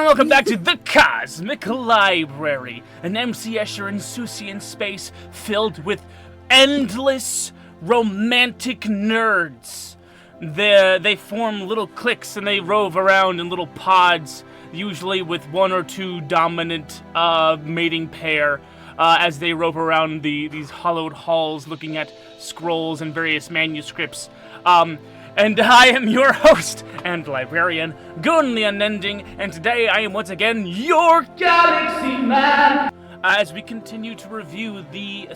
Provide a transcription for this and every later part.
welcome back to the Cosmic Library, an MC Escher and Susian space filled with endless romantic nerds. They form little cliques and they rove around in little pods, usually with one or two dominant mating pair, as they rove around these hollowed halls looking at scrolls and various manuscripts. And I am your host and librarian, Goon the Unending, and today I am once again your Galaxy Man! As we continue to review the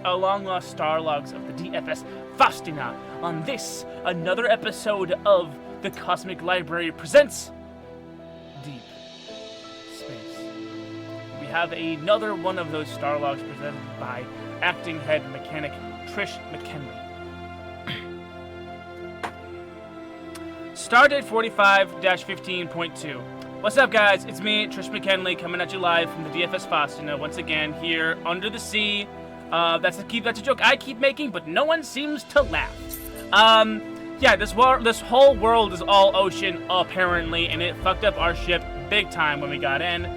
long-lost star logs of the DFS Faustina on this, another episode of the Cosmic Library presents Deep Space. We have another one of those star logs presented by acting head mechanic Trish McKinley. Stardate 45-15.2. What's up, guys? It's me, Trish McKinley, coming at you live from the DFS Faustina once again here under the sea. That's a joke I keep making, but no one seems to laugh. Yeah, this whole world is all ocean apparently, and it fucked up our ship big time when we got in.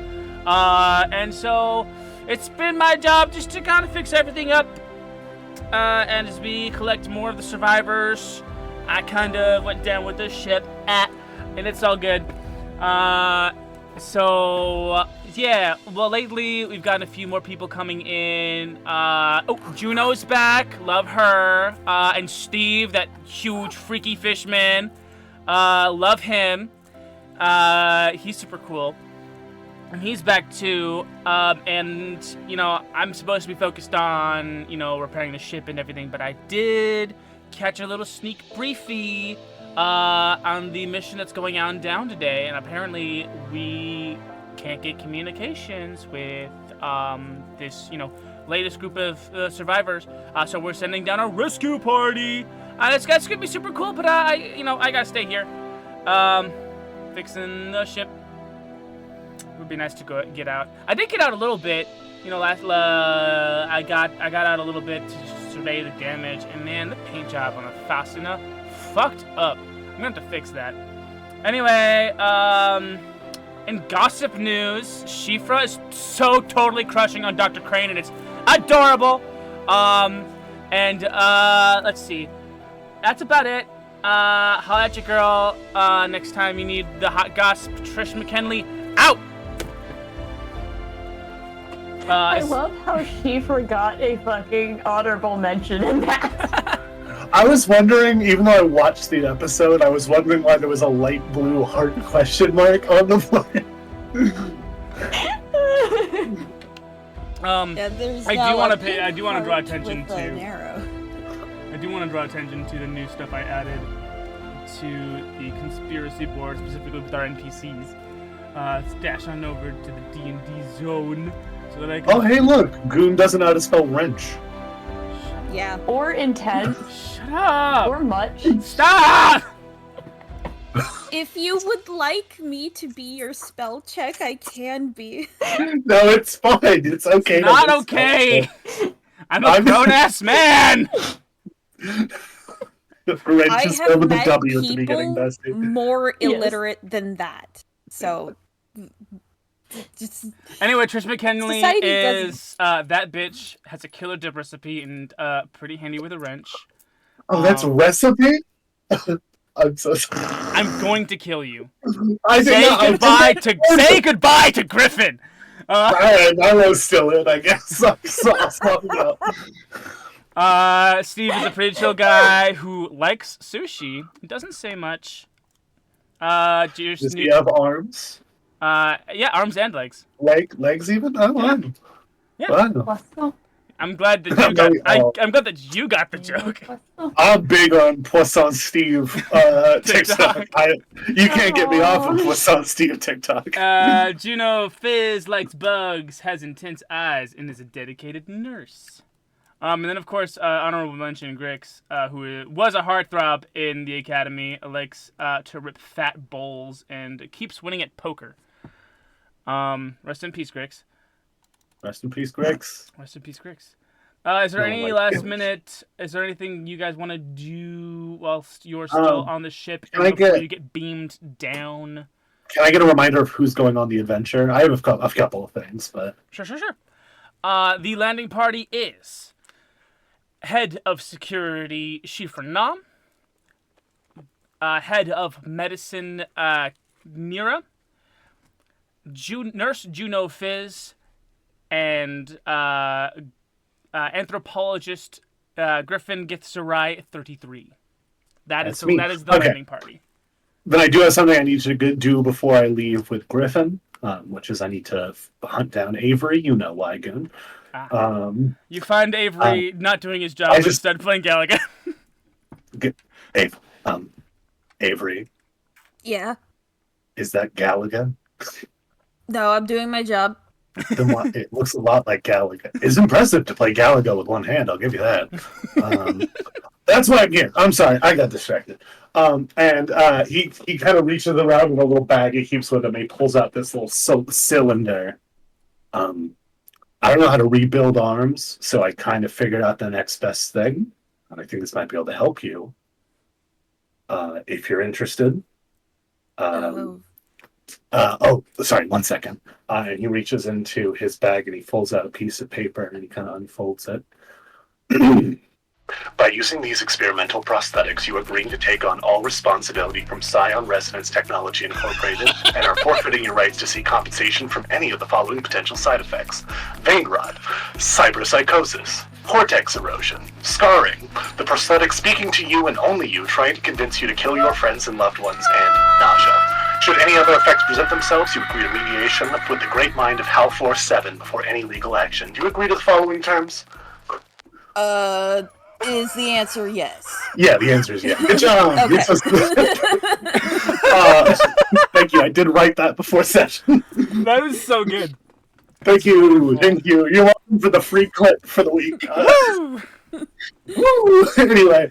And so it's been my job just to kind of fix everything up. And as we collect more of the survivors, I kind of went down with the ship, and it's all good. Yeah, well, lately we've gotten a few more people coming in. Juno's back, love her. And Steve, that huge freaky fishman, love him. He's super cool. And he's back too. And, I'm supposed to be focused on, repairing the ship and everything, but I did catch a little sneak briefy on the mission that's going on down today, and apparently we can't get communications with this latest group of survivors, so we're sending down a rescue party. It's gonna be super cool, but I gotta stay here fixing the ship. It would be nice to get out. I did get out a little bit, I got out a little bit to survey the damage, and man, the paint job on the Faustina fucked up. I'm gonna have to fix that. Anyway, in gossip news, Shifra is so totally crushing on Dr. Crane, and it's adorable. Let's see. That's about it. Holla at your girl. Next time you need the hot gossip, Trish McKinley, out! I love how she forgot a fucking honorable mention in that. I was wondering, even though I watched the episode, I was wondering why there was a light blue heart question mark on the flag. I do want to draw attention to. I do want to draw attention to the new stuff I added to the conspiracy board, specifically with our NPCs. Let's dash on over to the D&D zone. So that I can... Oh, hey, look! Goon doesn't know how to spell wrench. Yeah. Or intense. Shut up! Or much. Stop! If you would like me to be your spell check, I can be. No, it's fine. It's okay. It's not okay! I'm a grown-ass man! Wrench is spelled with a W at the beginning, Dusty. More illiterate than that. So... Anyway, Trish McKinley is that bitch has a killer dip recipe and pretty handy with a wrench. Oh, that's a recipe? I'm so sorry. I'm going to kill you. Say goodbye to Griffin. Alright, I was still in, I guess. Steve is a pretty chill guy who likes sushi. He doesn't say much. Does he have arms? Yeah, arms and legs. Legs even? Oh, wow. Yeah. Wow. I'm glad that you got. I'm glad that you got the joke. I'm big on Poisson Steve TikTok. You can't get me off of Poisson Steve TikTok. Juno Fizz likes bugs, has intense eyes, and is a dedicated nurse. And then, of course, honorable mention Grix, who was a heartthrob in the academy, likes to rip fat bowls and keeps winning at poker. Rest in peace, Grix. Rest in peace, Grix. Rest in peace, Grix. Is there any last minute? Is there anything you guys want to do whilst you're still on the ship before you get beamed down? Can I get a reminder of who's going on the adventure? I have a couple of things, but... Sure. The landing party is Head of Security Shifra Nam, Head of Medicine Nira, Nurse Juno Fizz, and Anthropologist Griffin Githzerai 33. That is the landing party. Then I do have something I need to do before I leave with Griffin, which is I need to hunt down Avery. You know why, Goon. You find Avery not doing his job, but instead playing Galaga. Avery. Yeah. Is that Galaga? No, I'm doing my job. Then what, it looks a lot like Galaga. It's impressive to play Galaga with one hand, I'll give you that. That's why I'm here. I'm sorry, I got distracted. He kind of reaches around with a little bag he keeps with him. He pulls out this little soap cylinder. I don't know how to rebuild arms, so I kind of figured out the next best thing. And I think this might be able to help you. If you're interested. Sorry, 1 second. And he reaches into his bag and he folds out a piece of paper and he kind of unfolds it. By using these experimental prosthetics, you are agreeing to take on all responsibility from Scion Resonance Technology Incorporated and are forfeiting your rights to seek compensation from any of the following potential side effects: vein rot, cyberpsychosis, cortex erosion, scarring, the prosthetic speaking to you and only you, trying to convince you to kill your friends and loved ones, and nausea. Should any other effects present themselves, you agree to mediation with the great mind of Hal Force 7 before any legal action. Do you agree to the following terms? Is the answer yes? Yeah, the answer is yes. Good job. Okay. Thank you. I did write that before session. That is so good. Thank you. You're welcome for the free clip for the week. Woo! Anyway.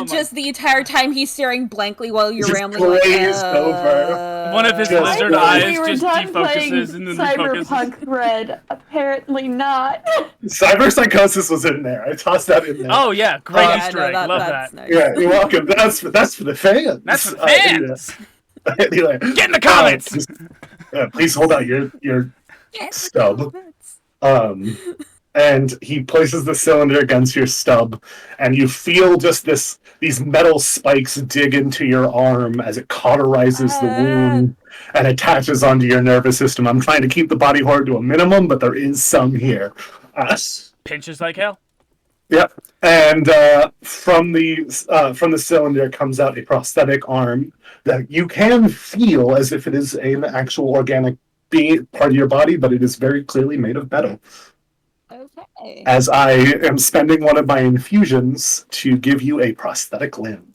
Just the entire time he's staring blankly while you're rambling. Glazed over. One of his lizard eyes just defocuses and then refocuses. Cyberpunk Red. Apparently not. Cyberpsychosis was in there. I tossed that in there. Oh yeah, great Easter egg. Love that. Nice. Yeah, you're welcome. That's for the fans. That's for the fans. Anyway, get in the comments. Please hold out your stub. And he places the cylinder against your stub, and you feel just these metal spikes dig into your arm as it cauterizes the wound and attaches onto your nervous system. I'm trying to keep the body horror to a minimum, but there is some here. Pinches like hell. Yep. And from the cylinder comes out a prosthetic arm that you can feel as if it is an actual organic part of your body, but it is very clearly made of metal. Okay. As I am spending one of my infusions to give you a prosthetic limb.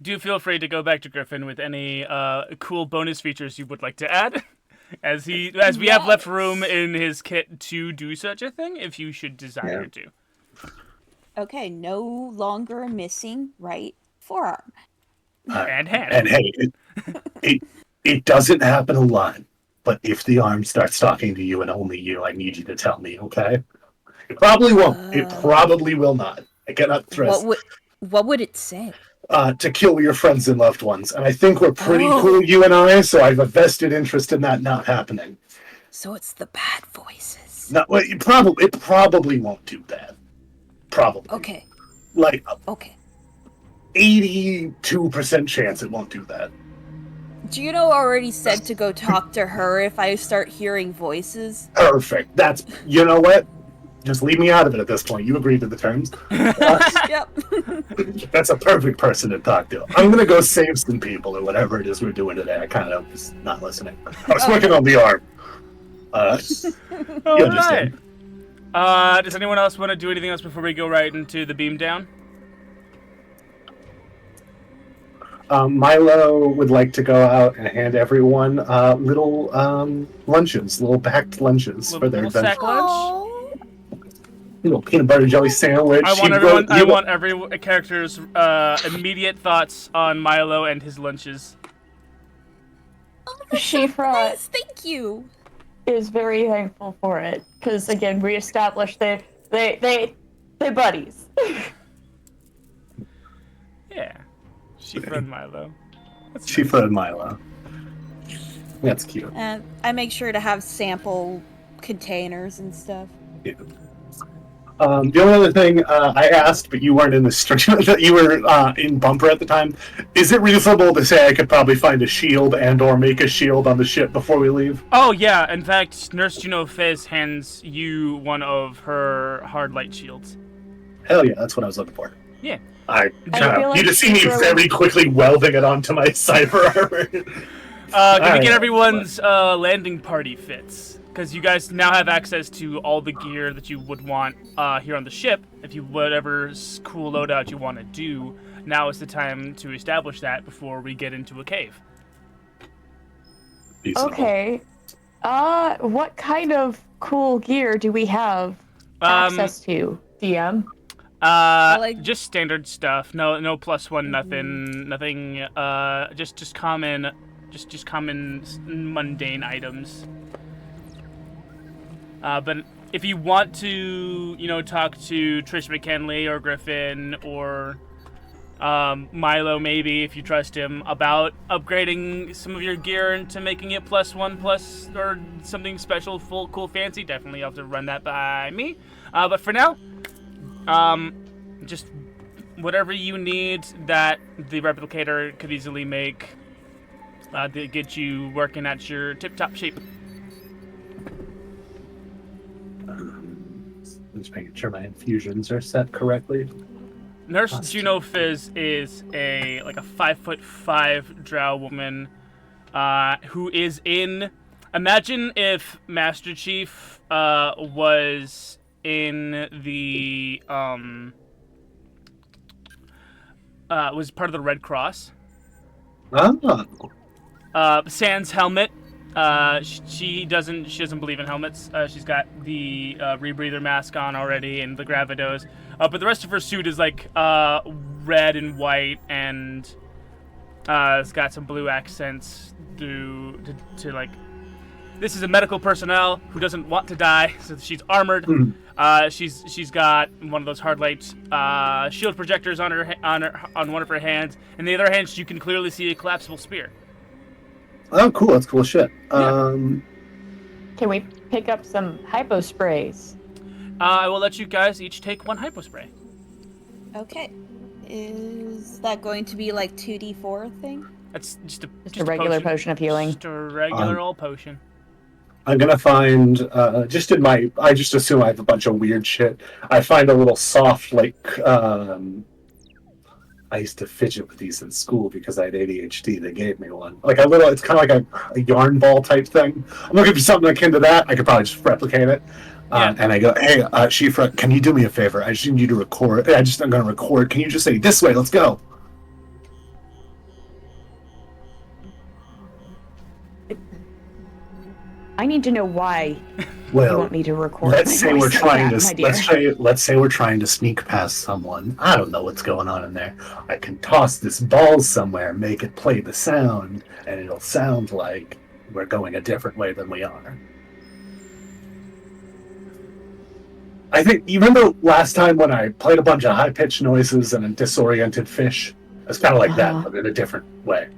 Do feel free to go back to Griffin with any cool bonus features you would like to add, as we have left room in his kit to do such a thing, if you should desire to. Okay, no longer missing right forearm. And hand. And hey, it doesn't happen a lot. But if the arm starts talking to you and only you, I need you to tell me, okay? It probably won't. It probably will not. I cannot thresh. What would it say? To kill your friends and loved ones. And I think we're pretty cool, you and I, so I have a vested interest in that not happening. So it's the bad voices. No, it probably won't do that. Probably. Okay. Like, okay. 82% chance it won't do that. Juno already said to go talk to her if I start hearing voices. Perfect. You know what? Just leave me out of it at this point. You agreed to the terms. Yep. That's a perfect person to talk to. I'm going to go save some people or whatever it is we're doing today. I kind of was not listening. I was working on the arm. You understand. Right. Does anyone else want to do anything else before we go right into the beam down? Milo would like to go out and hand everyone little lunches, little packed lunches for their adventure. Sack lunch? Little peanut butter jelly sandwich. I want every character's immediate thoughts on Milo and his lunches. Shifra Nice, thank you. is very thankful for it because again we established they buddies. Yeah. Shifra and Milo. Shifa and Milo. That's cute. And I make sure to have sample containers and stuff. Yeah. The only other thing I asked, but you weren't in the stream, that you were in Bumper at the time. Is it reasonable to say I could probably find a shield and/or make a shield on the ship before we leave? Oh yeah, in fact, Nurse Juno Fizz hands you one of her hard light shields. Hell yeah, that's what I was looking for. Yeah. You just see me very quickly welding it onto my cyber armor. Can we get everyone's landing party fits? Because you guys now have access to all the gear that you would want here on the ship. If you whatever cool loadout you want to do, now is the time to establish that before we get into a cave. Okay. What kind of cool gear do we have access to, DM? Just standard stuff. No +1, nothing. Just common mundane items. But if you want to, talk to Trish McKinley or Griffin or Milo, maybe if you trust him, about upgrading some of your gear into making it +1 or something special, full, cool, fancy, definitely have to run that by me. But for now, just whatever you need that the replicator could easily make to get you working at your tip-top shape. Just making sure my infusions are set correctly. Nurse Juno Fizz is a 5'5" drow woman who is in. Imagine if Master Chief was in the was part of the Red Cross. Sans helmet. She doesn't believe in helmets. She's got the rebreather mask on already and the gravidos. But the rest of her suit is red and white, and it's got some blue accents to this is a medical personnel who doesn't want to die, so she's armored. She's got one of those hard light shield projectors on one of her hands, and the other hand you can clearly see a collapsible spear. Oh, cool! That's cool shit. Can we pick up some hypo sprays? I will let you guys each take one hypo spray. Okay. Is that going to be 2d4 thing? That's just a regular potion of healing. Just a regular old potion. I'm gonna find I just assume I have a bunch of weird shit. I find a little soft I used to fidget with these in school because I had ADHD. They gave me one. It's kind of like a yarn ball type thing. I'm looking for something akin to that. I could probably just replicate it. And I go, hey, Shifra, can you do me a favor? I just need you to record. I'm going to record. Can you just say, this way, let's go? I need to know why Well, you want me to record. Let's say we're trying to sneak past someone. I don't know what's going on in there. I can toss this ball somewhere, make it play the sound, and it'll sound like we're going a different way than we are. I think you remember last time when I played a bunch of high-pitched noises and a disoriented fish? It's kind of like that, but in a different way.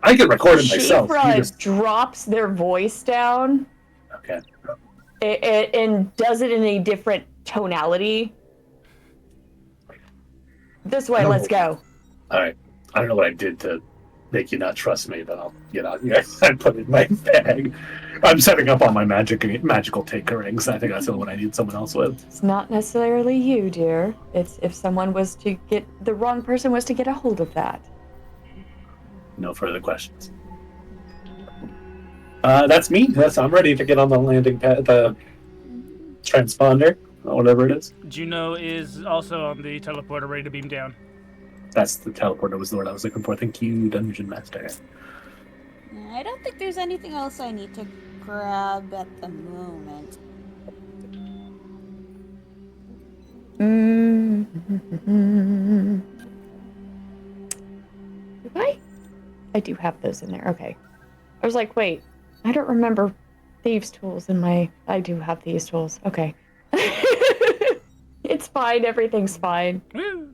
I can record it myself. Shifra drops their voice down. Okay. And does it in a different tonality. This way, let's go. All right. I don't know what I did to make you not trust me, but I'll get out here and put it in my bag. I'm setting up all my magical taker rings. I think that's the one I need someone else with. It's not necessarily you, dear. It's if someone was to get the wrong person was to get a hold of that. No further questions. That's me. I'm ready to get on the landing pad, the transponder, or whatever it is. Juno is also on the teleporter, ready to beam down. That's the teleporter was the word I was looking for. Thank you, Dungeon Master. I don't think there's anything else I need to grab at the moment. Do I do have those in there. Okay. I was like, wait, I don't remember thieves' tools in my... I do have thieves' tools. Okay. It's fine. Everything's fine. Woo.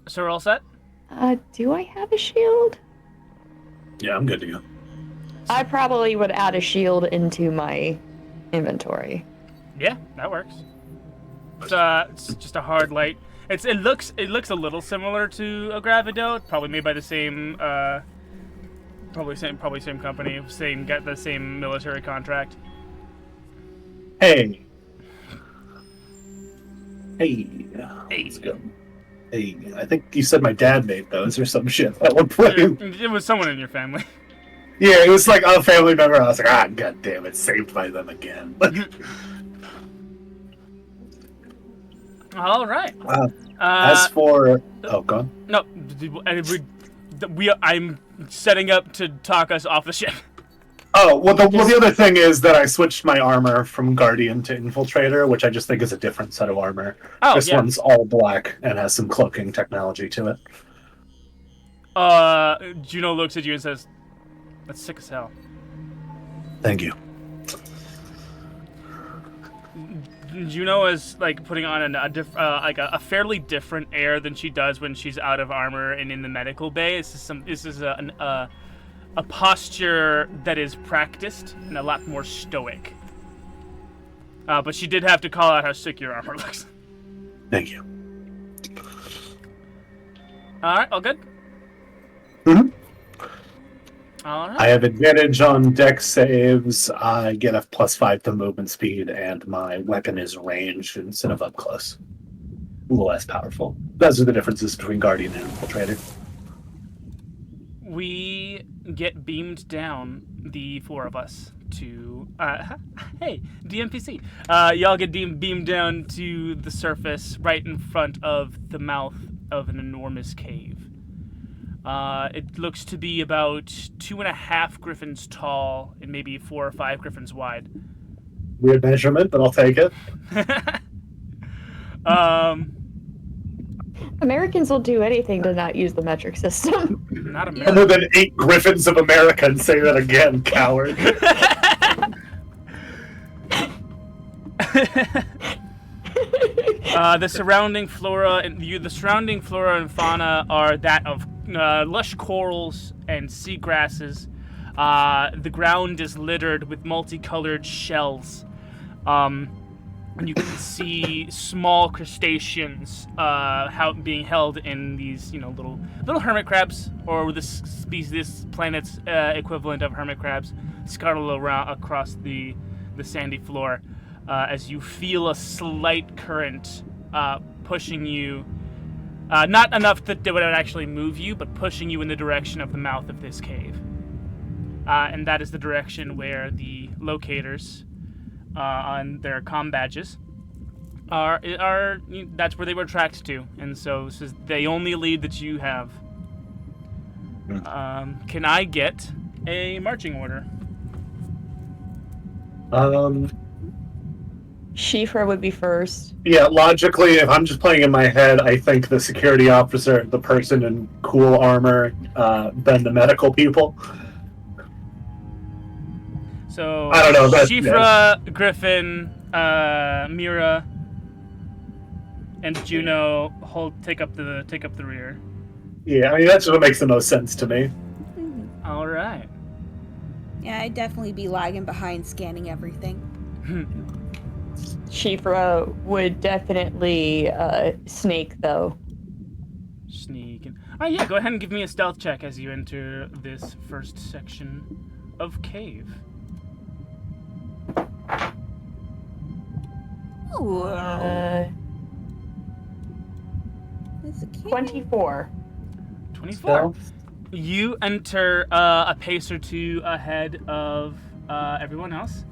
So we're all set? Do I have a shield? Yeah, I'm good to go. I probably would add a shield into my inventory. Yeah, that works. It's just a hard light. It looks a little similar to a Gravidote, probably made by the same probably same company, get the same military contract. Hey. Let's go. Hey, I think you said my dad made those or some shit at one point. It was someone in your family. Yeah, it was like a family member. I was like, god damn it, saved by them again. All right. As for go on. No, I'm setting up to talk us off the ship. Oh, well, the other thing is that I switched my armor from Guardian to Infiltrator, which I just think is a different set of armor. Oh, this one's all black and has some cloaking technology to it. Juno looks at you and says, "That's sick as hell." Thank you. Juno is like putting on a fairly different air than she does when she's out of armor and in the medical bay. This is a posture that is practiced and a lot more stoic. But she did have to call out how sick your armor looks. Thank you. All right, all good. Mm-hmm. All right. I have advantage on dex saves. I get a +5 to movement speed, and my weapon is ranged instead of up close. A little less powerful. Those are the differences between Guardian and Infiltrator. We get beamed down, the four of us, to hey, DMPC. Y'all get beamed down to the surface right in front of the mouth of an enormous cave. It looks to be about 2.5 griffins tall and maybe 4 or 5 griffins wide. Weird measurement, but I'll take it. Americans will do anything to not use the metric system. Not American. More than 8 griffins of America, and say that again, coward. The surrounding flora and fauna are that of lush corals and seagrasses. The ground is littered with multicolored shells. And you can see small crustaceans being held in these, little hermit crabs, or this planet's equivalent of hermit crabs, scuttle around across the sandy floor. As you feel a slight current pushing you, not enough that it would actually move you, but pushing you in the direction of the mouth of this cave. And that is the direction where the locators on their comm badges are that's where they were tracked to, and so this is the only lead that you have. Can I get a marching order? Shifra would be first. Yeah, logically, if I'm just playing in my head, I think the security officer, the person in cool armor, then the medical people. So I don't know. Shifra, Griffin, Mira, and Juno take up the rear. Yeah, I mean that's what makes the most sense to me. All right. Yeah, I'd definitely be lagging behind, scanning everything. Shifra would definitely snake, though. Sneaking. Oh yeah, go ahead and give me a stealth check as you enter this first section of cave. Ooh. It's a cave. 24. 24. Stealth. You enter a pace or two ahead of everyone else.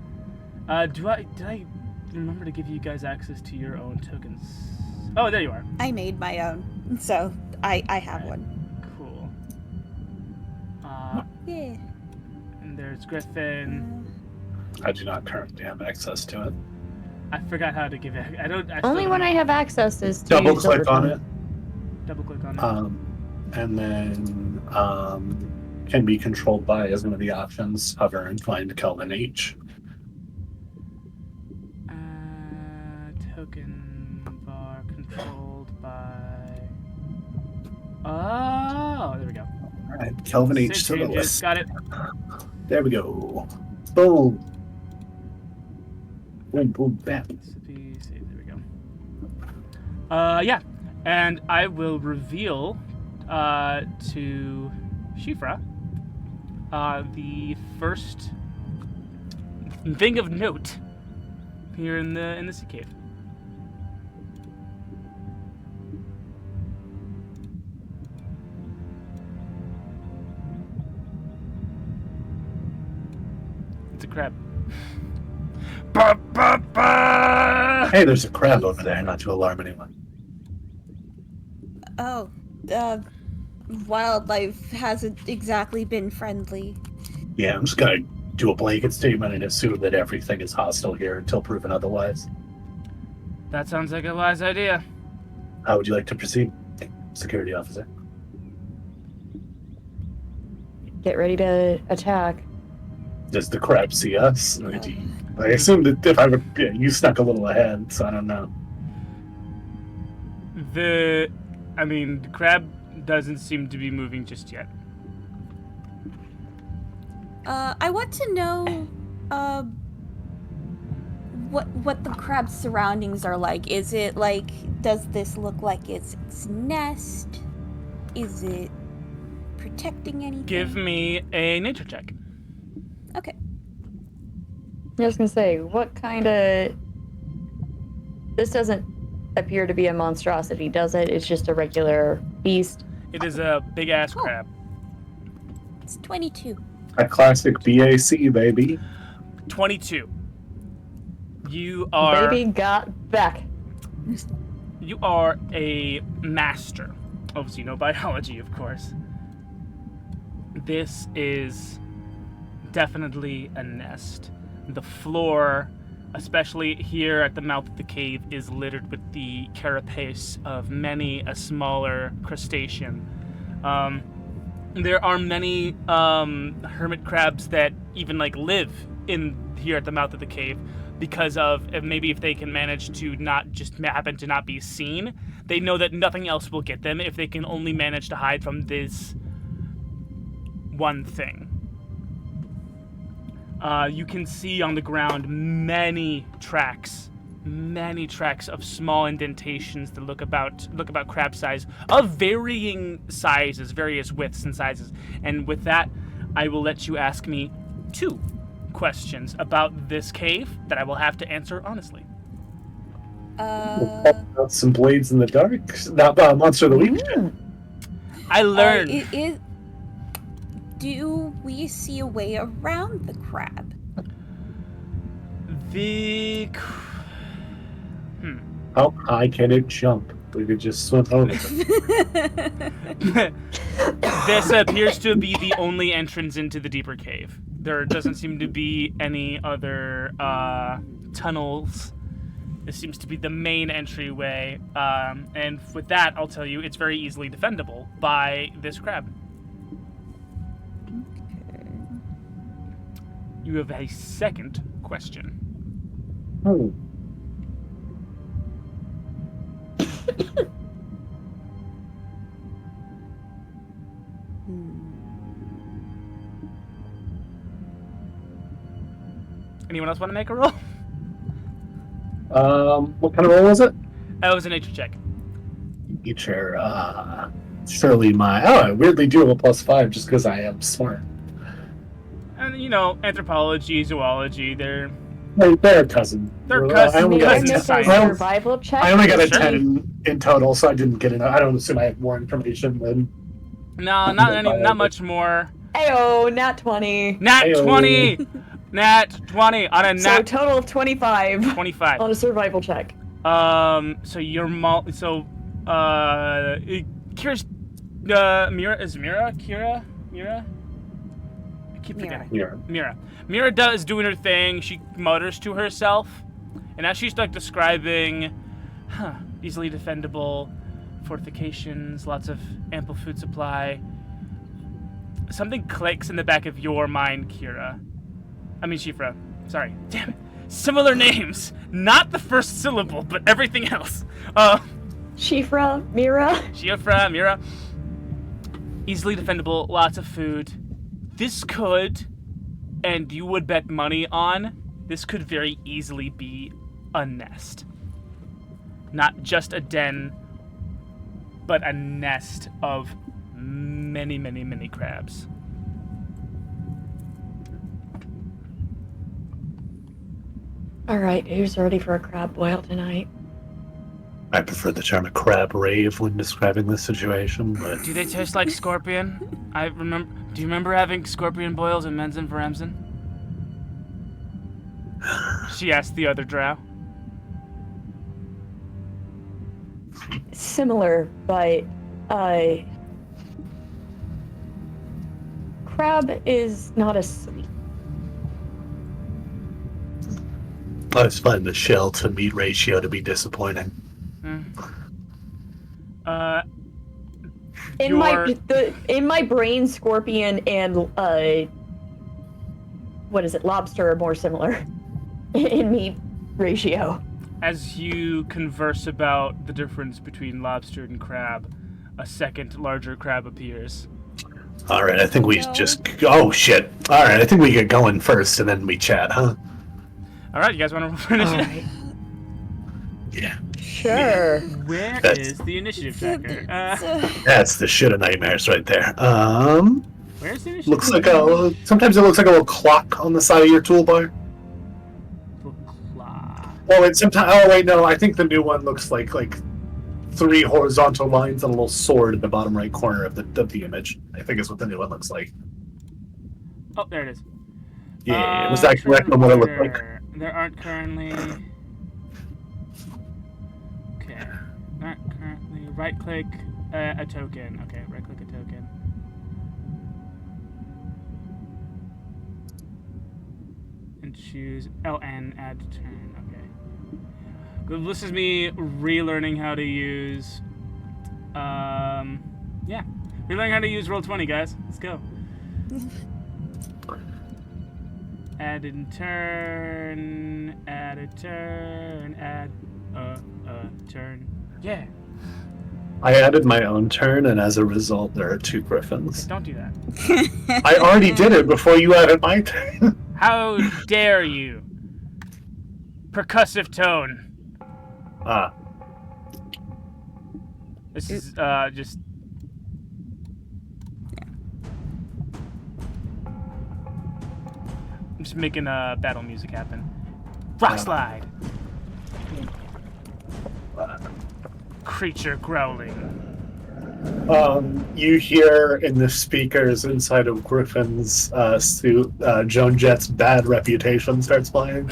Did I remember to give you guys access to your own tokens? Oh, there you are. I made my own, so I have one. Cool. Yeah. And there's Griffin. I do not currently have access to it. I forgot how to give it. Only when I have access is to Double use click on overtime. it. double click on it. And then can be controlled by as one of the options. Hover and find Kelvin H. Token bar controlled by. Oh, there we go. All right, Kelvin H. Save changes. List. Got it. There we go. Boom. Boom, boom, bam. Save, there we go. Yeah, and I will reveal to Shifra the first thing of note here in the sea cave. It's a crab. Ba, ba, ba! Hey, there's a crab over there, not to alarm anyone. Oh, wildlife hasn't exactly been friendly. Yeah, I'm just gonna do a blanket statement and assume that everything is hostile here until proven otherwise. That sounds like a wise idea. How would you like to proceed, security officer? Get ready to attack. Does the crab see us? I assume that if I were, yeah, you snuck a little ahead, so I don't know. The crab doesn't seem to be moving just yet. I want to know, what the crab's surroundings are like. Is it like, does this look like it's its nest? Is it protecting anything? Give me a nature check. Okay. I was gonna say, what kind of... This doesn't appear to be a monstrosity, does it? It's just a regular beast. It is a big-ass crab. It's 22. A classic BAC, baby. 22. You are... Baby got back. You are a master of xenobiology, of course. This is definitely a nest. The floor, especially here at the mouth of the cave, is littered with the carapace of many a smaller crustacean. There are many hermit crabs that even live in here at the mouth of the cave because of maybe if they can manage to not just happen to not be seen, they know that nothing else will get them if they can only manage to hide from this one thing. You can see on the ground many tracks of small indentations that look about crab size, of varying sizes, various widths and sizes. And with that, I will let you ask me 2 questions about this cave that I will have to answer honestly. Some blades in the dark. Not monster of the week. I learned. Do we see a way around the crab? How high can it jump? We could just swim over it. This appears to be the only entrance into the deeper cave. There doesn't seem to be any other tunnels. This seems to be the main entryway. And with that, I'll tell you, it's very easily defendable by this crab. You have a second question. Oh. Anyone else want to make a roll? What kind of roll was it? That was a nature check. Nature, surely I weirdly do have a +5 just because I am smart. And anthropology, zoology, they're cousin. They're cousins. I only got a Make a 10. survival check. I only got a Sure. 10 in total, so I didn't get enough. I don't assume I have more information than. No, not much more. Ayo, nat 20. Nat Ayo. 20! Nat 20 on a So nat total of 25 25. on a survival check. So your Kira's Mira? I keep forgetting. Mira is doing her thing. She mutters to herself, and as she's describing, easily defendable fortifications, lots of ample food supply. Something clicks in the back of your mind, Shifra. Sorry. Damn it. Similar names. Not the first syllable, but everything else. Shifra, Mira. Shifra, Mira. Easily defendable, lots of food. This could, and you would bet money on, this could very easily be a nest. Not just a den, but a nest of many, many, many crabs. All right, who's ready for a crab boil tonight? I prefer the term crab rave when describing this situation, but Do they taste like scorpion? Do you remember having scorpion boils in Menzen for Emsen? She asked the other drow. Similar, but crab is not as sweet. I just find the shell to meat ratio to be disappointing. In my brain, scorpion and what is it, lobster are more similar in meat ratio. As you converse about the difference between lobster and crab, a second larger crab appears. All right, I think we just... Oh, shit. All right, I think we get going first, and then we chat, huh? All right, you guys want to roll for initiative? Right. Yeah. Sure. Where is the initiative tracker? That's the shit of nightmares right there. Where's the initiative? Looks like a... Sometimes it looks like a little clock on the side of your toolbar. Well, and sometimes... Oh, wait, no. I think the new one looks like 3 horizontal lines and a little sword in the bottom right corner of the image. I think is what the new one looks like. Oh, there it is. Yeah, was that correct on what it looked like? There aren't currently... Okay. Aren't currently... Right-click a token. Okay, right-click a token. And choose LN, add to turn. Okay. This is me relearning how to use... Yeah. Relearning how to use Roll20, guys. Let's go. Add in turn, add a turn, add a turn. Yeah. I added my own turn, and as a result, there are 2 griffins. Don't do that. I already did it before you added my turn. How dare you? Percussive tone. This is just... I'm just making battle music happen. Rock slide. Creature growling. You hear in the speakers inside of Griffin's suit, Joan Jett's Bad Reputation starts playing.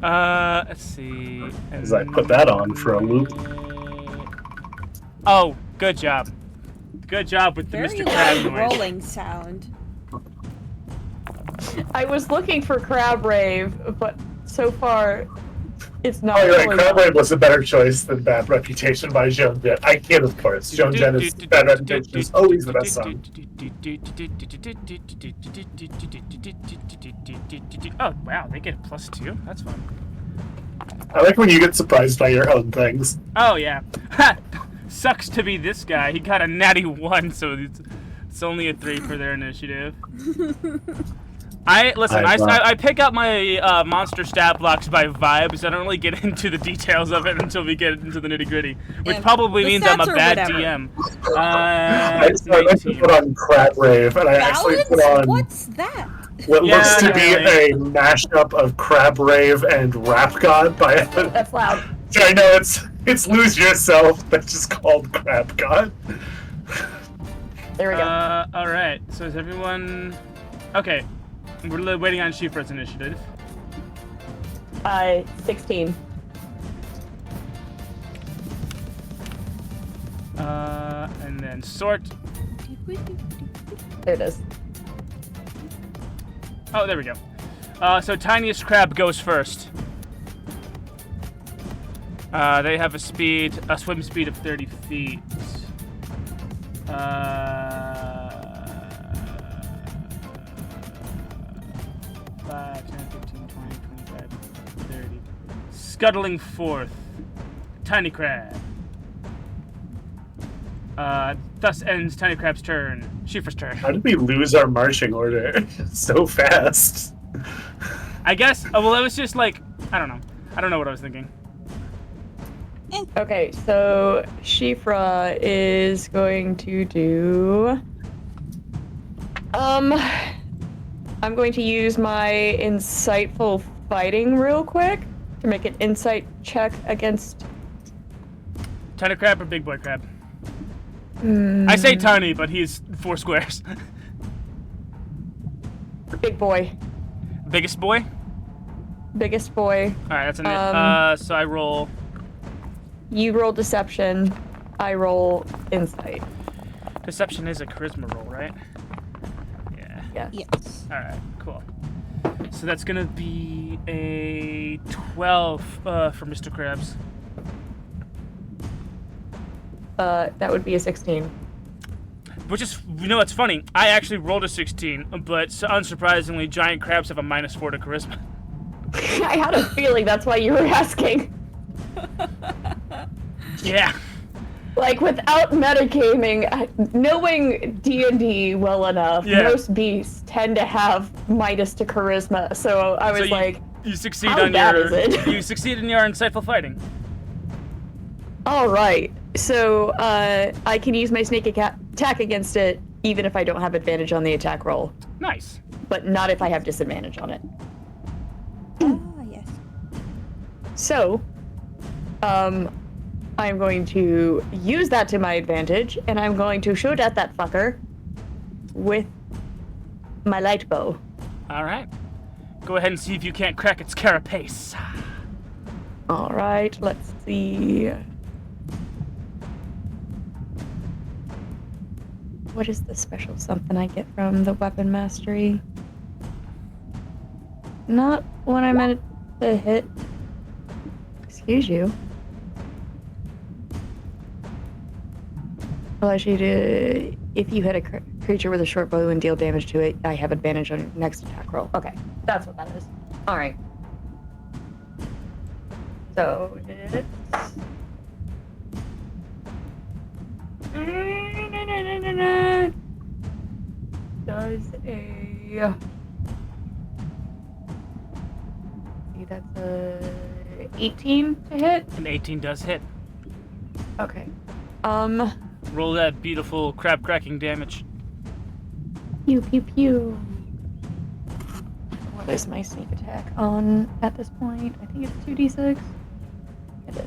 Let's see. As I put that on for a loop. Oh, good job. Good job with the Very Mr. Crab loud noise. rolling sound. I was looking for crab rave, but so far it's not. Oh, you're right. really Crab Rave was a better choice than Bad Reputation by Joan Jett. I kid, of course. Joan Jett's Bad Reputation is always the best song. Oh, wow, they get +2? That's fun. I like when you get surprised by your own things. Oh, yeah. Sucks to be this guy. He got a natty 1, so it's only a 3 for their initiative. I pick up my monster stat blocks by vibes. I don't really get into the details of it until we get into the nitty gritty, which probably means I'm a bad DM. I put on Crab Rave, and I actually put on What's that? what looks to be a mashup of Crab Rave and Rap God by. That's loud. I know it's Lose Yourself, but just called Crab God. There we go. All right. So is everyone okay? We're waiting on Shipra's initiative. 16. And then sort. There it is. Oh, there we go. So tiniest crab goes first. They have a swim speed of 30 feet. 5, 10, 15, 20, 25, 30. Scuttling forth. Tiny crab. Thus ends Tiny Crab's turn. Shifer's turn. How did we lose our marching order so fast? I guess. Oh, well, it was just like, I don't know. I don't know what I was thinking. Okay, so Shifra is going to do. I'm going to use my insightful fighting real quick to make an insight check against. Tiny Crab or Big Boy Crab? I say tiny, but he's 4 squares. Big boy. Biggest boy? Biggest boy. Alright, that's an so I roll. You roll deception. I roll insight. Deception is a charisma roll, right? Yeah. Yeah. Yes. Alright, cool. So that's gonna be a 12 for Mr. Krabs. That would be a 16. Which is, you know what's funny? I actually rolled a 16, but unsurprisingly, giant crabs have a -4 to charisma. I had a feeling that's why you were asking. Yeah. Like, without metagaming, knowing D&D well enough, Yeah. most beasts tend to have -2 to charisma, so I was like, you succeed how on bad your is it? you succeed in your insightful fighting. alright, so I can use my sneak attack against it, even if I don't have advantage on the attack roll, Nice. but not if I have disadvantage on it. Ah, yes. So, I'm going to use that to my advantage, and I'm going to shoot at that fucker with my light bow. Alright. Go ahead and see if you can't crack its carapace. Alright, let's see. What is the special something I get from the weapon mastery? Not when I meant to hit. Excuse you. Allows you to, if you hit a creature with a short bow and deal damage to it, I have advantage on your next attack roll. Okay, that's what that is. All right. So it's does a. See, that's a 18 to hit. An 18 does hit. Okay. Roll that beautiful crab cracking damage. Pew pew pew. What is my sneak attack on at this point? I think it's 2d6. It is.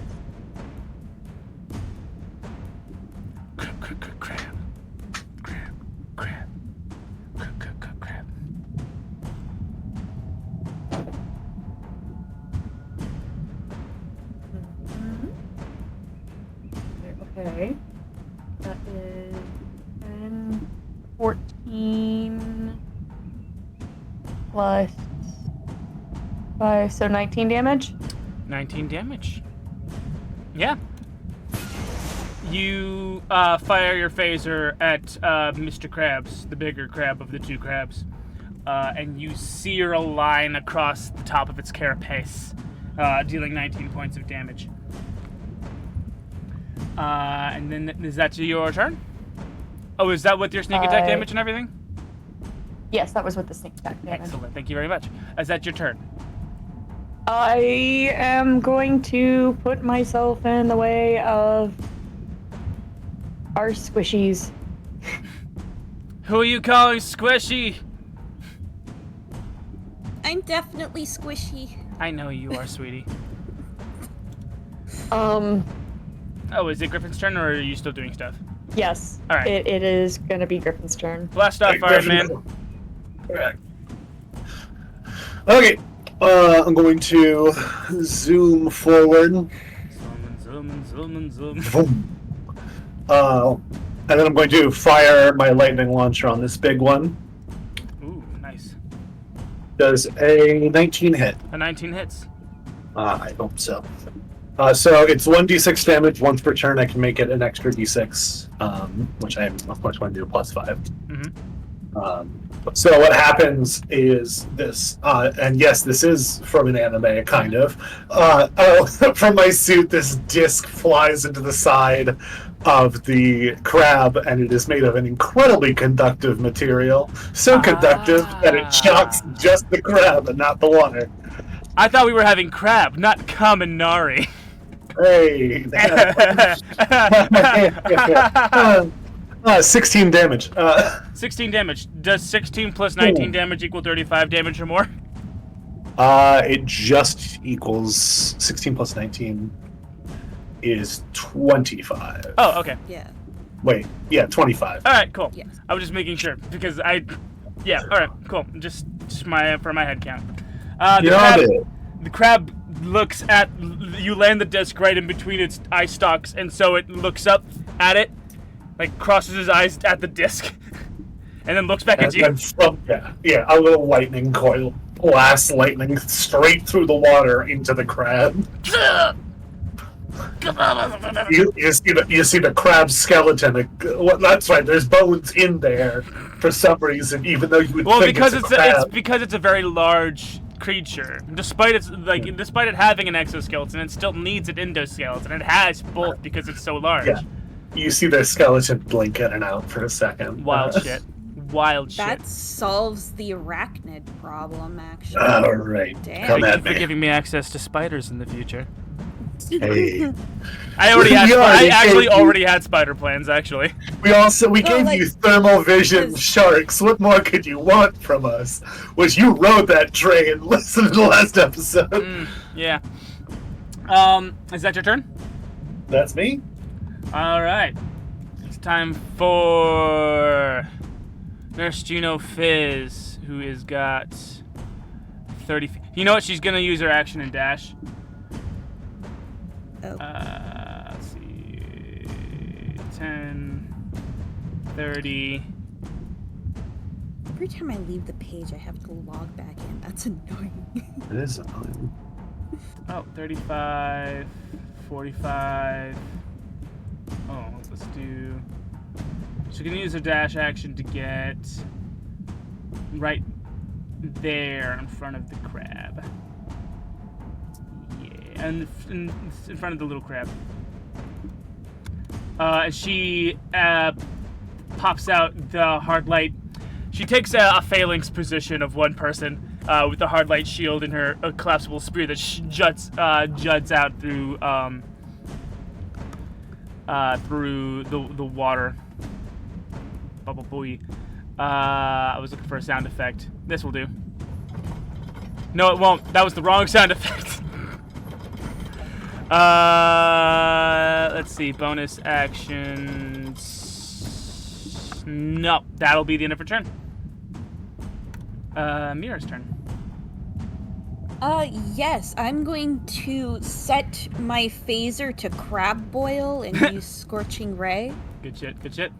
Crab, crab, crab, crab. Crab, crab. Crab, crab, crab, crab. Okay. That is 10, 14 plus 5, so 19 damage. 19 damage. Yeah. You fire your phaser at Mr. Krabs, the bigger crab of the 2 crabs, and you sear a line across the top of its carapace, dealing 19 points of damage. And then is that your turn? Oh, is that with your sneak attack damage and everything? Yes, that was with the sneak attack damage. Excellent. Thank you very much. Is that your turn? I am going to put myself in the way of our squishies. Who are you calling squishy? I'm definitely squishy. I know you are, sweetie. Oh, is it Griffin's turn, or are you still doing stuff? Yes. All right. It is going to be Griffin's turn. Blast off, Iron Man. Okay, I'm going to zoom forward. Zoom. Boom. And then I'm going to fire my lightning launcher on this big one. Ooh, nice. Does a 19 hit? A 19 hits. I hope so. So it's 1d6 damage once per turn. I can make it an extra d6, which I of course want to do +5. So what happens is this, and yes, this is from an anime, kind of. From my suit, this disc flies into the side of the crab, and it is made of an incredibly conductive material. So conductive that it shocks just the crab and not the water. I thought we were having crab, not kaminari. Hey. 16 damage. 16 damage. Does 16 plus 19 damage equal 35 damage or more? It just equals 16 plus 19 is 25. Oh, okay. Yeah. Wait, yeah, 25. All right, cool. Yes. I was just making sure because yeah. All right, cool. Just for my head count. The crab looks at you. Land the disc right in between its eye stalks, and so it looks up at it, like crosses his eyes at the disc, and then looks back at you. Yeah, a little lightning coil blasts lightning straight through the water into the crab. You see the crab skeleton. That's right. There's bones in there for some reason, even though you would think because it's because it's a very large creature. Despite it having an exoskeleton, it still needs an endoskeleton. It has both because it's so large. Yeah. You see the skeleton blink in and out for a second. Wild shit. Wild shit. That solves the arachnid problem, actually. All right. Damn. Come Thank at you for me. giving me access to spiders in the future. Hey. I actually already had spider plans, actually. We gave you thermal vision sharks. What more could you want from us? Was you rode that train? Listen to the last episode. Yeah. Is that your turn? That's me. All right. It's time for Nurse Juno Fizz, who has got 30. You know what? She's gonna use her action and dash. Oh. Let's see. 10, 30. Every time I leave the page, I have to log back in. That's annoying. It is annoying. Oh, 35, 45. Oh, let's do. She's gonna use her dash action to get right there in front of the crab. Yeah, and in front of the little crab. And she pops out the hard light. She takes a phalanx position of one person with the hard light shield in her collapsible spear that juts out through the water. Bubble boy. I was looking for a sound effect. This will do. No, it won't. That was the wrong sound effect. Let's see. Bonus actions. No, that'll be the end of her turn. Mira's turn. Yes, I'm going to set my phaser to crab boil and use scorching ray. Good shit, good shit.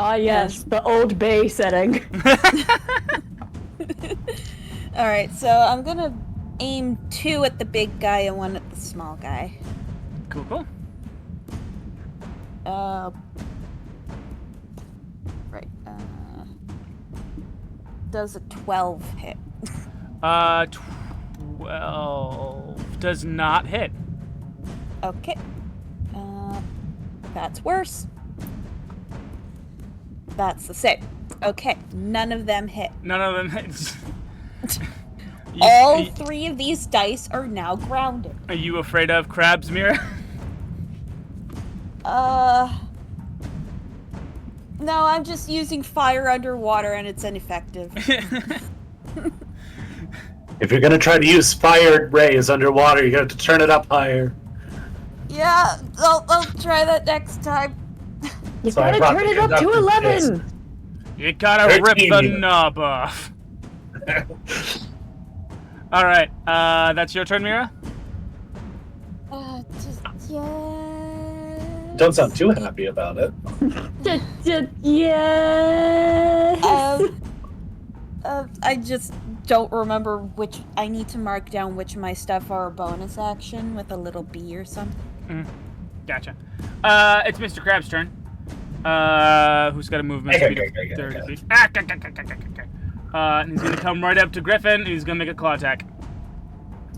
Ah, yes, the old bay setting. Alright, so I'm gonna aim 2 at the big guy and 1 at the small guy. Cool, cool. Right, does a 12 hit? 12 does not hit. Okay. That's worse. That's the same. Okay, none of them hit. None of them hits. All 3 of these dice are now grounded. Are you afraid of crabs, Mira? No, I'm just using fire underwater and it's ineffective. If you're gonna try to use fire rays underwater, you have to turn it up higher. Yeah, I'll try that next time. You So I gotta brought turn the it up to conductive 11. You gotta rip 13. the knob off. Alright, that's your turn, Mira? Yeah. Don't sound too happy about it. Yes. I just don't remember which. I need to mark down which of my stuff are a bonus action with a little B or something. Gotcha. It's Mr. Crab's turn. Who's got a movement speed of 30 feet. And he's gonna come right up to Griffin, and he's gonna make a claw attack.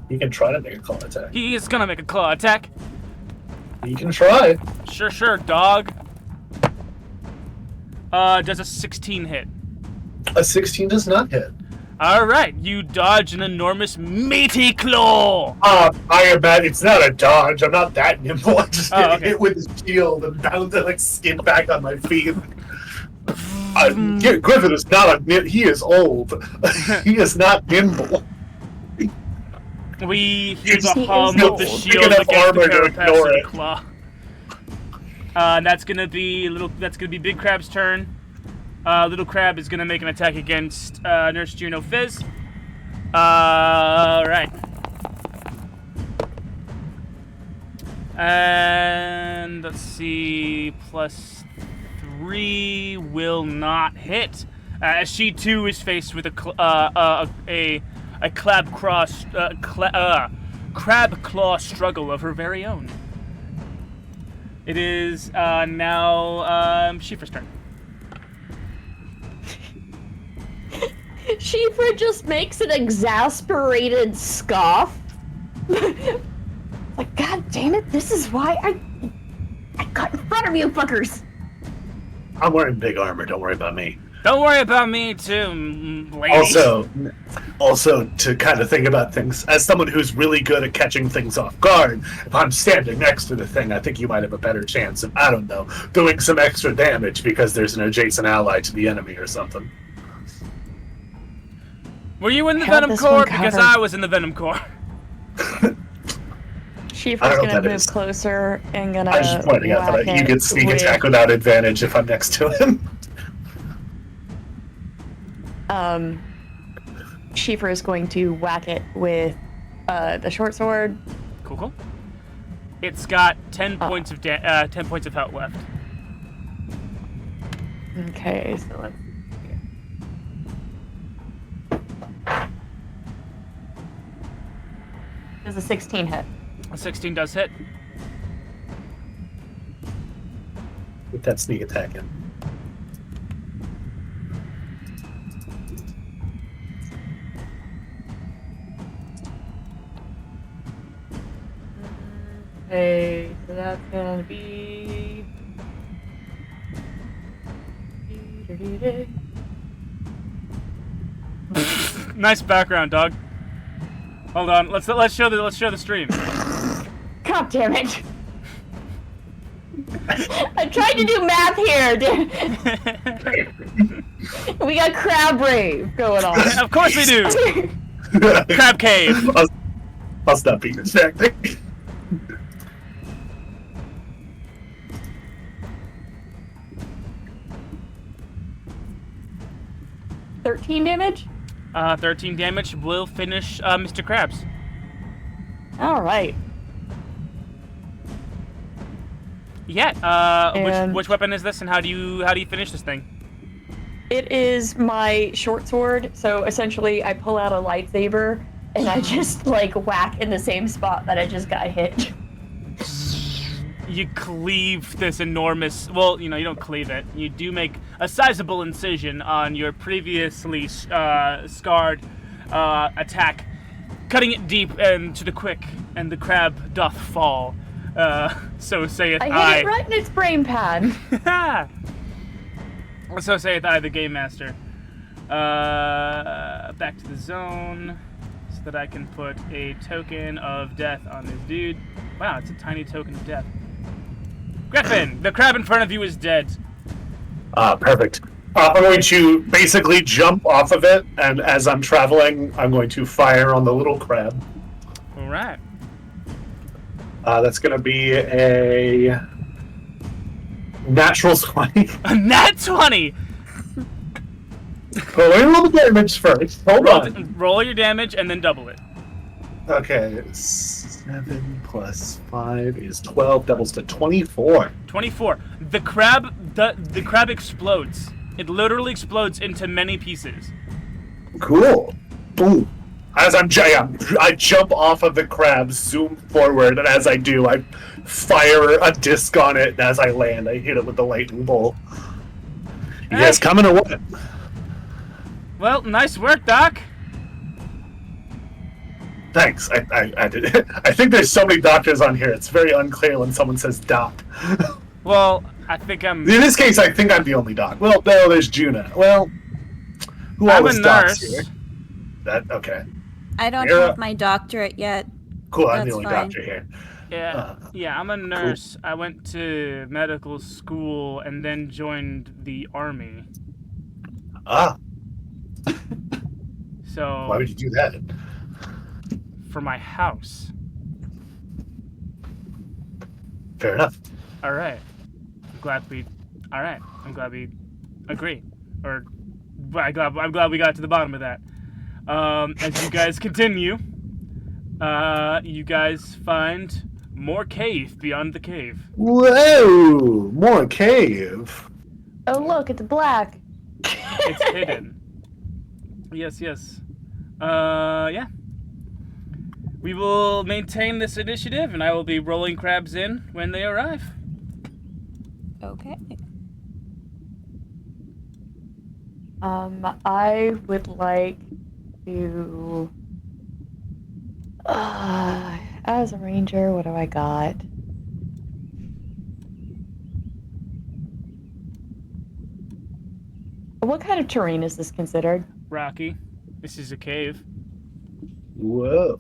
You can try to make a claw attack. He is gonna make a claw attack. You can try. Sure, dog. Does a 16 hit? A 16 does not hit. All right, you dodge an enormous meaty claw. Iron Man, it's not a dodge. I'm not that nimble. I just get okay. hit with his shield and bound to skid back on my feet. Griffin is not he is old. He is not nimble. We hear the hum of the shield Big enough against the armor to carapace ignore of the it. claw. That's gonna be Big Crab's turn. Little Crab is gonna make an attack against Nurse Juno Fizz. Right. And let's see, +3 will not hit. As she too is faced with a crab claw struggle of her very own. It is now Shifa's turn. Shifa just makes an exasperated scoff. Like, God damn it, this is why I got in front of you fuckers. I'm wearing big armor. Don't worry about me. Don't worry about me too, lady. Also, to kind of think about things, as someone who's really good at catching things off guard, if I'm standing next to the thing, I think you might have a better chance of, I don't know, doing some extra damage because there's an adjacent ally to the enemy or something. Were you in the Venom Corps? Because I was in the Venom Corps. Shifa's gonna move closer and gonna. I was just pointing out that you get sneak attack without advantage if I'm next to him. Shifa is going to whack it with the short sword. Cool. It's got 10 points of 10 points of health left. Okay, so let's. Does a 16 hit? A 16 does hit. With that sneak attack in. Okay, so that's gonna be. Nice background, dog. Hold on, let's show the stream. God damn it! I'm trying to do math here, dude. We got crab rave going on. Of course we do. Crab cave. I'll stop being distracting. $13 damage? 13 damage will finish Mr. Krabs. All right. Yeah. Which weapon is this, and how do you finish this thing? It is my short sword. So essentially, I pull out a lightsaber and I just whack in the same spot that I just got hit. You cleave this enormous. Well, you don't cleave it. You do make a sizable incision on your previously scarred attack, cutting it deep and to the quick, and the crab doth fall. So saith I hit it right in its brain pad. So saith I, the game master. Back to the zone, so that I can put a token of death on this dude. Wow, it's a tiny token of death. Griffin, the crab in front of you is dead. Perfect. I'm going to basically jump off of it, and as I'm traveling, I'm going to fire on the little crab. All right. That's going to be a natural 20. A nat 20! But let me roll the damage first. Hold on. Roll your damage and then double it. Okay. 7 plus 5 is 12, doubles to 24. 24. The crab explodes. It literally explodes into many pieces. Cool. Boom. As I jump off of the crab, zoom forward, and as I do, I fire a disc on it, and as I land, I hit it with the lightning bolt. You guys coming or what? Well, nice work, Doc. Thanks. I did. I think there's so many doctors on here. It's very unclear when someone says doc. Well, I think I'm. In this case, I think I'm the only doc. Well, no, there's Juna. Well, who I'm all a is docs nurse. here? That okay. I don't You're have my doctorate yet. Cool. I'm the That's only fine. doctor here. Yeah, I'm a nurse. I went to medical school and then joined the army. Ah, So why would you do that? for my house. Fair enough. All right. I'm glad we agree. Or I'm glad we got to the bottom of that. As you guys continue, you guys find more cave beyond the cave. Whoa! More cave. Oh, look, it's black. It's hidden. Yes. Yeah. We will maintain this initiative, and I will be rolling crabs in when they arrive. Okay. I would like to. As a ranger, what do I got? What kind of terrain is this considered? Rocky, this is a cave. Whoa.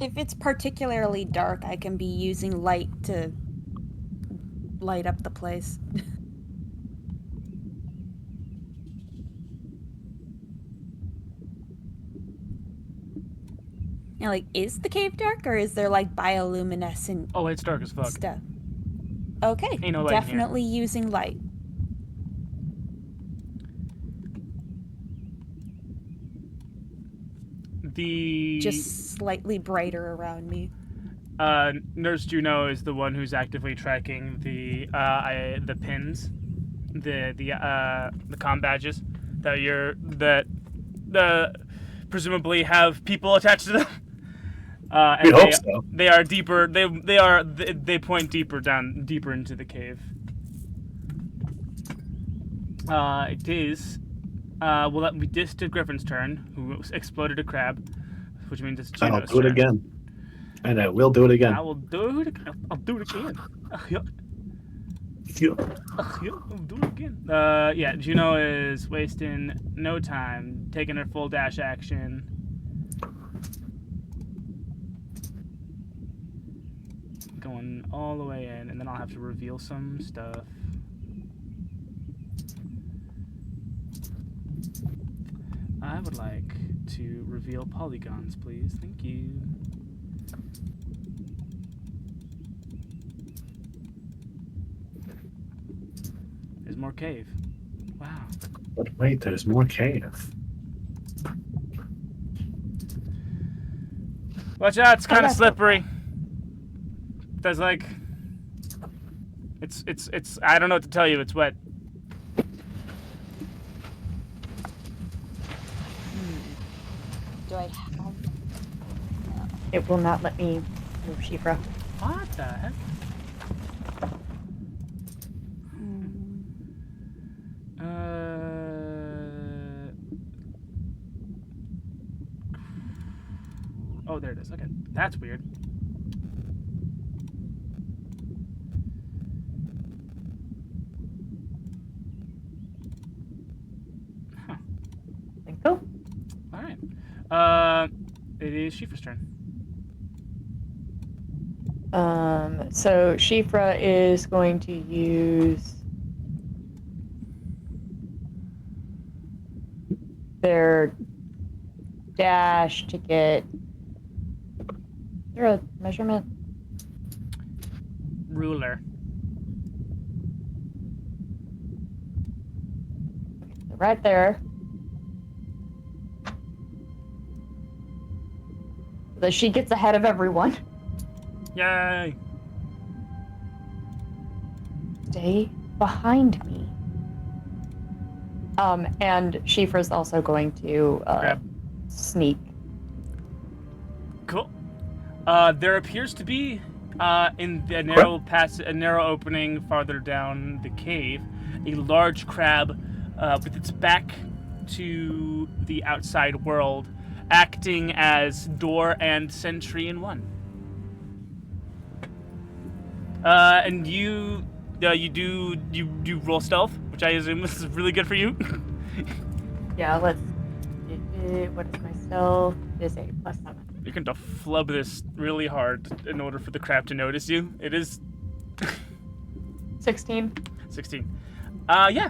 If it's particularly dark, I can be using light to light up the place. Now, like, is the cave dark, or is there, like, bioluminescent Oh, it's dark as fuck. stuff? Okay, Ain't no light in here. definitely using light. Just slightly brighter around me. Nurse Juno is the one who's actively tracking the pins, the comm badges that presumably have people attached to them. And We hope so. They are deeper. They point deeper into the cave. It is. Well, that we just did Griffin's turn, who exploded a crab, which means it's And Juno's I'll do it turn. again. And I will do it again. I will do it. I'll do it again. Yeah. I'll do it again. Yeah, Juno is wasting no time, taking her full dash action. Going all the way in, and then I'll have to reveal some stuff. I would like to reveal polygons, please. Thank you. There's more cave. Wow. But wait, there's more cave. Watch out, it's kind of that's slippery. There's like... It's... I don't know what to tell you, it's wet. Do I have... It will not let me move Shifra. What the heck? Oh, there it is. Okay, that's weird. Huh. Cool. All right. It is Shifra's turn. So Shifra is going to use their dash to get. Is there a measurement? Ruler. So right there. So that she gets ahead of everyone. Yay! Stay behind me. And Shifra's also going to Grab. sneak. Cool. There appears to be in the narrow opening farther down the cave, a large crab with its back to the outside world, acting as door and sentry in one. And you roll stealth, which I assume is really good for you. Yeah, let's. What is my stealth? It is a +7. You can flub this really hard in order for the crab to notice you. It is 16. 16. Yeah.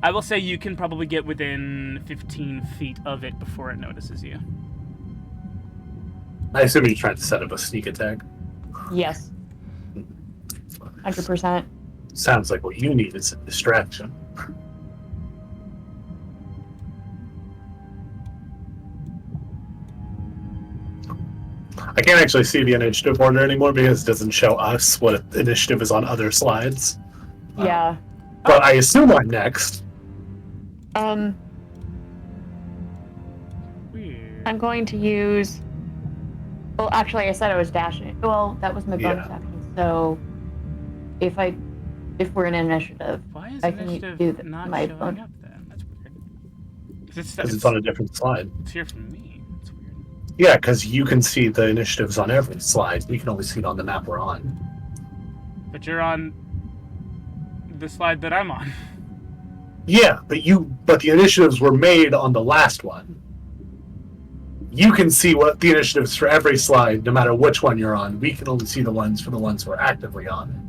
I will say you can probably get within 15 feet of it before it notices you. I assume you tried to set up a sneak attack. Yes. 100%. Sounds like what you need is a distraction. I can't actually see the initiative order anymore because it doesn't show us what initiative is on other slides. Yeah. But I assume I'm next. Weird. I'm going to use. Well, actually, I said I was dashing. Well, that was my bonus action. So, if we're in initiative, Why is I can initiative do not my showing bonus. up then? That's weird. Because it's on a different slide. It's here from me. It's weird. Yeah, because you can see the initiatives on every slide. We can only see it on the map we're on. But you're on the slide that I'm on. Yeah, but the initiatives were made on the last one. You can see what the initiatives for every slide, no matter which one you're on. We can only see the ones for the ones we're actively on.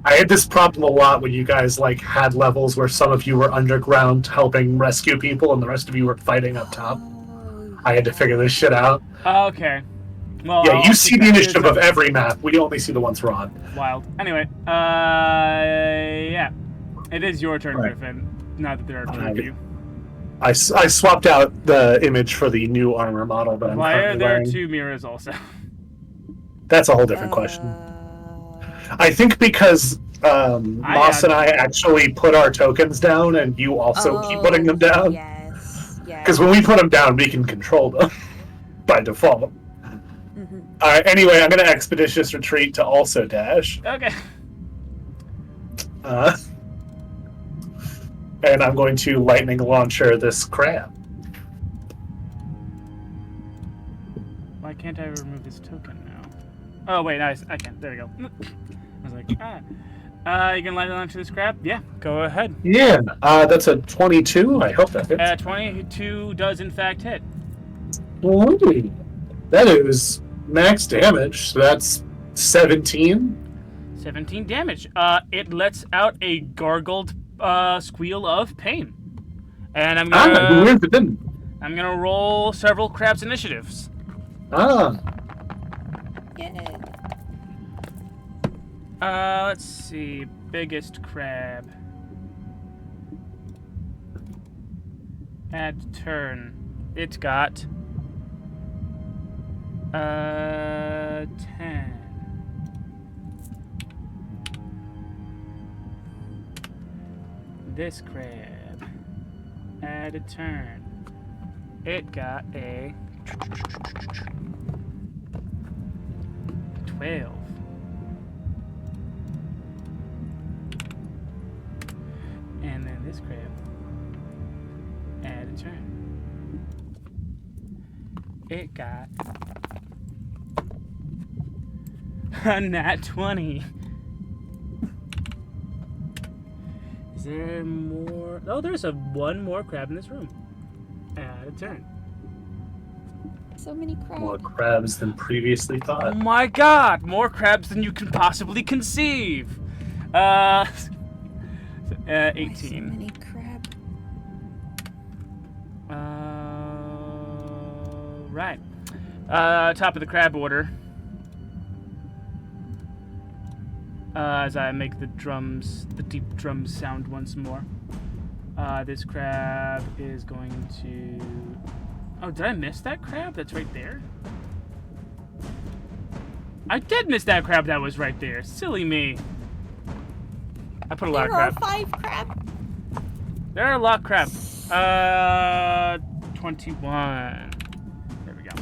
I had this problem a lot when you guys had levels where some of you were underground helping rescue people and the rest of you were fighting up top. I had to figure this shit out. Oh, okay. Well, Yeah, I'll you see keep the that. initiative of every map. We only see the ones we're on. Wild. Anyway, yeah. It is your turn, Right. Griffin. Now that there are two of you. I swapped out the image for the new armor model that I'm Why are currently there wearing. two mirrors also? That's a whole different question. I think because Moss and I actually put our tokens down, and you also keep putting them down. Yes. Because when we put them down, we can control them by default. Mm-hmm. Anyway, I'm going to expeditious retreat to also dash. Okay. And I'm going to lightning launcher this crab. Why can't I remove this token now? Oh, wait, nice. I can. There we go. I was like, you can lightning launcher this crab? Yeah, go ahead. Yeah, that's a 22. I hope that hits. 22 does, in fact, hit. Ooh, that is max damage, so that's 17. 17 damage. It lets out a gargled squeal of pain. And I'm gonna roll several crabs initiatives. Yeah. Let's see. Biggest crab. Add turn. It got 10. This crab. Add a turn. It got a 12. And then this crab. Add a turn. It got a nat 20. Is there more? Oh, there's one more crab in this room. Add a turn. So many crabs. More crabs than previously Oh thought. my god! More crabs than you can possibly conceive! 18. So many crab. Right. Top of the crab order. As I make the deep drums sound once more. This crab is going to... Oh, did I miss that crab? That's right there? I did miss that crab that was right there. Silly me. I put a lot of There are crab. 5 crab. There are a lot of crab. 21. There we go.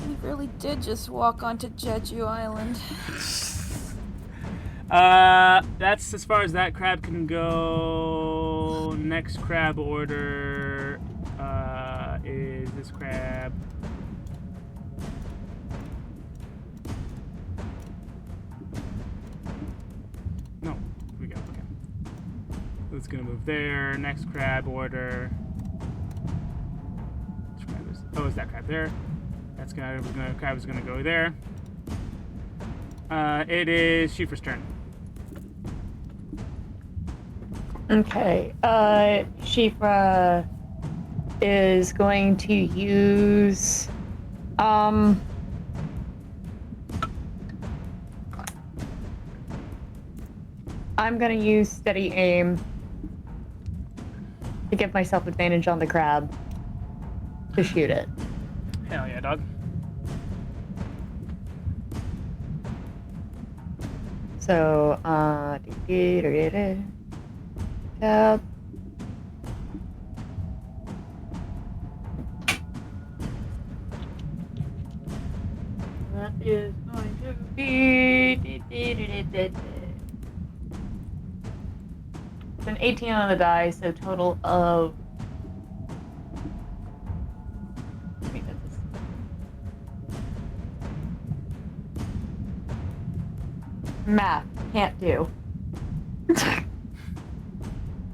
We really did just walk onto Jeju Island. That's as far as that crab can go. Next crab order is this crab. No, here we go. Okay. It's gonna move there. Next crab order. Which crab is? Oh, is that crab there? That's crab is gonna go there. It is Shifer's turn. Okay. Shifra is going to use I'm gonna use steady aim to give myself advantage on the crab to shoot it. Hell yeah, dog. So, tab. That is going to be an 18 on the die, so total of. Wait, that's math can't do.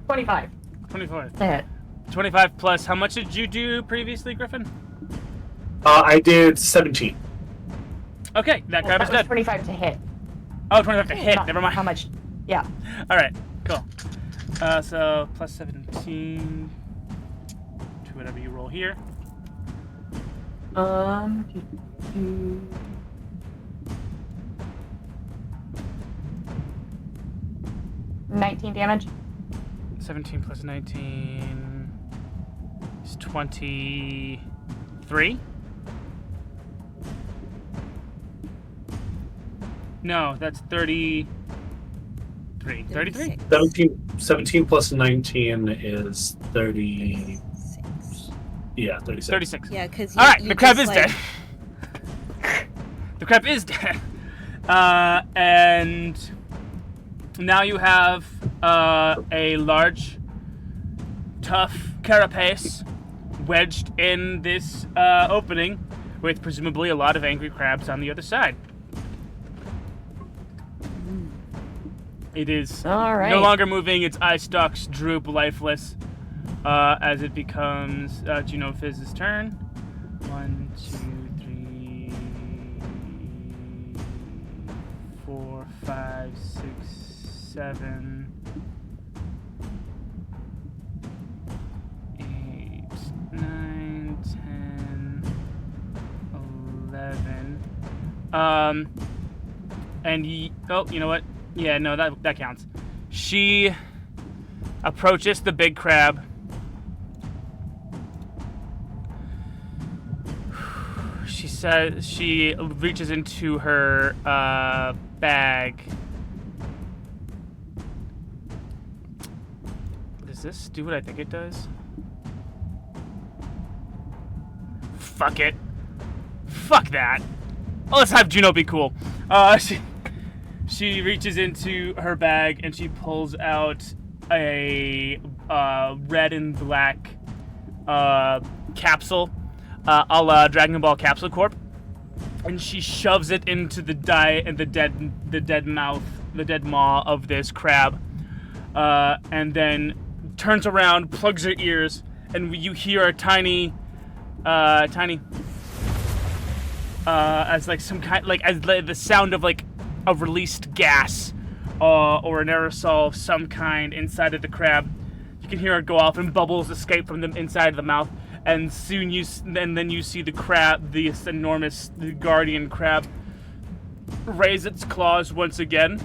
25. 25. To hit. 25 plus. How much did you do previously, Griffin? I did 17. Okay, that crab That is was dead. 25 to hit. Oh, 25 to hit. Not Never mind. How much? Yeah. All right, cool. So plus 17 to whatever you roll here. 19 damage. 17 plus 19 is 23. No, that's 33. 33? 17 plus 19 is 30. 6. Yeah, 36. 36. Yeah, because All right, the crab is dead. The crab is dead. And now you have a large, tough carapace wedged in this opening with presumably a lot of angry crabs on the other side. It is All right. no longer moving. Its eye stalks droop lifeless as it becomes Junofizz's turn. 1, 2, 3, 4, 5, 6, 7, 8, 9, 10, 11. And you know what? Yeah, no, that counts. She approaches the big crab. She reaches into her bag. Does this do what I think it does? Fuck it. Fuck that. Oh, let's have Juno be cool. She reaches into her bag and she pulls out a red and black capsule, a la Dragon Ball Capsule Corp, and she shoves it into the dead mouth, the dead maw of this crab, and then turns around, plugs her ears, and you hear a tiny, as like some kind, like as the sound of like a released gas or an aerosol of some kind inside of the crab. You can hear it go off and bubbles escape from the inside of the mouth, and soon then you see the crab, this enormous guardian crab, raise its claws once again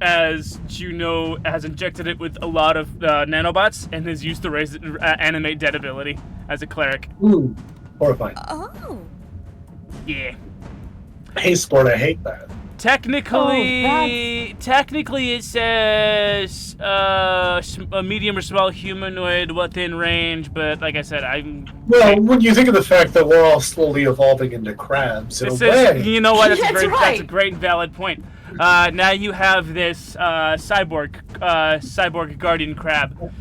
as Juno has injected it with a lot of nanobots and has used the animate dead ability as a cleric. Ooh, horrifying. Oh. Yeah. Hey, sport, I hate that. Technically it says a medium or small humanoid within range, but like I said, Well, when you think of the fact that we're all slowly evolving into crabs, in a way. You know what? That's That's a great and valid point. Now you have this cyborg guardian crab.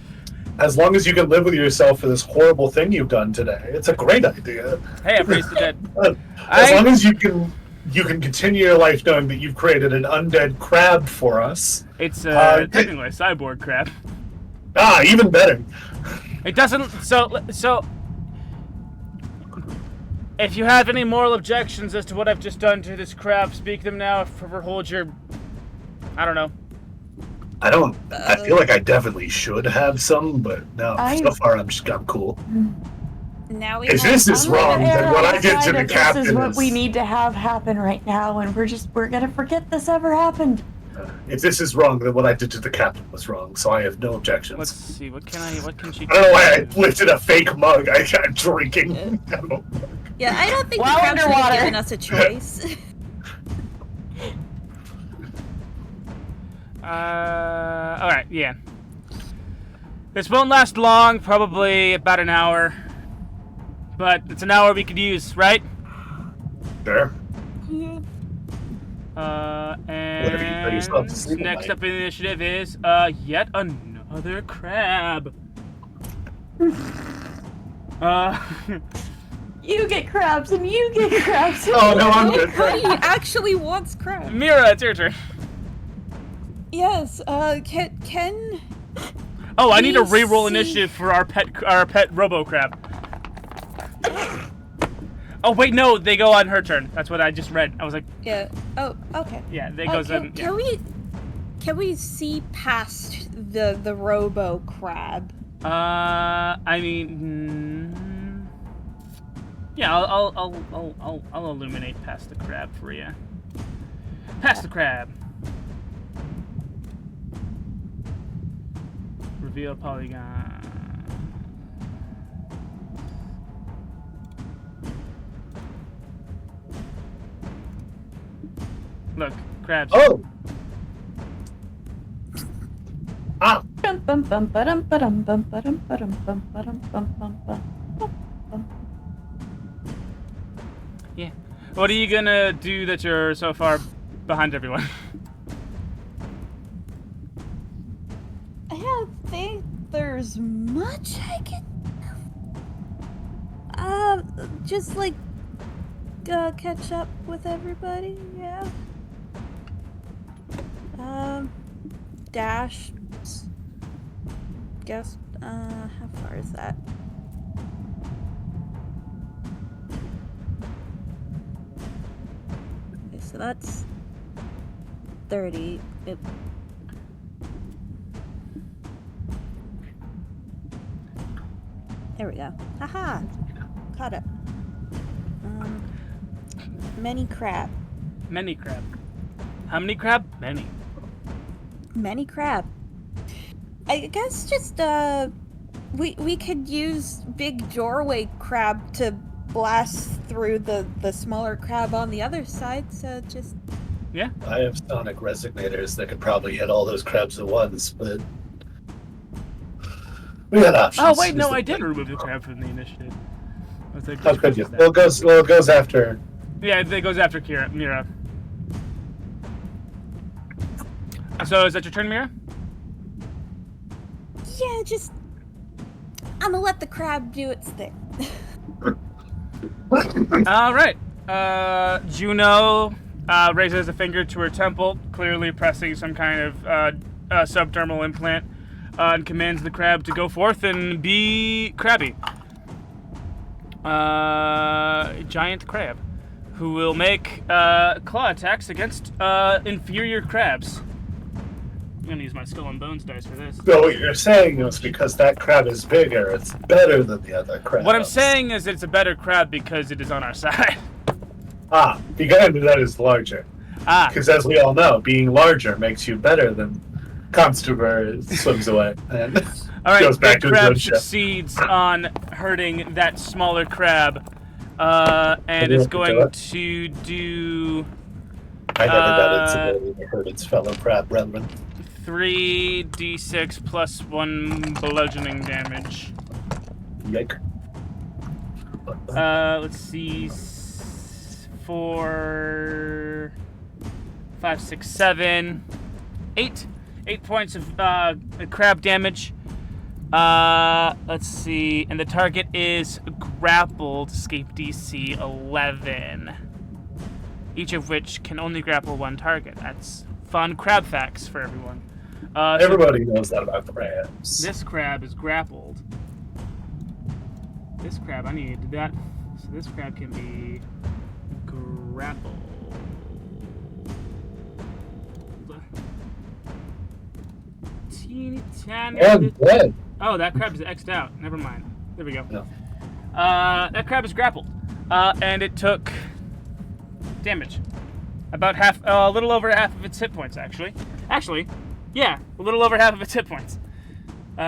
as long as you can live with yourself for this horrible thing you've done today, it's a great idea. Hey, I praised the dead. As long as you can continue your life knowing that you've created an undead crab for us. It's technically a cyborg crab. Even better. It doesn't. So. If you have any moral objections as to what I've just done to this crab, speak them now. Or hold your. I don't know. I feel like I definitely should have some, but no. So far, I'm cool. Now we If this is wrong, then what I did to the captain This is what we need to have happen right now, and we're gonna forget this ever happened. If this is wrong, then what I did to the captain was wrong, so I have no objections. Let's see. What can she? I don't know why I lifted a fake mug. I'm drinking. Yeah, I don't think While the crabs would have underwater. given us a choice. Alright, yeah. This won't last long, probably about an hour. But it's an hour we could use, right? Sure. And you still have to sleep at next night. up in the initiative is, yet another crab. You get crabs and you get crabs. Oh, no, I'm good. He actually wants crabs. Mira, it's your turn. Yes, can... Oh, I need to Please re-roll see. initiative for our pet Robo Crab. Oh wait, no, they go on her turn. That's what I just read. I was like, Yeah, oh, okay. yeah, they goes in. Yeah. Can we see past the Robo Crab? I mean, yeah, I'll illuminate past the crab for you. Past the crab. Reveal polygon. Look, crabs. Oh! Yeah. What are you gonna do that you're so far behind everyone? I don't think there's much I can... just like, catch up with everybody, yeah. Dash. Guess, how far is that? Okay, so that's 30. There we go. Haha! Caught it. Many crab. Many crab. How many crab? Many. Many crab. I guess just, we could use big doorway crab to blast through the smaller crab on the other side, so just... Yeah. I have sonic resignators that could probably hit all those crabs at once, but we got options. Oh wait, no, I did remove the crab from the initiative. I was like, How which could crab you? is that? Well, it goes after. Yeah, it goes after Mira. So is that your turn, Mira? Yeah, just... I'm gonna let the crab do its thing. All right. Juno raises a finger to her temple, clearly pressing some kind of subdermal implant, and commands the crab to go forth and be crabby. Giant crab, who will make claw attacks against inferior crabs. I'm gonna use my skull and bones dice for this. So what you're saying is because that crab is bigger, it's better than the other crabs. What I'm saying is it's a better crab because it is on our side. Because that is larger. Because as we all know, being larger makes you better than Constable swims away and All right, goes back big to his crab own ship. succeeds on hurting that smaller crab, and you is want to do going it? to do I never got its ability to hurt its fellow crab brethren. 3d6 plus 1 bludgeoning damage. Yike. Let's see, 4, 5, 6, 7, 8. 8 points of crab damage. Let's see. And the target is grappled, escape DC 11. Each of which can only grapple one target. That's fun crab facts for everyone. Everybody knows that about crabs. This crab is grappled. This crab, I need that. So this crab can be grappled. Teeny tiny. Dead. Oh, that crab is X'd out. Never mind. There we go. No. That crab is grappled. And it took damage. About half, a little over half of its hit points, actually. Yeah, a little over half of its hit points. 4,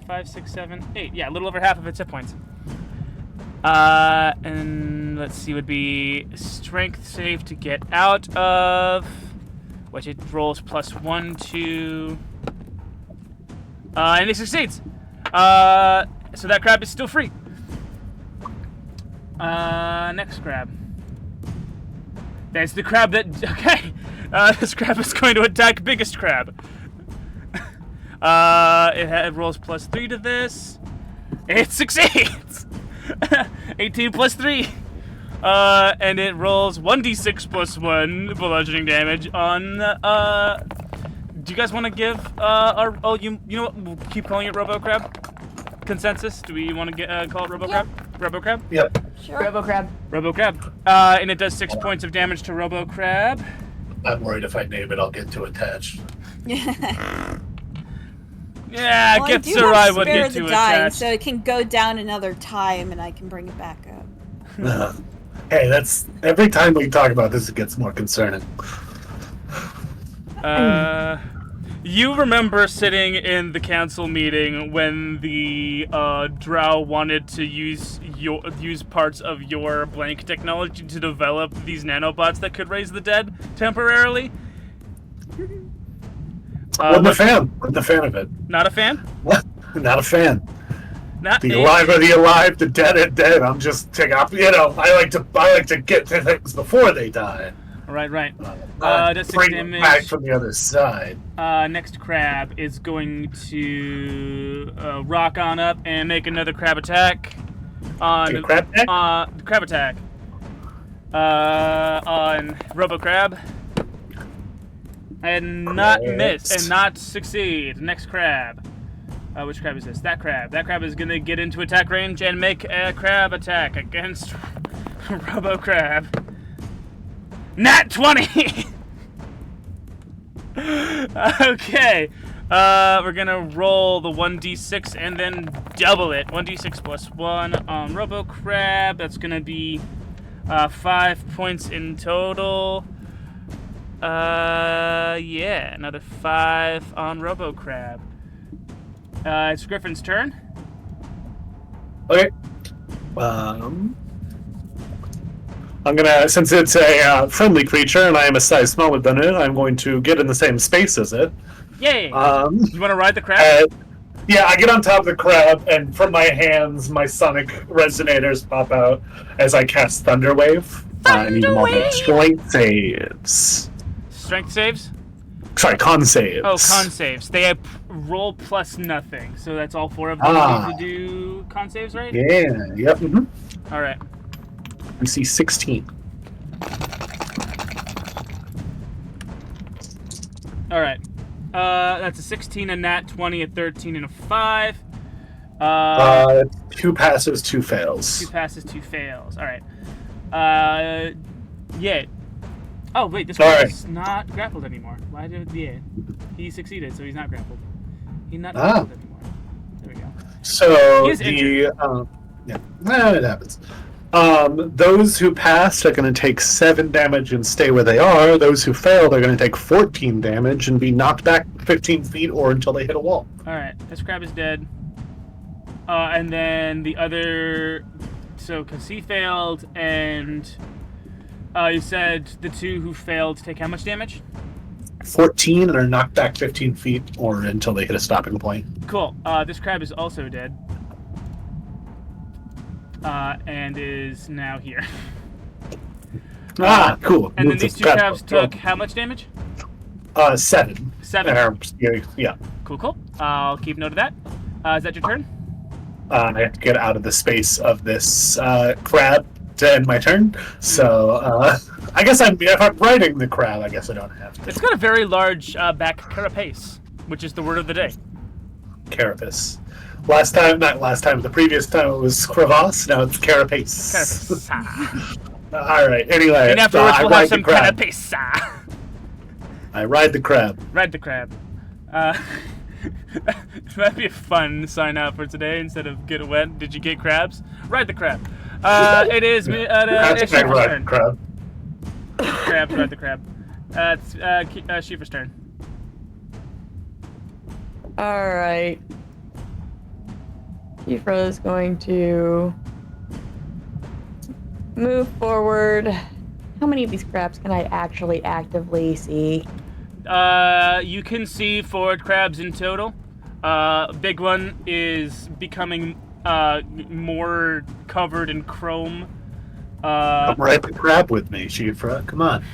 5, 6, 7, 8. Yeah, a little over half of its hit points. And let's see, would be strength save to get out of, which it rolls +1, 2. And it succeeds. So that crab is still free. Next crab. That's the crab that. Okay. This crab is going to attack biggest crab. It rolls +3 to this. It succeeds. 18 + 3. And it rolls 1d6 + 1 bludgeoning damage on. Do you guys want to give our? Oh, you know what? We'll keep calling it Robo Crab. Consensus? Do we want to call it Robo Crab? Robo Crab? Yep. Sure. Robo Crab. Robo Crab. And it does 6 points of damage to Robo Crab. I'm worried if I name it, I'll get too attached. Yeah, Well, gets I do or have I would Spare get the too Dying, attached. so it can go down another time, and I can bring it back up. Hey, that's every time we talk about this, it gets more concerning. You remember sitting in the council meeting when the drow wanted to use parts of your blank technology to develop these nanobots that could raise the dead temporarily? Wasn't a fan of it. Not a fan? What? Not a fan. Not The a- alive are the alive, the dead are dead. I'm just taking off. I like to get to things before they die. Right. Not That's 6 bring them damage. back from the other side. Next crab is going to rock on up and make another crab attack. Okay, crab attack? Crab attack. On Robo Crab. And not miss, and not succeed. Next crab. Which crab is this? That crab. That crab is going to get into attack range and make a crab attack against Robo Crab. Nat 20! Okay. We're gonna roll the 1d6 and then double it. 1d6 + 1 on Robo Crab. That's gonna be 5 points in total. Yeah, another 5 on Robo Crab. It's Griffin's turn. Okay. I'm gonna, since it's a friendly creature and I am a size smaller than it, I'm going to get in the same space as it. Yay! You want to ride the crab? Yeah, I get on top of the crab, and from my hands, my sonic resonators pop out as I cast Thunder Wave. I need them all to strength saves. Strength saves? Sorry, con saves. Oh, con saves. They have roll plus nothing, so that's all 4 of them need to do con saves, right? Yeah, yep. All right. We see 16. All right. That's a 16, a nat 20, a 13, and a 5. 2 passes, 2 fails. 2 passes, 2 fails. All right. Yeah. Oh wait, this one is not grappled anymore. Why did he succeeded, so he's not grappled. He's not grappled anymore. There we go. So He is injured. it happens. Those who passed are going to take 7 damage and stay where they are. Those who failed are going to take 14 damage and be knocked back 15 feet or until they hit a wall. All right, this crab is dead. And then the other, so because he failed, and you said the 2 who failed take how much damage? 14 and are knocked back 15 feet or until they hit a stopping point. Cool. This crab is also dead. And is now here. Cool. And then these 2 crabs took how much damage? 7. 7. Yeah. Cool. I'll keep note of that. Is that your turn? I have to get out of the space of this crab to end my turn. So I guess if I'm riding the crab, I guess I don't have to. It's got a very large back carapace, which is the word of the day. Carapace. The previous time it was crevasse, now it's carapace. Carapace. Alright, anyway. And afterwards we'll have some crab. carapace. I ride the crab. Ride the crab. It might be a fun sign out for today instead of get wet. Did you get crabs? Ride the crab. It is me. It's Shifa's turn. Crab. Crabs, ride the crab. It's Shifa's turn. Alright. Shifa is going to move forward. How many of these crabs can I actually actively see? You can see 4 crabs in total. Big one is becoming more covered in chrome. Come ride the crab with me, Shifa. Come on.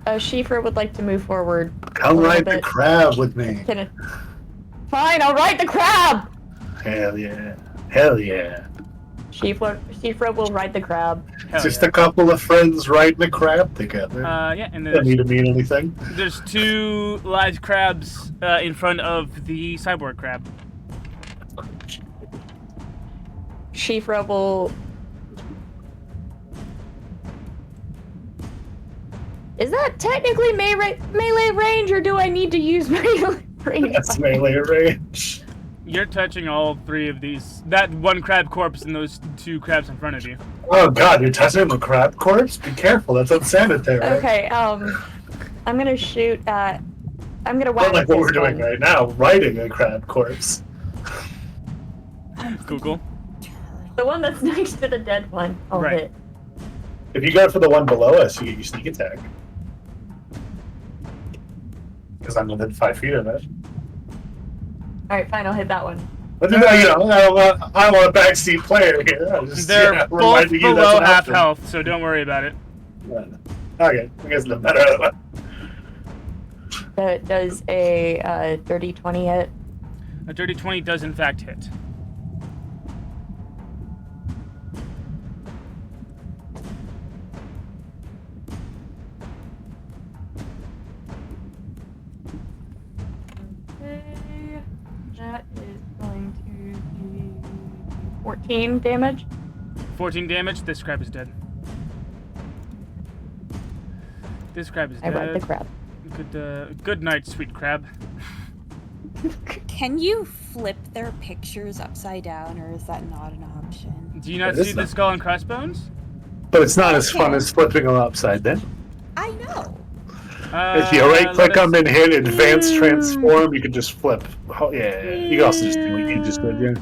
Shifa would like to move forward. Come ride the crab with me. Fine, I'll ride the crab! Hell yeah. Hell yeah. Shifa will ride the crab. Just a couple of friends riding a crab together. Yeah, and Doesn't need to mean anything. there's 2 live crabs in front of the cyborg crab. Shifa will... Is that technically melee range, or do I need to use melee range? That's melee range. You're touching all 3 of these. That 1 crab corpse and those 2 crabs in front of you. Oh god, you're touching a crab corpse? Be careful, that's unsanitary. Okay, I'm gonna shoot at... I'm gonna whack Not like what this we're doing one. right now, riding a crab corpse. Google. The one that's next to the dead one. I'll Right. hit. If you go for the one below us, you get your sneak attack. Because I'm within 5 feet of it. Alright, fine, I'll hit that one. But you know, I want a backseat player here. I'm just, They're both reminding you that's below an half option. health, so don't worry about it. Okay, I guess no matter. That does a dirty 20 hit. A dirty 20 does in fact hit. Okay, that is going to be 14 damage. 14 damage. This crab is dead. This crab is I dead. ride the crab. Good night, sweet crab. Can you flip their pictures upside down, or is that not an option? Do you not It is see the not. skull and crossbones? But it's not as fun as flipping them upside down. I know. If you right-click let us- them and hit Advanced Transform, you can just flip. Oh, yeah, you can also just do what you just did, yeah.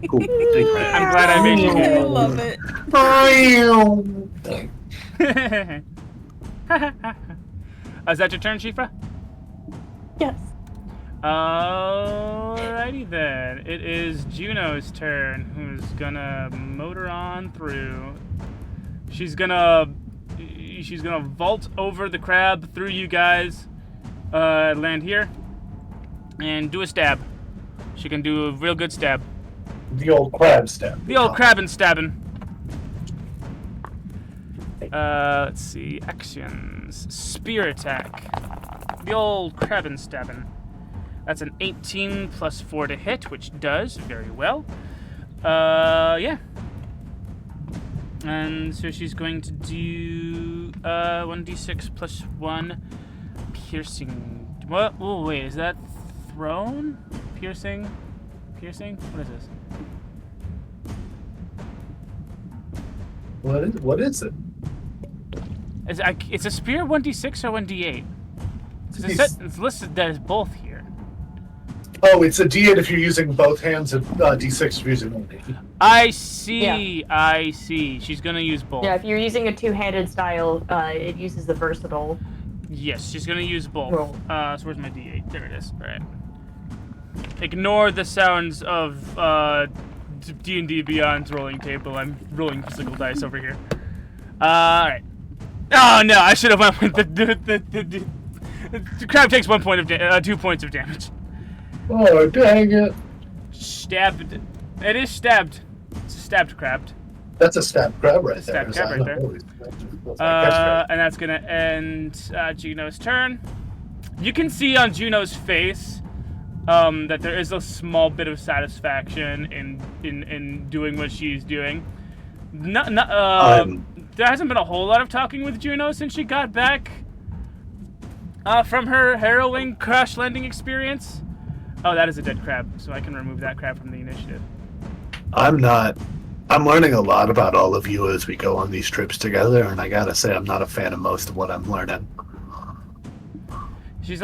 Cool. I'm glad I made you I happy. love it. Is that your turn, Shifa? Yes. Alrighty then. It is Juno's turn, who's gonna motor on through. She's gonna vault over the crab through you guys, land here, and do a stab. She can do a real good stab. The old crab stab. The old crabbing stabbing. Let's see. Actions. Spear attack. The old crabbing stabbing. That's an 18 plus 4 to hit, which does very well. Yeah. And so she's going to do 1d6 plus 1 piercing. What? Oh, wait. Is that thrown? Piercing? Piercing? What is this? What is it? It's a spear 1d6 or 1d8? It's listed as both here. Oh, it's a D8 if you're using both hands, and D6 if you're using one hand. I see. I see. She's gonna use both. Yeah, if you're using a two-handed style, it uses the versatile. Yes, she's gonna use both. Roll. So where's my d8? There it is. All right. Ignore the sounds of D&D Beyond's rolling table. I'm rolling physical dice over here. All right. Oh no, I should have went with the crab takes 2 points of damage. Oh, dang it. Stabbed. It is stabbed. It's a stabbed crab. That's a stab crab right It's a there. stab crab right there. And that's gonna end Juno's turn. You can see on Juno's face that there is a small bit of satisfaction in doing what she's doing. There hasn't been a whole lot of talking with Juno since she got back from her harrowing crash landing experience. Oh, that is a dead crab, so I can remove that crab from the initiative. I'm learning a lot about all of you as we go on these trips together, and I gotta say I'm not a fan of most of what I'm learning. She's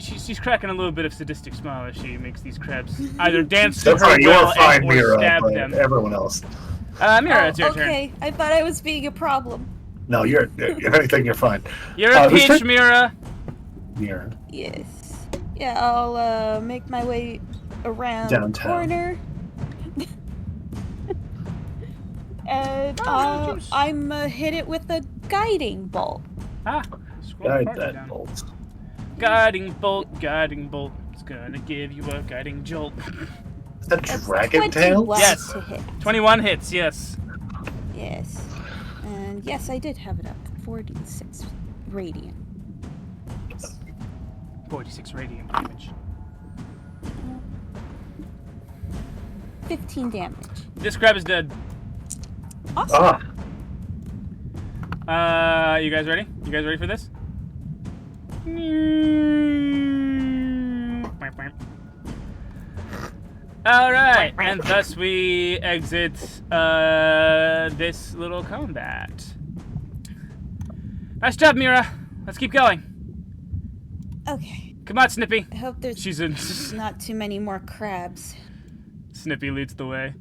she's cracking a little bit of sadistic smile as she makes these crabs either dance to her will or stab them. Everyone else. Mira, it's your turn. Okay, I thought I was being a problem. No, if anything, you're fine. You're a peach, Mira. Mira. Yes. Yeah, I'll make my way around Downtown. the corner. And I'm hit it with a guiding bolt. Guide that bolt. Guiding bolt. It's gonna give you a guiding jolt. A dragon tail? Yes. To hit. 21 hits, yes. Yes. And yes, I did have it up. 46 radiant. 46 radiant damage. 15 damage. This crab is dead. Awesome. You guys ready? You guys ready for this? Alright, and thus we exit this little combat. Nice job, Mira. Let's keep going. Okay. Come on, Snippy. I hope there's not too many more crabs. Snippy leads the way.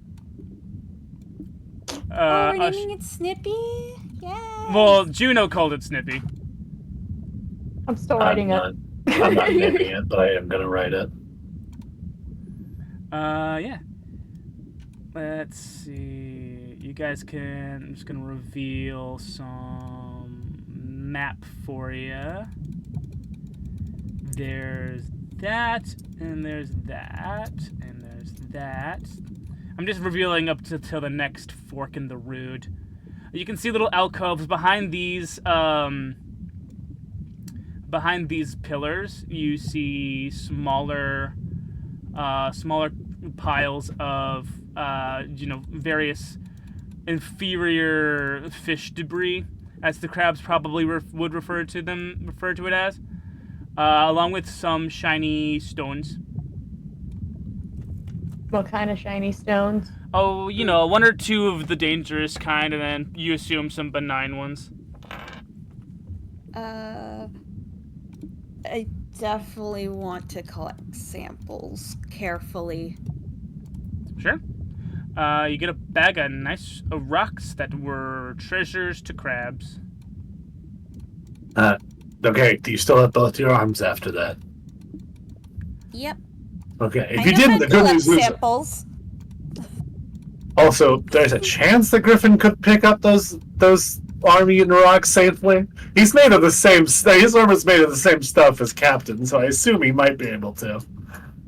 We're naming it Snippy? Yeah. Well, Juno called it Snippy. I'm still writing it. I'm not naming it, but I am gonna write it. Yeah. Let's see. You guys can. I'm just gonna reveal some map for you. There's that, and there's that, and there's that. I'm just revealing up till the next fork in the road. You can see little alcoves behind these. Behind these pillars, you see smaller piles of various inferior fish debris, as the crabs probably would refer to it as, along with some shiny stones. What kind of shiny stones? Oh, one or two of the dangerous kind, and then you assume some benign ones. I definitely want to collect samples carefully. Sure. You get a bag of nice rocks that were treasures to crabs. Okay, do you still have both your arms after that? Yep. Okay, if you didn't, the good news is... samples. Also, there's a chance the Griffin could pick up those army and rocks safely. He's made of the same. His armor's made of the same stuff as Captain, so I assume he might be able to.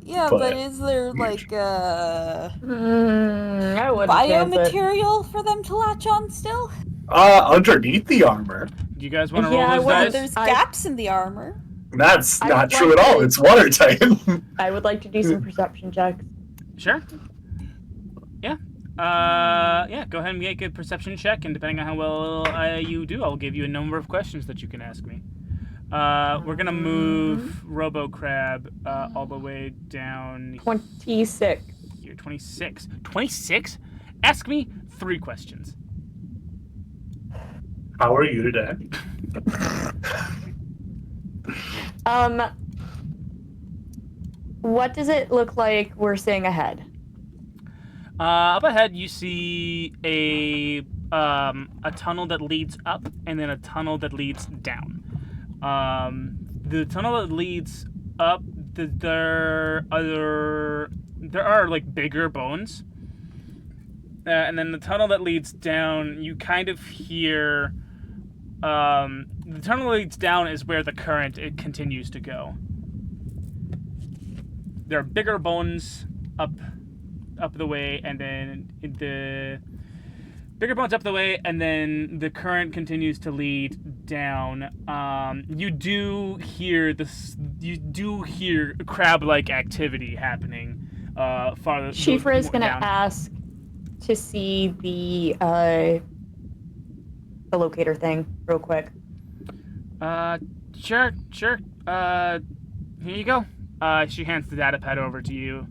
Yeah, but is there like biomaterial for them to latch on still? Underneath the armor. Do you guys want to roll those dice? There's gaps in the armor. That's not true at all. It's watertight. I would like to do some perception checks. Sure. Yeah. Go ahead and make a perception check, and depending on how well you do, I'll give you a number of questions that you can ask me. We're gonna move RoboCrab all the way down 26. Here, 26. 26? Ask me 3 questions. How are you today? What does it look like we're seeing ahead? Up ahead, you see a tunnel that leads up, and then a tunnel that leads down. The tunnel that leads up, there are like bigger bones. and then the tunnel that leads down, you kind of hear. The tunnel that leads down is where the current it continues to go. There are bigger bones up the way, and then the bigger bones up the way, and then the current continues to lead down. You do hear crab-like activity happening farther. Shifa is going to down. ask to see the locator thing real quick. Sure. Here you go. She hands the data pad over to you.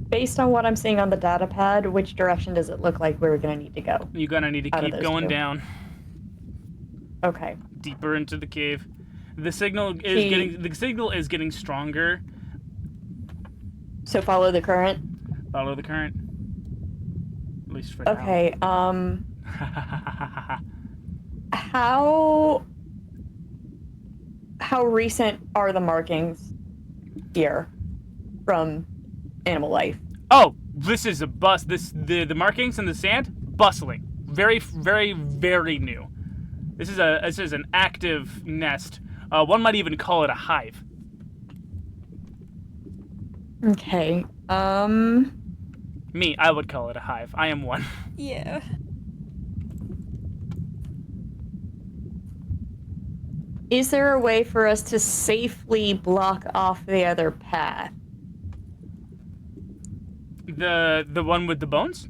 Based on what I'm seeing on the data pad, which direction does it look like we're going to need to go? You're gonna need to keep going down. Okay. Deeper into the cave. The signal is getting stronger. So follow the current? Follow the current. At least for now. Okay, how recent are the markings here from animal life? Oh, this is a bus. The markings in the sand, bustling. Very, very, very new. This is an active nest. One might even call it a hive. Okay. Me, I would call it a hive. I am one. Yeah. Is there a way for us to safely block off the other path? The one with the bones?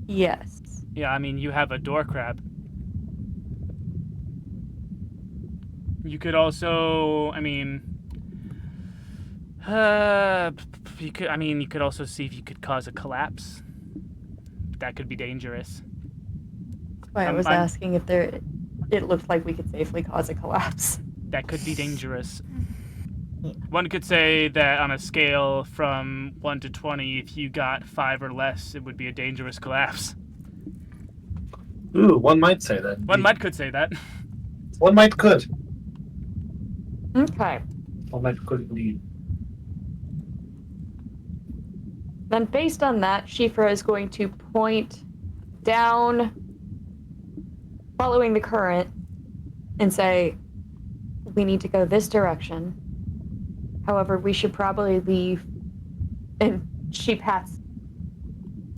Yes. Yeah, I mean, you have a door crab. You could also, I mean, you could also see if you could cause a collapse. That could be dangerous. That's why I was asking if it looked like we could safely cause a collapse. That could be dangerous. One could say that on a scale from 1 to 20, if you got 5 or less, it would be a dangerous collapse. Ooh, one might say that. One might could say that. One might could. Okay. One might could indeed. Then based on that, Shifa is going to point down, following the current, and say, we need to go this direction. However, we should probably leave, and she pats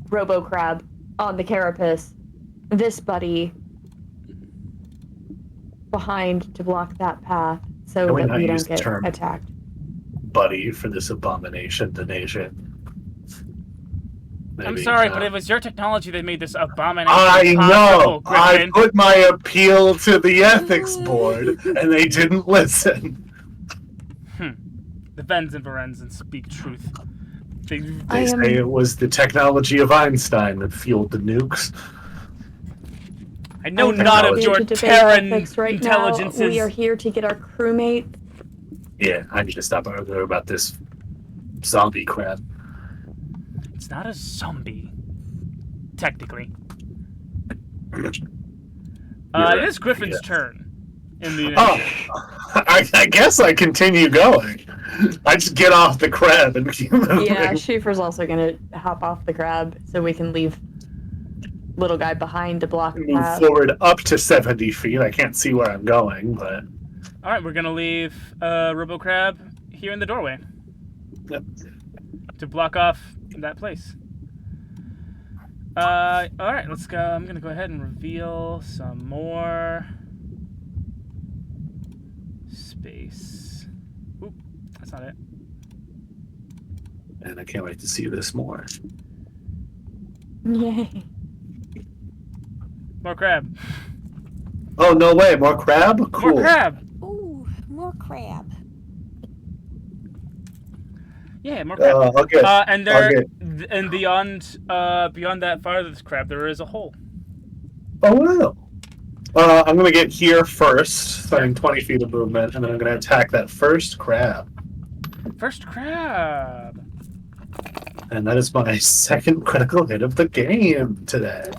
Robo-Crab on the carapace, this buddy behind to block that path so Can we that not we use don't the get term attacked. buddy for this abomination to nation? I'm sorry, but it was your technology that made this abomination I possible, know! I Griffin. put my appeal to the ethics board, and they didn't listen. The Vens and Varenzans speak truth. They say it was the technology of Einstein that fueled the nukes. I know I'm not of here your to debate Terran ethics right intelligences. Now. We are here to get our crewmate. Yeah, I need to stop arguing about this zombie crap. It's not a zombie, technically. It is Griffin's turn. In the I guess I continue going. I just get off the crab and keep moving. Yeah, Schaefer's also gonna hop off the crab so we can leave little guy behind to block the Move path. forward up to 70 feet. I can't see where I'm going, but... Alright, we're gonna leave Robo-Crab here in the doorway. Yep. To block off that place. Alright, let's go. I'm gonna go ahead and reveal some more space. Oop, that's not it. And I can't wait to see this more. Yay. More crab. Oh, no way. More crab? Cool. More crab! Ooh, more crab. Yeah, more crab. Okay. And there, Okay. and beyond that farthest crab, there is a hole. Oh, wow. I'm going to get here first, starting 20 feet of movement, and then I'm going to attack that first crab. First crab. And that is my second critical hit of the game today.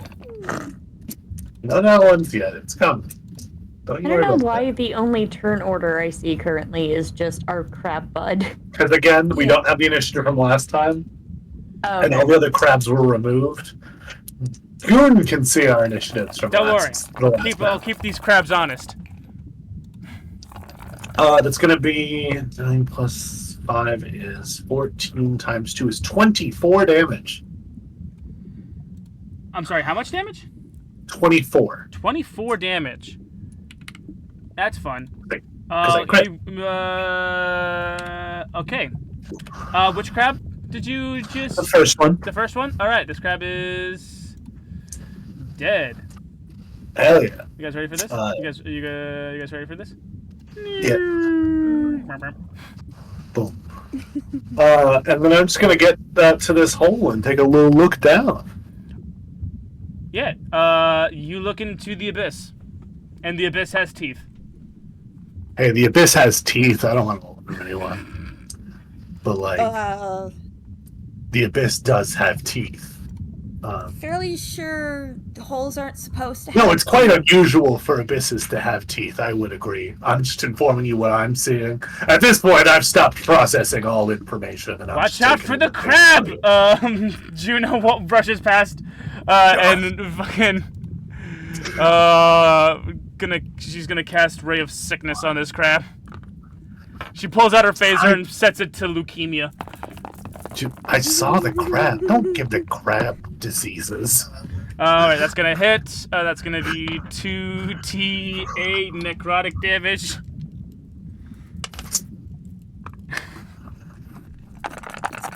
No, that one's yet. It's coming. I don't know why the only turn order I see currently is just our crab bud. Because again, we don't have the initiative from last time. Oh, and all the other crabs were removed. Goon can see our initiatives from Don't the worry. last, the last I'll map. keep these crabs honest. That's going to be 9 plus 5 is 14 times 2 is 24 damage. I'm sorry, how much damage? 24. 24 damage. That's fun. I crit. Okay. Which crab did you just... The first one. The first one? Alright, this crab is... dead. Hell yeah. You guys ready for this? You guys ready for this? Yeah. Boom. And then I'm just going to get to this hole and take a little look down. Yeah, you look into the abyss. And the abyss has teeth. Hey, the abyss has teeth. I don't want to open them anymore. But, like, the abyss does have teeth. Fairly sure holes aren't supposed to have No, it's quite unusual for abysses to have teeth. I would agree. I'm just informing you what I'm seeing. At this point, I've stopped processing all information. And Watch out for the crab! Juno brushes past, and fucking, she's gonna cast Ray of Sickness on this crab. She pulls out her phaser and sets it to leukemia. I saw the crab. Don't give the crab diseases. Alright, that's gonna hit. That's gonna be 2d8 necrotic damage.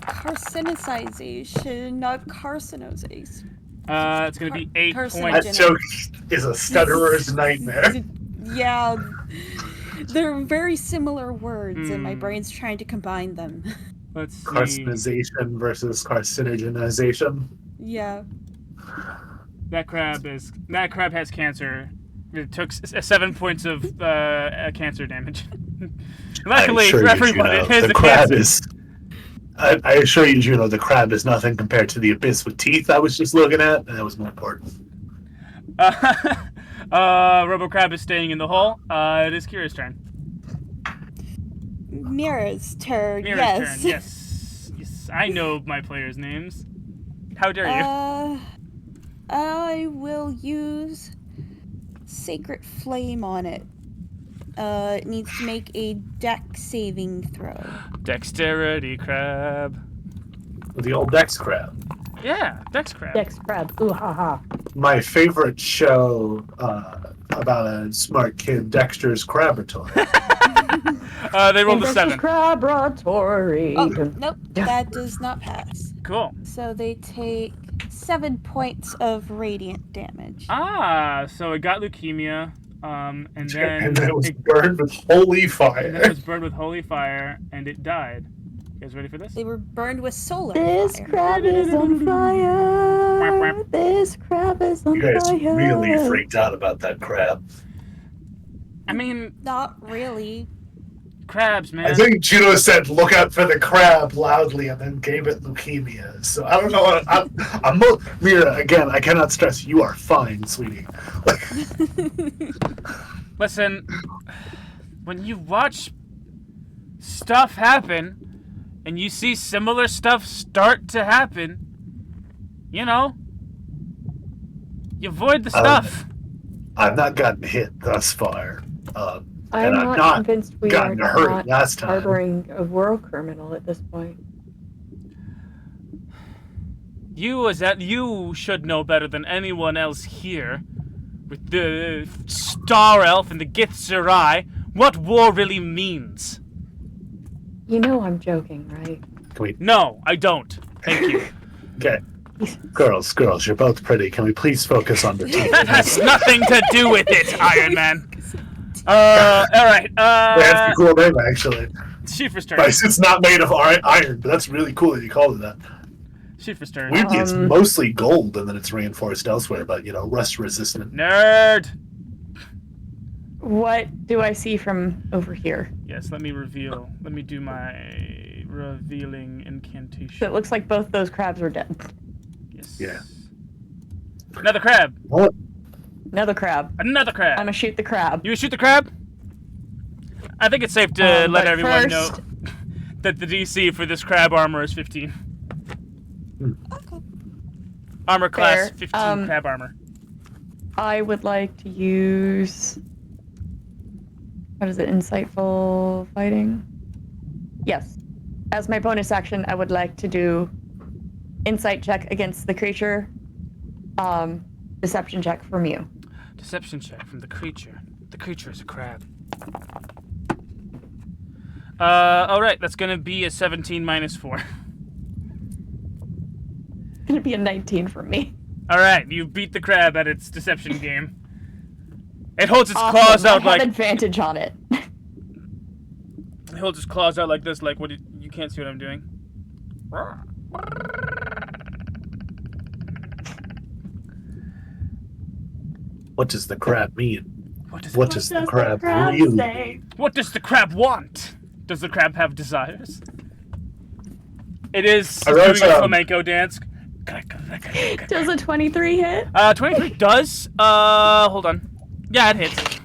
Carcinization, not carcinosis. It's gonna be 8 points. That joke is a stutterer's nightmare. Yeah, they're very similar words, and my brain's trying to combine them. Let's see. Carcinization versus carcinogenization. Yeah. That crab has cancer. It took 7 points of cancer damage. Luckily for everyone, it is the a crab cancer. is. I assure you, Juno, the crab is nothing compared to the abyss with teeth I was just looking at, and that was more important. RoboCrab is staying in the hole. It is Kira's turn. Mira's turn. Mira's yes. turn. Yes. I know my players' names. How dare you? I will use Sacred Flame on it. It needs to make a dex saving throw. Dexterity crab. The old Dex crab. Yeah, Dex crab. Dex crab. Ooh ha ha. My favorite show about a smart kid, Dexter's Crabratory. They rolled a 7. Crabratory. Oh, nope, that does not pass. Cool. So they take 7 points of radiant damage. So it got leukemia, and then And then it was burned with holy and then it fire. was burned with holy fire, and it died. You guys ready for this? They were burned with solar This fire. crab is on fire. This crab is on You guys fire. really freaked out about that crab. I mean, Not really. crabs, man. I think Juno said, "Look out for the crab" loudly, and then gave it leukemia. So I don't know. I'm Mira. Again, I cannot stress you are fine, sweetie. Listen, when you watch stuff happen, and you see similar stuff start to happen, you avoid the stuff. I've not gotten hit thus far. I'm and I've not convinced we are gotten hurt not last time. harboring a war criminal at this point. You should know better than anyone else here, with the Star Elf and the Githzerai, what war really means. You know I'm joking, right? Can we? No, I don't. Thank you. Okay. Girls, you're both pretty. Can we please focus on the team? That has nothing to do with it, Iron Man. Alright, That's a cool name, actually. Shifer's turn. It's not made of iron, but that's really cool that you called it that. Shifer's turn. Weirdly, it's mostly gold, and then it's reinforced elsewhere, but, rust resistant. Nerd! What do I see from over here? Yes, let me do my revealing incantation. So it looks like both those crabs are dead. Yes. Yeah. Another crab! What? Another crab. Another crab! I'm gonna shoot the crab. You shoot the crab? I think it's safe to let but everyone know first- that the DC for this crab armor is 15. Okay. Armor class Fair. 15 crab armor. I would like to use. What is it? Insightful fighting? Yes. As my bonus action, I would like to do insight check against the creature. Deception check from you. Deception check from the creature. The creature is a crab. Alright, that's gonna be a 17 minus 4. It's gonna be a 19 from me. Alright, you beat the crab at its deception game. It holds its Awesome. claws out I have like... advantage on it. It holds its claws out like this, like, what? You can't see what I'm doing. What does the crab mean? What does the crab really say? What does the crab want? Does the crab have desires? It is I doing wrote, a flamenco dance. Does a 23 hit? 23 does. Hold on. Yeah, it hits.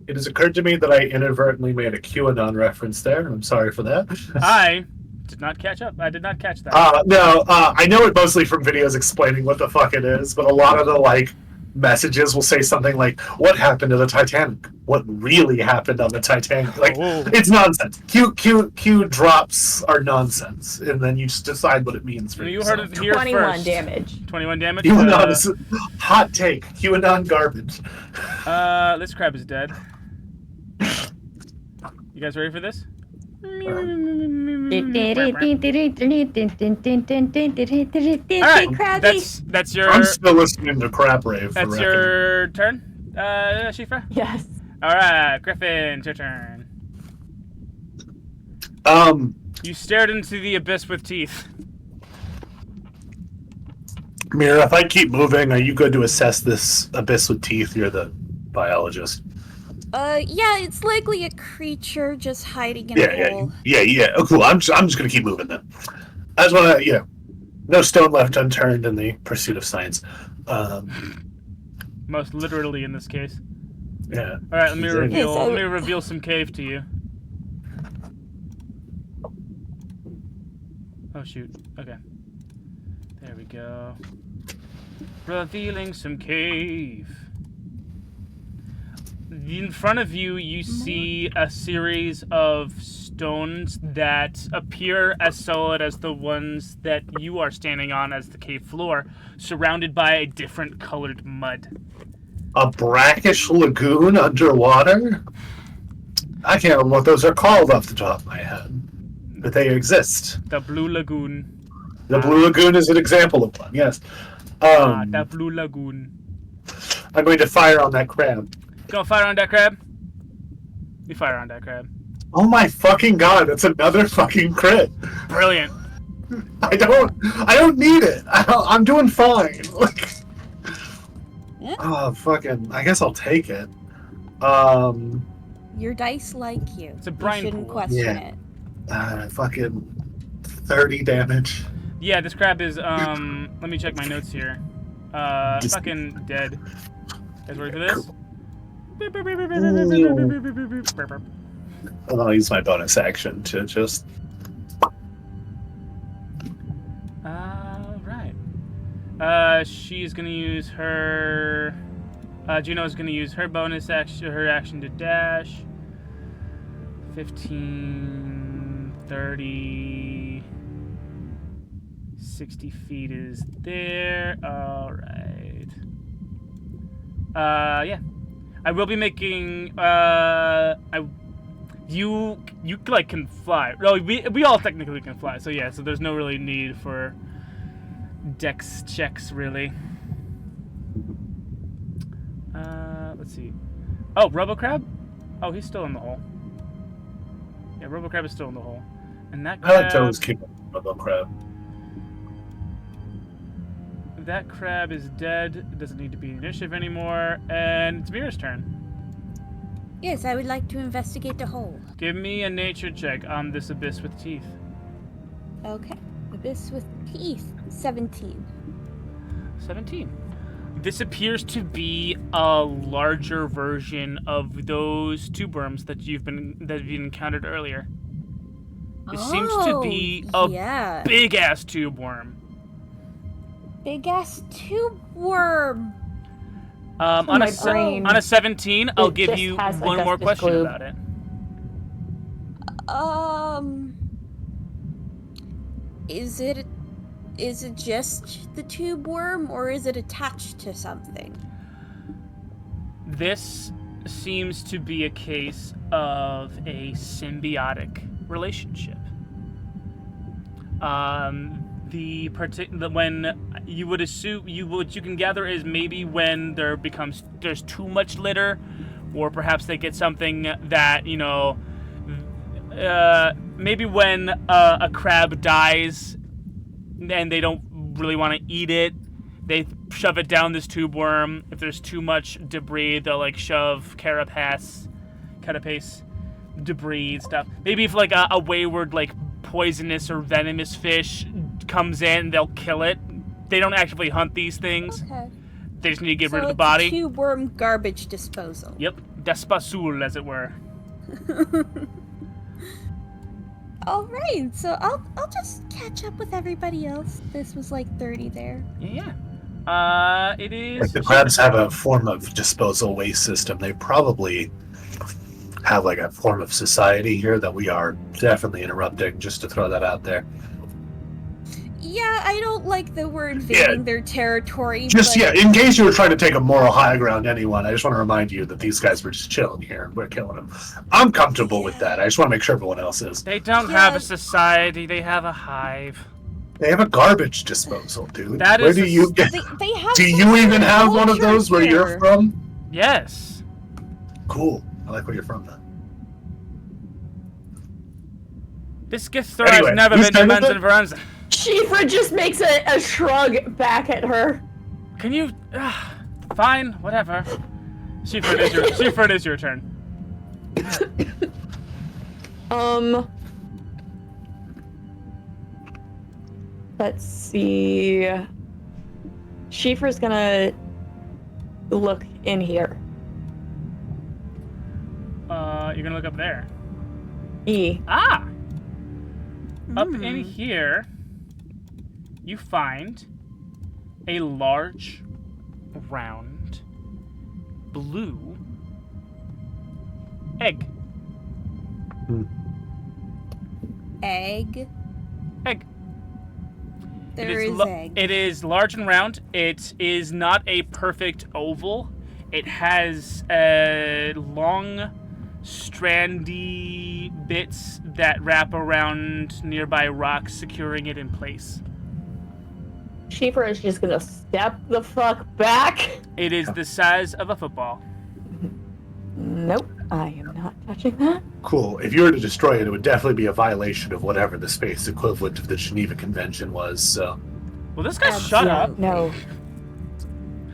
It has occurred to me that I inadvertently made a QAnon reference there. I'm sorry for that. I did not catch up. I did not catch that. No, I know it mostly from videos explaining what the fuck it is, but a lot of the, like, messages will say something like, what happened to the Titanic? What really happened on the Titanic? Like, it's nonsense. Q drops are nonsense, and then you just decide what it means for you yourself. heard it here 21 first. damage. 21 damage? QAnon is hot take. QAnon garbage. This crab is dead. You guys ready for this? Alright, that's your... I'm still listening to Crap Rave. That's your turn, Shifra? Yes. Alright, Griffin, it's your turn. You stared into the abyss with teeth. Mira, if I keep moving, are you good to assess this abyss with teeth? You're the biologist. Yeah, it's likely a creature just hiding in a hole. Yeah. Oh, cool. I'm just gonna keep moving then. I just wanna, no stone left unturned in the pursuit of science. Most literally in this case. Yeah. All right, let me Exactly. reveal some cave to you. Oh shoot. Okay. There we go. Revealing some cave. In front of you, you see a series of stones that appear as solid as the ones that you are standing on as the cave floor, surrounded by a different colored mud. A brackish lagoon underwater? I can't remember what those are called off the top of my head, but they exist. The Blue Lagoon. The Blue Lagoon is an example of one, yes. The Blue Lagoon. I'm going to fire on that crab. Gonna fire on that crab? You fire on that crab. Oh my fucking god, that's another fucking crit. Brilliant. I don't need it. I'm doing fine. Like, oh, fucking, I guess I'll take it. Your dice like you. It's a brine You shouldn't pool. question it. Fucking 30 damage. Yeah, this crab is, let me check my notes here. Fucking dead. Guys ready for this? And I'll use my bonus action to just... Alright. She's gonna use her... Juno's gonna use her bonus action, her action to dash. 15, 30... 60 feet is there. Alright. Yeah. I will be making, you like can fly. No, we all technically can fly. So yeah, so there's no really need for dex checks really. Let's see. Oh, Robocrab? Oh, he's still in the hole. Yeah, Robocrab is still in the hole. And that crab... I like to always keep up with crab. That crab is dead. It doesn't need to be initiative anymore. And it's Mira's turn. Yes, I would like to investigate the hole. Give me a nature check on this abyss with teeth. Okay. Abyss with teeth. 17. 17. This appears to be a larger version of those two worms that you've encountered earlier. This seems to be a big-ass tube worm. Big-ass tube worm. On a 17, I'll give you one more question about it. Is it just the tube worm, or is it attached to something? This seems to be a case of a symbiotic relationship. When you would assume what you can gather is maybe when there's too much litter, or perhaps they get something that maybe when a crab dies and they don't really want to eat it, they shove it down this tube worm. If there's too much debris, they'll shove carapace debris stuff. Maybe if a wayward poisonous or venomous fish comes in, they'll kill it. They don't actively hunt these things. Okay. They just need to get rid of the body. Tube worm garbage disposal. Yep, despasul, as it were. All right, so I'll just catch up with everybody else. This was 30 there. Yeah. It is. If the crabs have a form of disposal waste system, they probably have a form of society here that we are definitely interrupting, just to throw that out there. Yeah, I don't like that we're invading their territory. In case you were trying to take a moral high ground, anyone, I just want to remind you that these guys were just chilling here and we're killing them. I'm comfortable with that. I just want to make sure everyone else is. They don't have a society, they have a hive. They have a garbage disposal, dude. That Where is do you get? They have Do you even have one of those where you're from? Yes. Cool. I like where you're from, then. This gift store has never been to Men's and Veranza. Shifra just makes a shrug back at her. Can you... fine, whatever. Shifra, it is your turn. Let's see. Shifra's gonna look in here. You're gonna look up there. E. Ah! Up in here, you find a large, round, blue egg. Egg? Egg. There is egg. It is large and round. It is not a perfect oval. It has long, strandy bits that wrap around nearby rocks, securing it in place. Shifra is just gonna step the fuck back. It is the size of a football. Nope, I am not touching that. Cool. If you were to destroy it, it would definitely be a violation of whatever the space equivalent of the Geneva Convention was, so... Well, this guy shut up. No.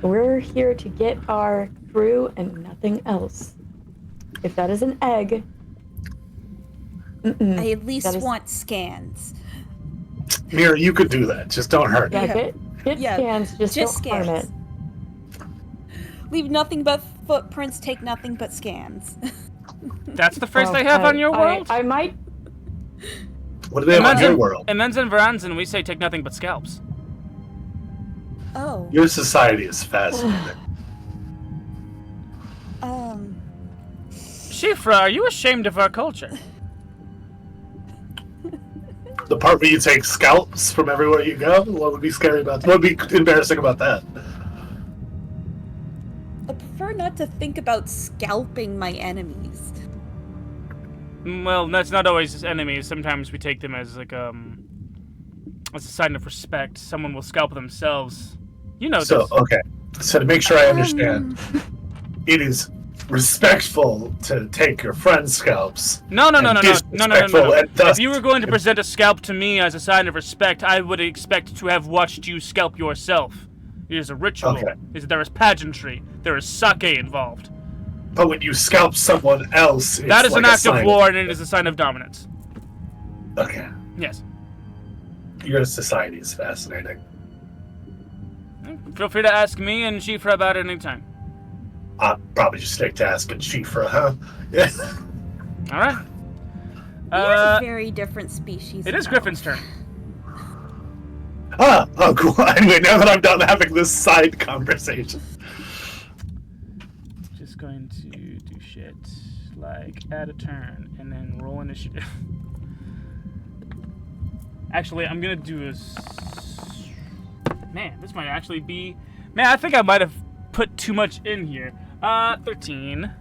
We're here to get our crew and nothing else. If that is an egg... I at least want scans. Mira, you could do that. Just don't hurt it. Get scans, just don't harm it. Leave nothing but footprints, take nothing but scans. That's the phrase they have on your world? I might... What do they have on your world? In Men's and Veranzan, we say take nothing but scalps. Oh. Your society is fascinating. Shifra, are you ashamed of our culture? The part where you take scalps from everywhere you go? What would be scary about that? What would be embarrassing about that? I prefer not to think about scalping my enemies. Well, that's not always enemies. Sometimes we take them as as a sign of respect. Someone will scalp themselves. You know So, this. okay. So to make sure I understand, it is respectful to take your friend's scalps. No. Disrespectful and thus- If you were going to present a scalp to me as a sign of respect, I would expect to have watched you scalp yourself. It is a ritual. Okay. There is pageantry. There is sake involved. But when you scalp someone else, it's That is like an a act of sign war, and it is a sign of dominance. Okay. Yes. Your society is fascinating. Feel free to ask me and Shifra about it anytime. I'll probably just stick to asking Shifra, huh? Yeah. All right. You're a very different species. It is Griffin's turn. Oh, cool. Anyway, now that I'm done having this side conversation. Just going to do shit like add a turn and then roll initiative. Actually, I'm gonna do Man, this might actually be... Man, I think I might have put too much in here. 13.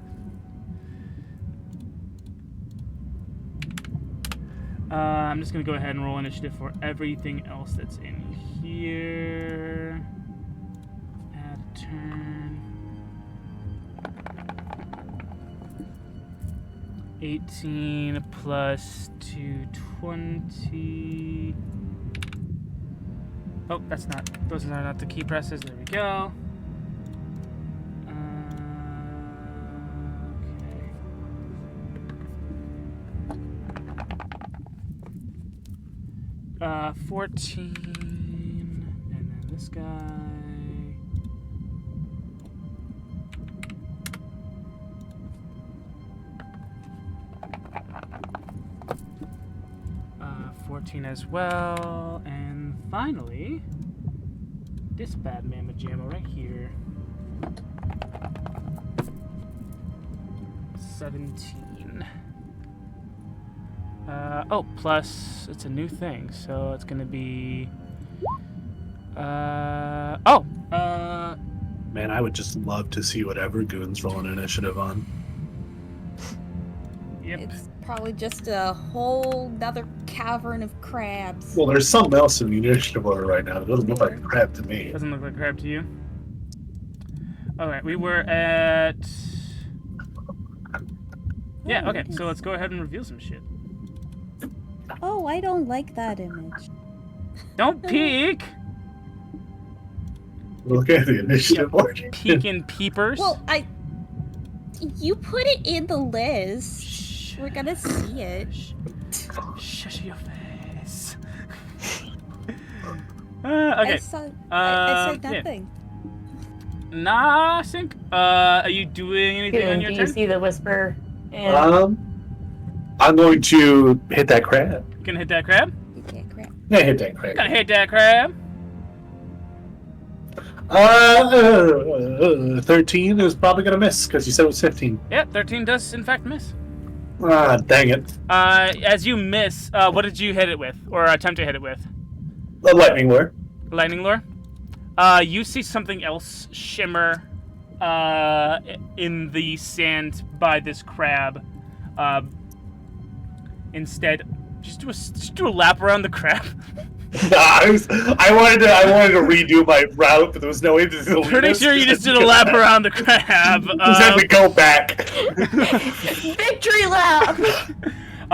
I'm just gonna go ahead and roll initiative for everything else that's in here. Add a turn. 18 plus 220. Oh, that's not. Those are not the key presses. There we go. Okay. 14, and then this guy. 14 as well, and finally, this bad mamma jamma right here. 17. Oh, plus it's a new thing, so it's gonna be. Man, I would just love to see whatever Goon's rolling initiative on. Yep. It's probably just a whole nother cavern of crabs. Well, there's something else in the initiative order right now. It doesn't look like a crab to me. Doesn't look like crab to you. Alright, we were at... Yeah, okay, so let's go ahead and reveal some shit. Oh, I don't like that image. Don't peek! Look at the initiative order. Peeking peepers. Well, you put it in the list. We're gonna see it. Shush your face. Okay. I said nothing. Yeah. Nothing. Are you doing anything on your Do turn? you see the whisper? And I'm going to hit that crab. You gonna hit that crab? Okay, crap. Yeah, hit that crab. Gonna hit that crab. 13 is probably going to miss because you said it was 15. Yeah, 13 does in fact miss. Ah, dang it. As you miss, what did you hit it with, or attempt to hit it with? The lightning lure. Lightning lure. You see something else shimmer, in the sand by this crab. Instead, just do a lap around the crab. I wanted to redo my route, but there was no way to delete this. Pretty sure you just did a lap around the crab. Just had to go back. victory lap!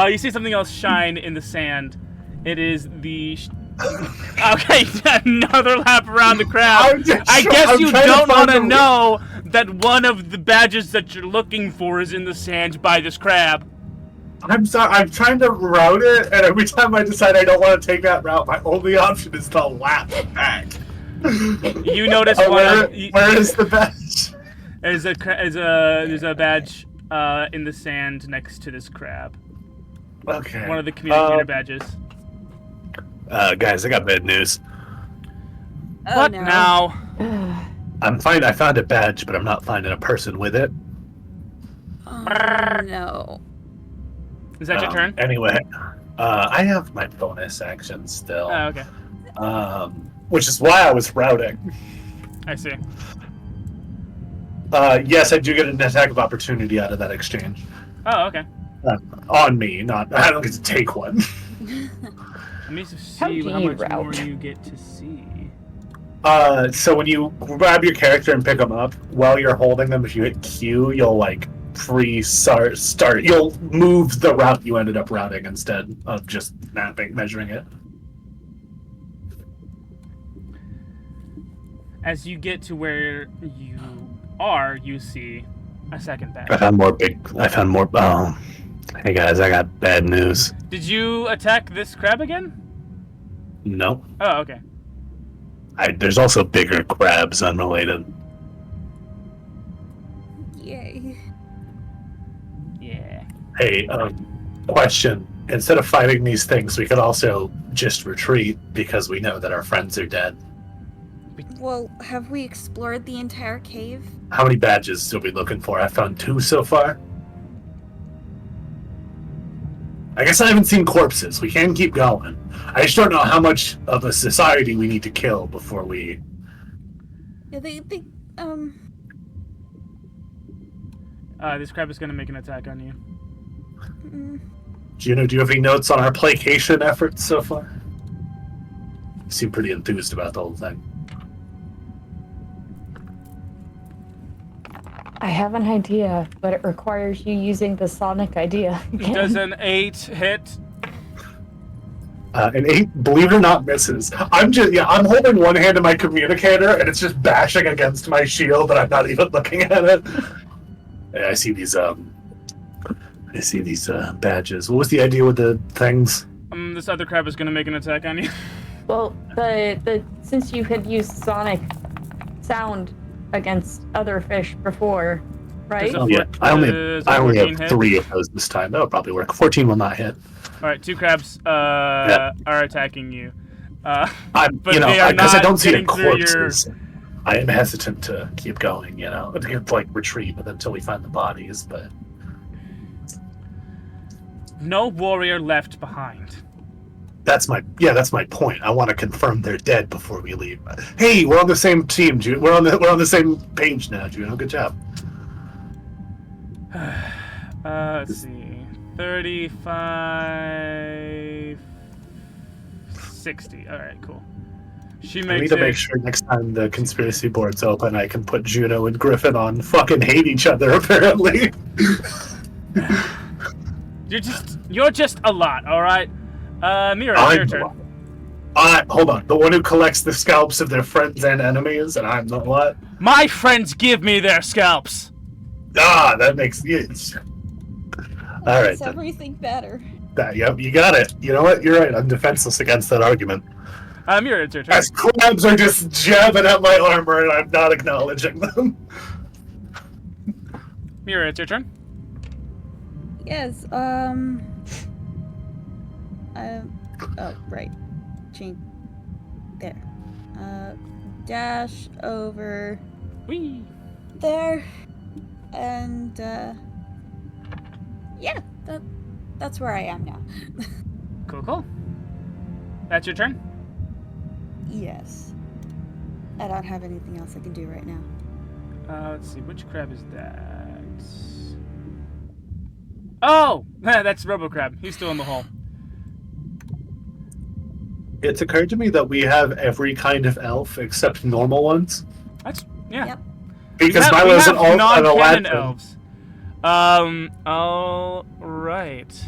You see something else shine in the sand. It is the... Okay, another lap around the crab. I guess you don't want to know that one of the badges that you're looking for is in the sand by this crab. I'm sorry, I'm trying to route it, and every time I decide I don't want to take that route, my only option is to lap back. You notice where is the badge? There's a badge in the sand next to this crab. Okay. One of the communicator badges. Guys, I got bad news. Oh, What no. now? I found a badge, but I'm not finding a person with it. Oh, no. Is that your turn? Anyway, I have my bonus action still. Oh, okay. Which is why I was routing. I see. Yes, I do get an attack of opportunity out of that exchange. Oh, okay. On me, I don't get to take one. Let me just How see do how you much more route? you get to see. So when you grab your character and pick them up, while you're holding them, if you hit Q, you'll like start. You'll move the route you ended up routing instead of just measuring it. As you get to where you are, you see a second badge. I found more. Oh, hey guys, I got bad news. Did you attack this crab again? No, Oh, okay. there's also bigger crabs unrelated. Yay. Yeah. Hey, question. instead of fighting these things, we could also just retreat because we know that our friends are dead. Well, have we explored the entire cave? How many badges are we looking for? I found 2 so far. I guess I haven't seen corpses. We can keep going. I just don't know how much of a society we need to kill before we... Yeah, This crab is going to make an attack on you. Juno, do you have any notes on our placation efforts so far? You seem pretty enthused about the whole thing. I have an idea, but it requires you using the Sonic idea. Does an 8 hit? An 8, believe it or not, misses. I'm holding one hand in my communicator, and it's just bashing against my shield, but I'm not even looking at it. Yeah, I see these badges. What was the idea with the things? This other crab is going to make an attack on you. Well, since you had used Sonic sound against other fish before, right? Does Oh yeah, I only have hit? 3 of those this time. That'll probably work. 14 will not hit. All right, 2 crabs are attacking you. But because I don't see the getting through corpses. I am hesitant to keep going. To retreat, but until we find the bodies. But no warrior left behind. that's my point. I want to confirm they're dead before we leave. Hey, we're on the same team, Juno. We're on the same page now, Juno. Good job. Let's see. 35, 60. All right, cool. She makes I need to make sure next time the conspiracy board's open, I can put Juno and Griffin on fucking hate each other. Apparently, you're just a lot. All right, Mira, it's your turn. Hold on. The one who collects the scalps of their friends and enemies, and I'm the what? My friends give me their scalps. That makes sense. All right. Makes everything better. Yep, you got it. You know what? You're right. I'm defenseless against that argument. Mira, it's your turn. As crabs are just jabbing at my armor, and I'm not acknowledging them. Mira, it's your turn. Yes, oh, right. Change. There. Dash over Whee! there. And, yeah, that's where I am now. Cool. That's your turn? Yes. I don't have anything else I can do right now. Let's see, which crab is that? Oh! That's RoboCrab. He's still in the hole. It's occurred to me that we have every kind of elf except normal ones. Yeah. Yep. Because Milo's an non-canon elf. elves. All right.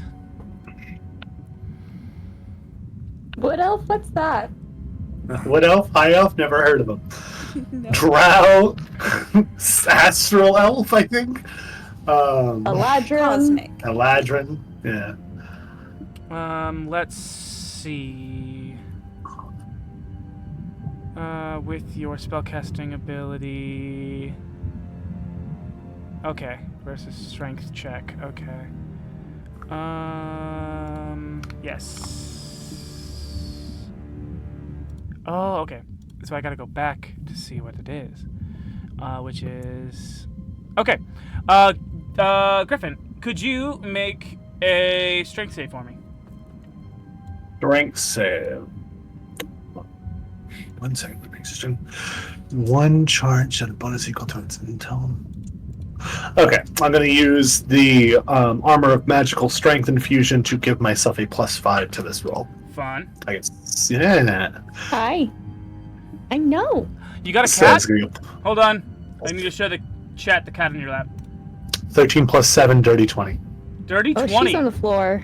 Wood elf? What's that? Wood elf? High elf? Never heard of them. No. Drow? Astral elf, I think? Eladrin? Cosmic. Eladrin? Yeah. Let's see. With your spellcasting ability. Okay. Versus strength check. Okay. Yes. Oh, okay. So I gotta go back to see what it is. Which is... Okay. Griffin, could you make a strength save for me? Strength save. 1 second. Let me just do 1 charge at a bonus equal to its intel. Okay, I'm going to use the Armor of Magical Strength infusion to give myself a +5 to this roll. Fun. I guess. Yeah. Hi. I know. You got a cat? Sounds good. Hold on. I need to show the chat the cat in your lap. 13 + 7, dirty 20. Dirty Oh, 20. she's on the floor.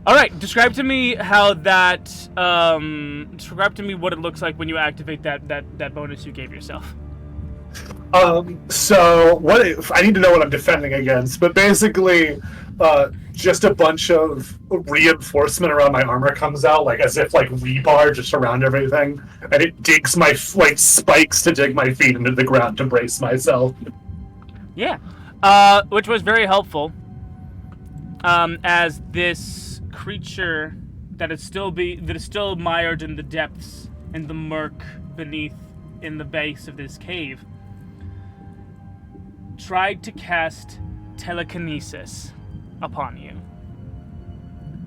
All right, describe to me how that. Describe to me what it looks like when you activate that bonus you gave yourself. So what if I need to know what I'm defending against, but basically just a bunch of reinforcement around my armor comes out, like as if like rebar just around everything, and it digs my spikes to dig my feet into the ground to brace myself. Yeah, which was very helpful. As this creature that is still mired in the depths and the murk beneath in the base of this cave tried to cast telekinesis upon you.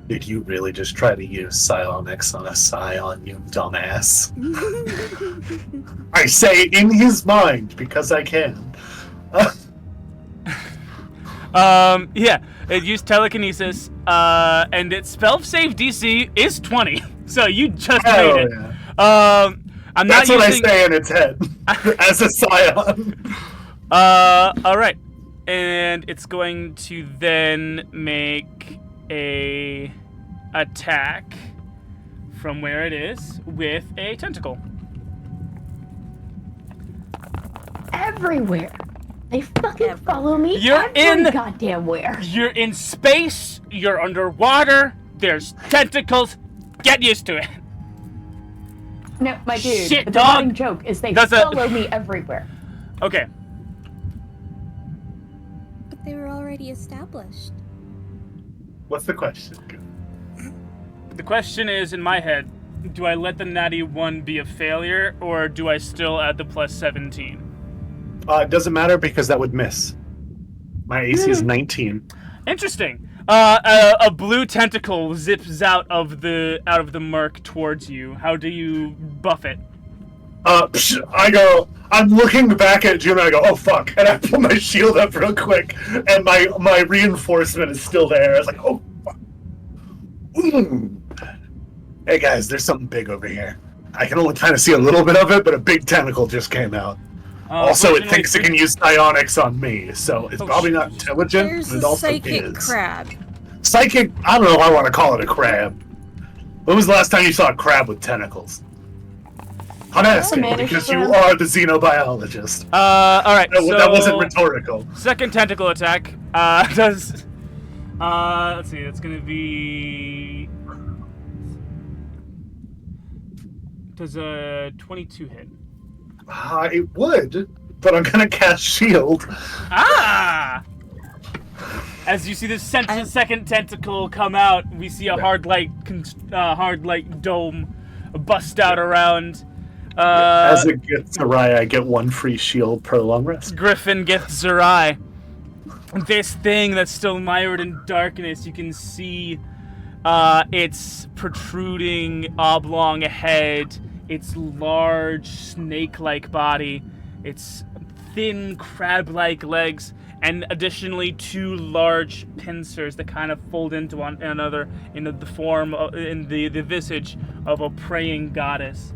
Did you really just try to use psionics on a scion, you dumbass? I say in his mind because I can. Yeah, it used telekinesis, and its spell save DC is 20, so you just made it. Yeah. I'm That's not what using... I say in its head as a scion. All right, and it's going to then make a attack from where it is with a tentacle. Everywhere. They fucking follow me You're every goddamn where. You're in space, you're underwater, there's tentacles, get used to it. No, my dude, Shit, the dog. running joke is they follow me everywhere. Okay. But they were already established. What's the question? The question is, in my head, do I let the natty 1 be a failure, or do I still add the plus 17? It doesn't matter because that would miss. My AC is 19. Interesting. A blue tentacle zips out of the murk towards you. How do you buff it? I'm looking back at June and I go, oh fuck. And I pull my shield up real quick and my reinforcement is still there. I was like, oh fuck. Hey guys, there's something big over here. I can only kind of see a little bit of it, but a big tentacle just came out. Also, it thinks it can use psionics on me, so it's probably not intelligent, There's but it a also psychic is. crab. Psychic? I don't know if I want to call it a crab. When was the last time you saw a crab with tentacles? I'm asking because you are the xenobiologist. Alright, No, so... that wasn't rhetorical. Second tentacle attack, does... let's see, it's gonna be... Does a 22 hit? I would, but I'm gonna cast shield. Ah! As you see this second tentacle come out, we see a hard light dome bust out around. As it gets Zerai, I get 1 free shield per long rest. Griffin gets Zerai. This thing that's still mired in darkness, you can see its protruding oblong head, its large snake-like body, its thin crab-like legs, and additionally 2 large pincers that kind of fold into one another in the form in the visage of a praying goddess.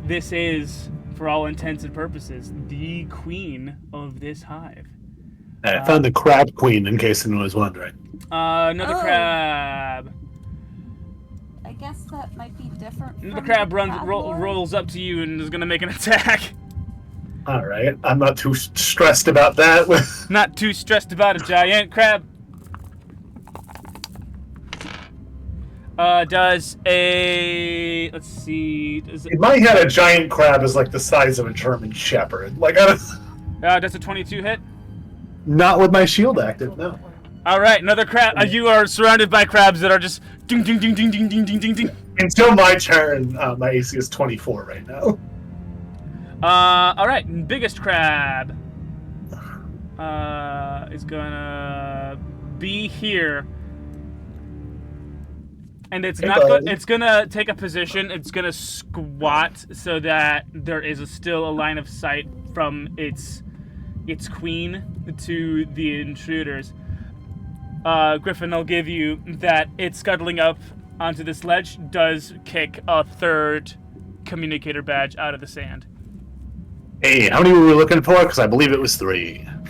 This is, for all intents and purposes, the queen of this hive. I found the crab queen, in case anyone was wondering. Another crab. I guess that might be different. The crab rolls up to you and is going to make an attack. All right, I'm not too stressed about that. Not too stressed about a giant crab. Does a... Let's see... In my head, a giant crab is like the size of a German Shepherd. Like, does a 22 hit? Not with my shield active, no. All right, another crab. You are surrounded by crabs that are just ding, ding, ding, ding, ding, ding, ding, ding, ding. Until my turn, my AC is 24 right now. All right, biggest crab is gonna be here, and it's it's gonna take a position. It's gonna squat so that there is still a line of sight from its queen to the intruders. Griffin, I'll give you that it scuttling up onto this ledge does kick a 3rd communicator badge out of the sand. Hey, how many were we looking for? Because I believe it was 3. I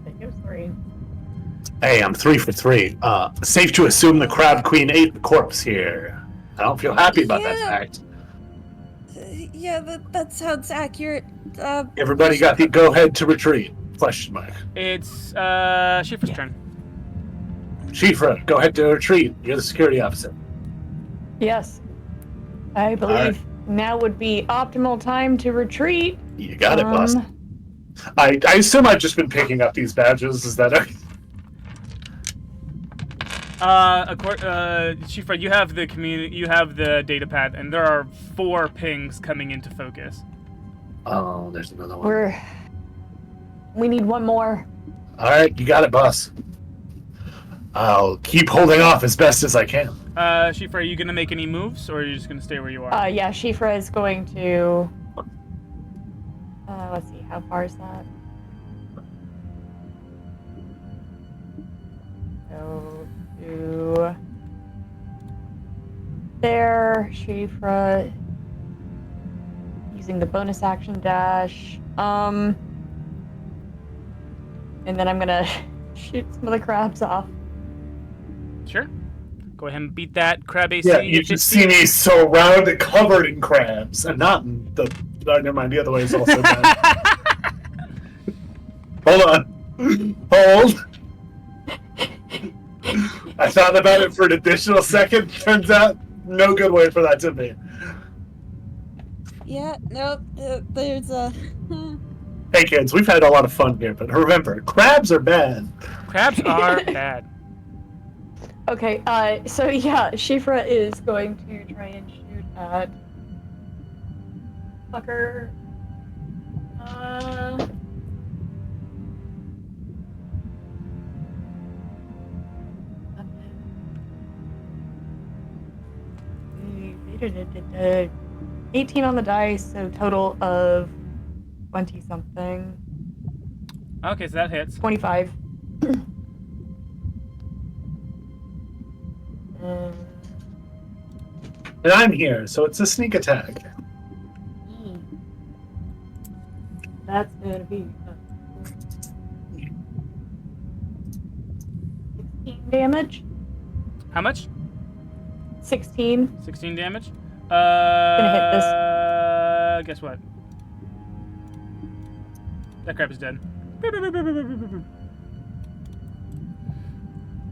think it was 3. Hey, I'm 3 for 3. Safe to assume the crab queen ate the corpse here. I don't feel happy about that fact. Yeah, that sounds accurate. Everybody got the go-ahead to retreat? Question mark. It's Schiffer's turn. Shifra, go ahead to retreat. You're the security officer. Yes. I believe now would be optimal time to retreat. You got it, boss. I assume I've just been picking up these badges. Is that okay? Shifra, you have the data pad, and there are 4 pings coming into focus. Oh, there's another one. We need one more. All right, you got it, boss. I'll keep holding off as best as I can. Shifra, are you gonna make any moves, or are you just gonna stay where you are? Yeah, Shifra is going to. Let's see, how far is that? Go to there, Shifra. Using the bonus action dash. And then I'm gonna shoot some of the crabs off. Sure. Go ahead and beat that crab AC. Yeah, you just see me surrounded, covered in crabs, and not in the. Never mind, the other way is also bad. Hold on. Hold. I thought about it for an additional second. Turns out, no good way for that to be. Yeah, nope. There's a. Hey kids, we've had a lot of fun here, but remember, crabs are bad. Crabs are bad. Okay, so yeah, Shifra is going to try and shoot at fucker. Uh, 18 on the dice, so total of 20 something. Okay, so that hits. 25. And I'm here, so it's a sneak attack. That's gonna be 16 damage. How much? 16. 16 damage. Gonna hit Guess what? That crab is dead.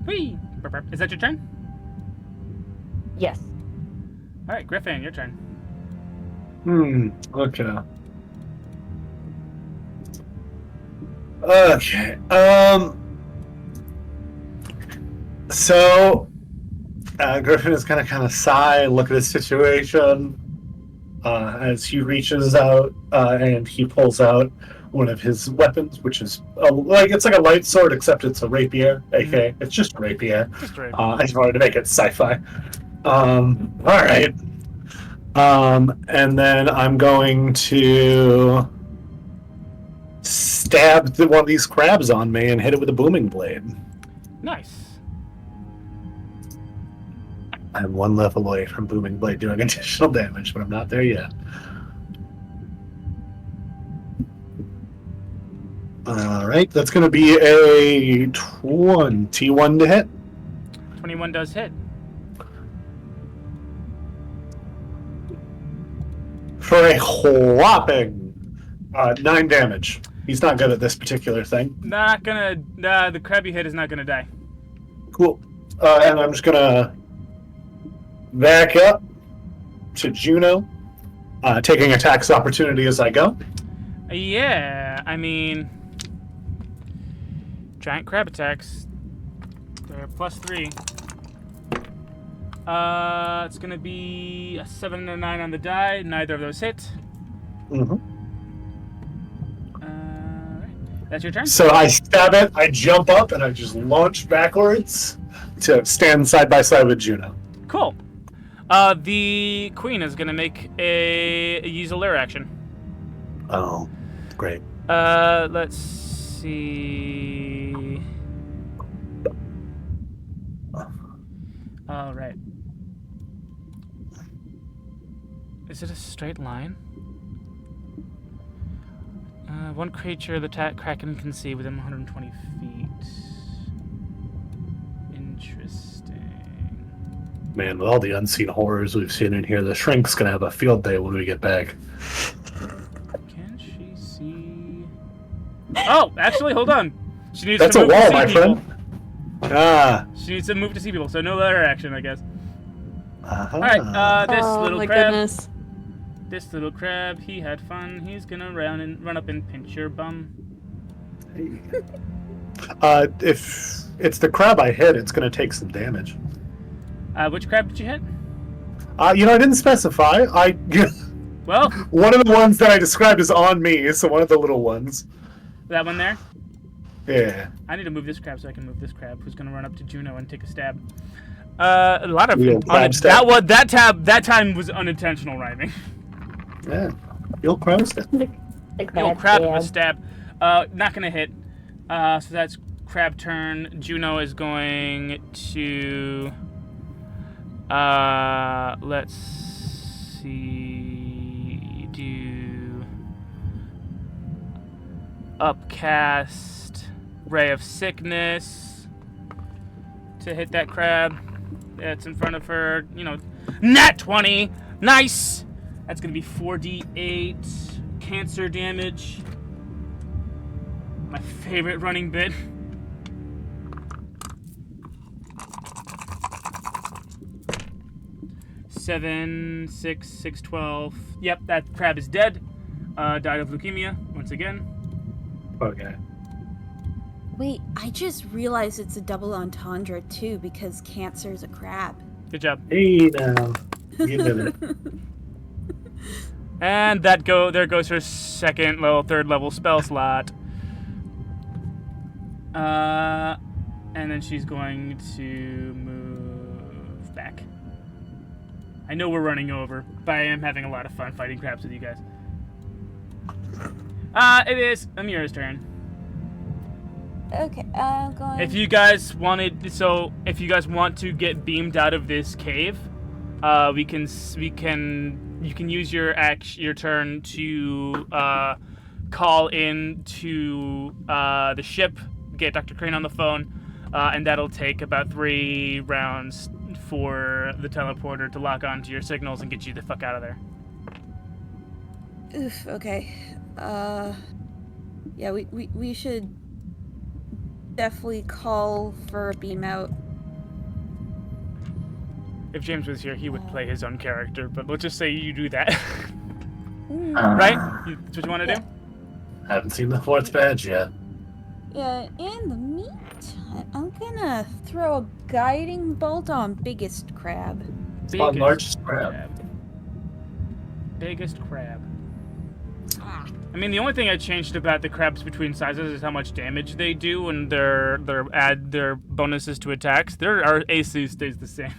Whee! Is that your turn? Yes. All right, Griffin, your turn. Okay. Okay. So, Griffin is gonna kind of sigh, look at his situation, as he reaches out and he pulls out one of his weapons, which is it's like a light sword, except it's a rapier. aka it's just a rapier. Just right. I just wanted to make it sci-fi. All right. And then I'm going to stab one of these crabs on me and hit it with a booming blade. Nice. I'm 1 level away from booming blade doing additional damage, but I'm not there yet. All right, that's going to be a 21 to hit. 21 does hit. For a whopping 9 damage. He's not good at this particular thing. Not gonna. The crab you hit is not gonna die. Cool. And I'm just going to back up to Juno, taking attacks opportunity as I go. Yeah, I mean, giant crab attacks. They're +3. It's gonna be a 7 and a 9 on the die. Neither of those hit. Mm-hmm. That's your turn. So I stab it, I jump up, and I just launch backwards to stand side by side with Juno. Cool. The queen is gonna make use a lair action. Oh, great. Let's see. All right. Is it a straight line? One creature the Kraken can see within 120 feet. Interesting. Man, with all the unseen horrors we've seen in here, the shrink's gonna have a field day when we get back. Can she see? Oh, actually, hold on. She needs That's to a move wall, to see my people. friend. Ah. She needs to move to see people, so no lair action, I guess. Uh-huh. All right, this little my crab. goodness. This little crab, he had fun. He's gonna run up and pinch your bum. If it's the crab I hit, it's going to take some damage. Which crab did you hit? I didn't specify. Well, one of the ones that I described is on me, so one of the little ones. that one there? Yeah. I need to move this crab so I can move this crab, who's going to run up to Juno and take a stab. A lot of that time was unintentional rhyming. Yeah. You'll crab stab. You'll crab a stab. Not going to hit. So that's crab turn. Juno is going to... let's see... do... upcast Ray of Sickness to hit that crab that's in front of her. Nat 20! Nice! That's going to be 4d8 cancer damage. My favorite running bit. Seven, 6, 6, 12. Yep, that crab is dead. Died of leukemia once again. Okay. Wait, I just realized it's a double entendre too because cancer's a crab. Good job. Hey now. You did it. And there goes her third level spell slot. And then she's going to move back. I know we're running over, but I am having a lot of fun fighting crabs with you guys. It is Amira's turn. Okay, I'm going. If you guys want to get beamed out of this cave, you can use your turn to call in to the ship, get Dr. Crane on the phone, and that'll take about 3 rounds for the teleporter to lock onto your signals and get you the fuck out of there. Oof. Okay. Yeah, we should definitely call for a beam out. If James was here, he would play his own character, but let's just say you do that. Right? That's what you want to do? Haven't seen the 4th badge yet. Yeah, in the meantime, I'm gonna throw a guiding bolt on biggest crab. On largest crab. Biggest crab. I mean, the only thing I changed about the crabs between sizes is how much damage they do and their bonuses to attacks. Their AC stays the same.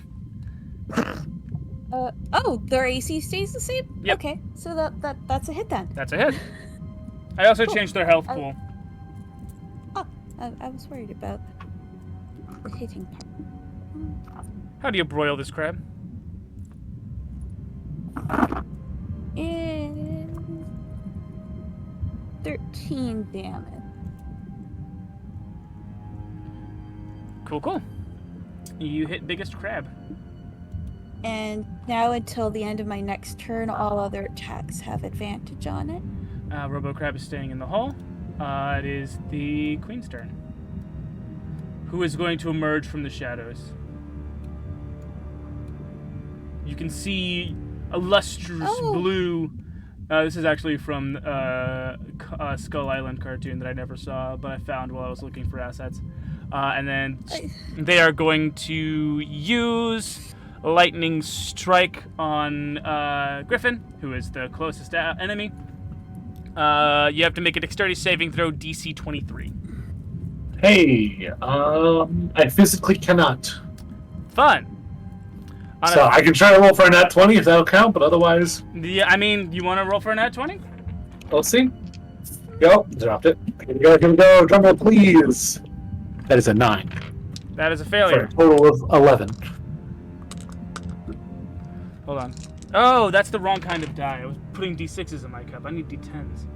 Their AC stays the same? Yep. Okay, so that's a hit then. That's a hit. I also changed their health pool. I was worried about the hitting part. How do you broil this crab? 13 damage. Cool. You hit biggest crab. And now until the end of my next turn, all other attacks have advantage on it. Robo Crab is staying in the hole. It is the Queen's turn. Who is going to emerge from the shadows? You can see a lustrous blue. This is actually from Skull Island cartoon that I never saw, but I found while I was looking for assets. And then they are going to use Lightning Strike on Griffin, who is the closest enemy. You have to make a dexterity saving throw, DC 23. Hey, I physically cannot. Fun. So I can try to roll for a nat 20 if that'll count, but otherwise... Yeah, I mean, you want to roll for a nat 20? We'll see. Go, dropped it. Here we go. Drum roll, please. That is a 9. That is a failure. For a total of 11. Hold on. Oh, that's the wrong kind of die. I was putting D6s in my cup. I need D10s.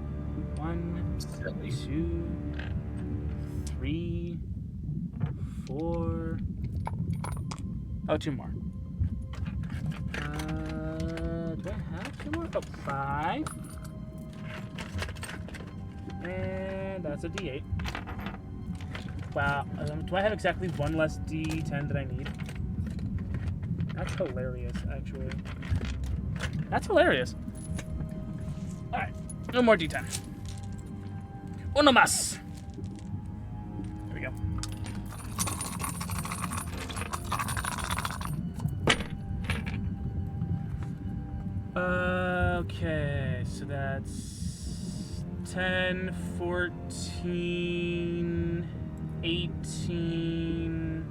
1, 2, 3, 4. Oh, 2 more. Do I have 2 more? Oh, 5. And that's a D8. Wow. Do I have exactly 1 less D10 that I need? That's hilarious, actually. That's hilarious. Alright. No more D10. Uno más. Okay, so that's 10, 14, 18,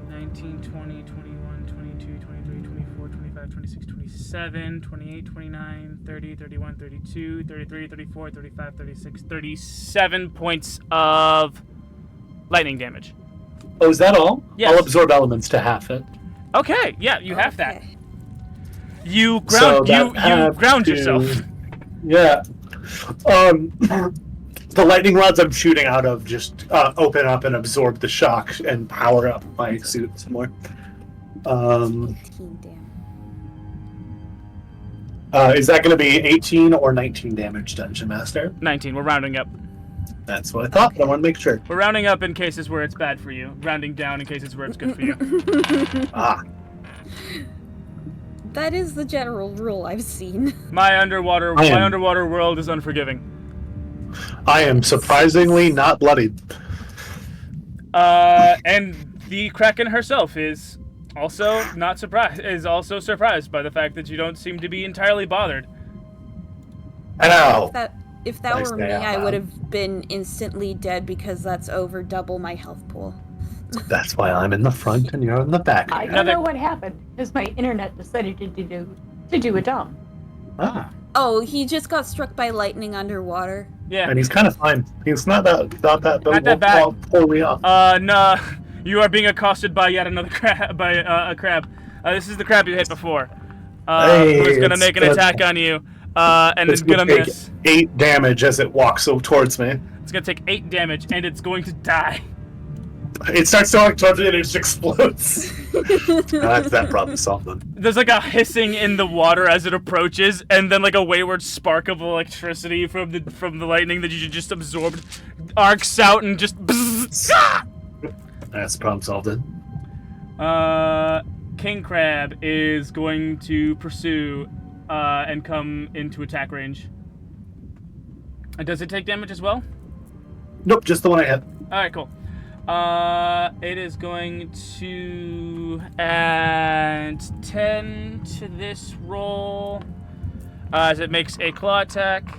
19, 20, 21, 22, 23, 24, 25, 26, 27, 28, 29, 30, 31, 32, 33, 34, 35, 36, 37 points of lightning damage. Oh, is that all? Yes. I'll absorb elements to half it. Okay, yeah, you have that. Okay. You So ground that you half ground to- yourself. Yeah. The lightning rods I'm shooting out of just open up and absorb the shock and power up my suit some more. 18 damage. Is that going to be 18 or 19 damage, Dungeon Master? 19. We're rounding up. That's what I thought, but I want to make sure. We're rounding up in cases where it's bad for you. Rounding down in cases where it's good for you. Ah, That is the general rule I've seen. My underwater world is unforgiving. I am surprisingly not bloodied. And the Kraken herself is also not surprised. Is also surprised by the fact that you don't seem to be entirely bothered. I know. If that Nice were day me, out I loud. would have been instantly dead because that's over double my health pool. That's why I'm in the front and you're in the back. I don't know what happened because my internet decided to do a dump. Ah, Oh, he just got struck by lightning underwater. Yeah. and he's kind of fine. He's not that Not that bad. won't pull me off. No. You are being accosted by yet another crab. By a crab. This is the crab you hit before. Hey, Who's gonna it's make an good. attack on you? And it's gonna take miss. 8 damage as it walks towards me. It's gonna take 8 damage, and it's going to die. It starts to walk towards me and it just explodes. That's that problem solved then. There's like a hissing in the water as it approaches, and then like a wayward spark of electricity from the lightning that you just absorbed arcs out and just. That's problem solved then. King Crab is going to pursue and come into attack range. And does it take damage as well? Nope, just the one I hit. Alright, cool. It is going to add 10 to this roll as it makes a claw attack.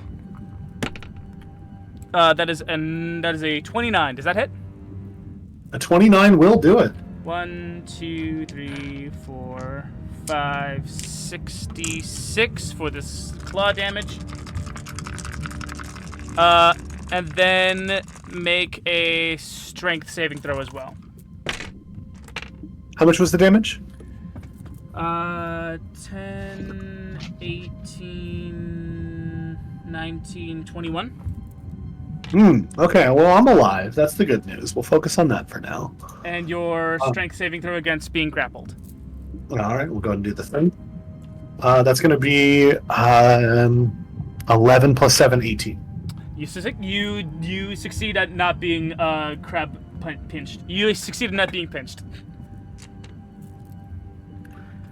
That is a 29. Does that hit? A 29 will do it. 1, 2, 3, 4, 5, 66 for this claw damage. And then make a strength saving throw as well. How much was the damage? 10, 18, 19, 21. Okay, well, I'm alive. That's the good news. We'll focus on that for now. And your strength saving throw against being grappled. Alright, we'll go ahead and do the thing. That's going to be 11 plus 7, 18. You succeed at not being crab pinched. You succeed at not being pinched.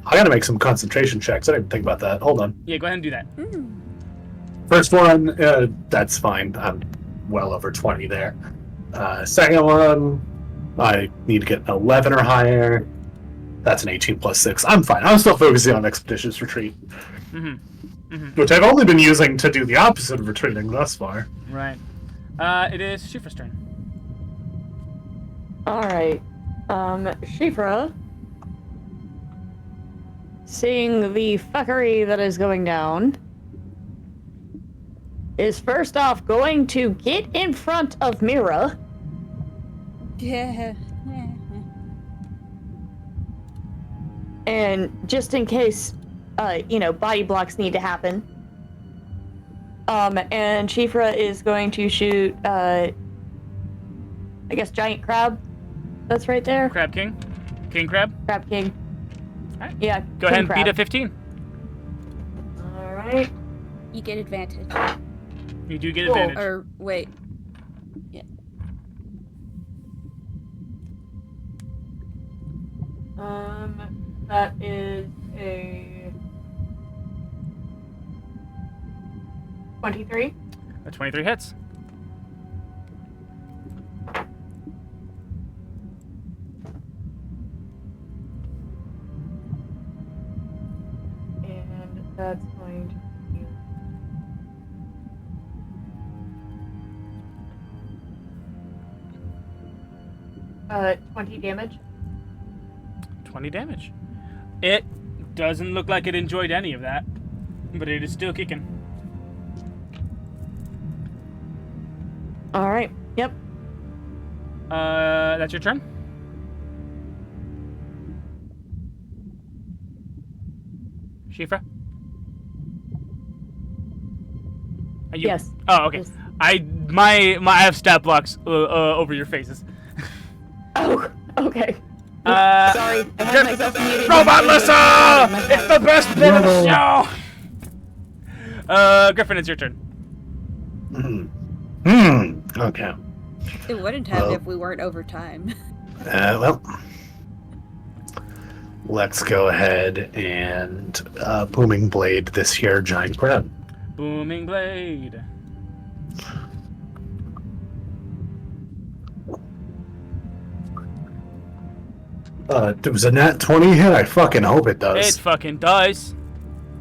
I gotta make some concentration checks. I didn't think about that. Hold on. Yeah, go ahead and do that. First one, that's fine. I'm well over 20 there. Second one, I need to get an 11 or higher. That's an 18 plus 6. I'm fine. I'm still focusing on Expeditious Retreat. Which I've only been using to do the opposite of retreating thus far. Right. It is Shifra's turn. Alright. Shifra, seeing the fuckery that is going down, is first off going to get in front of Mira. Yeah. And just in case, body blocks need to happen. And Shifra is going to shoot, I guess, giant crab. That's right there. Crab King? King Crab? Crab King. Alright. Yeah. Go ahead and beat a 15. Alright. You get advantage. You do get Cool. advantage. Or, wait. Yeah. That is a 23. A 23 hits. And that's going to be 20 damage. 20 damage. It doesn't look like it enjoyed any of that, but it is still kicking. All right. Yep. That's your turn. Shifra? Are you... Yes. Oh, okay. Yes. I have stat blocks over your faces. Oh, okay. Sorry. I had myself muted. Robotlessa! It's the best bit of the show! Griffin, it's your turn. Okay. It wouldn't have Well. if we weren't over time. Well, let's go ahead and booming blade this here giant crab. Booming blade. Was a nat 20 hit? I fucking hope it It does. fucking does.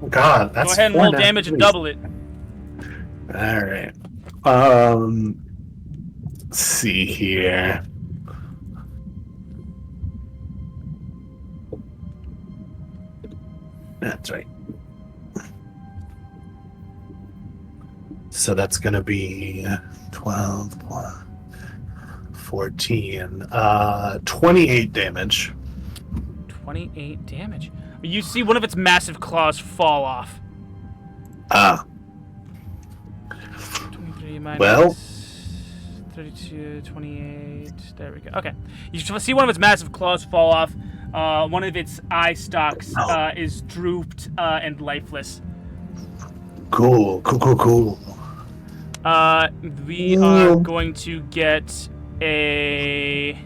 God, that's Go ahead and four roll nat damage and 20s. double it. All right. Let's see here. That's right. So that's going to be 12 plus 14. 28 damage. 28 damage. You see one of its massive claws fall off. 23 minus Well. 32, 28. There we go. Okay. You see one of its massive claws fall off. One of its eye stalks is drooped and lifeless. Cool. We are going to get a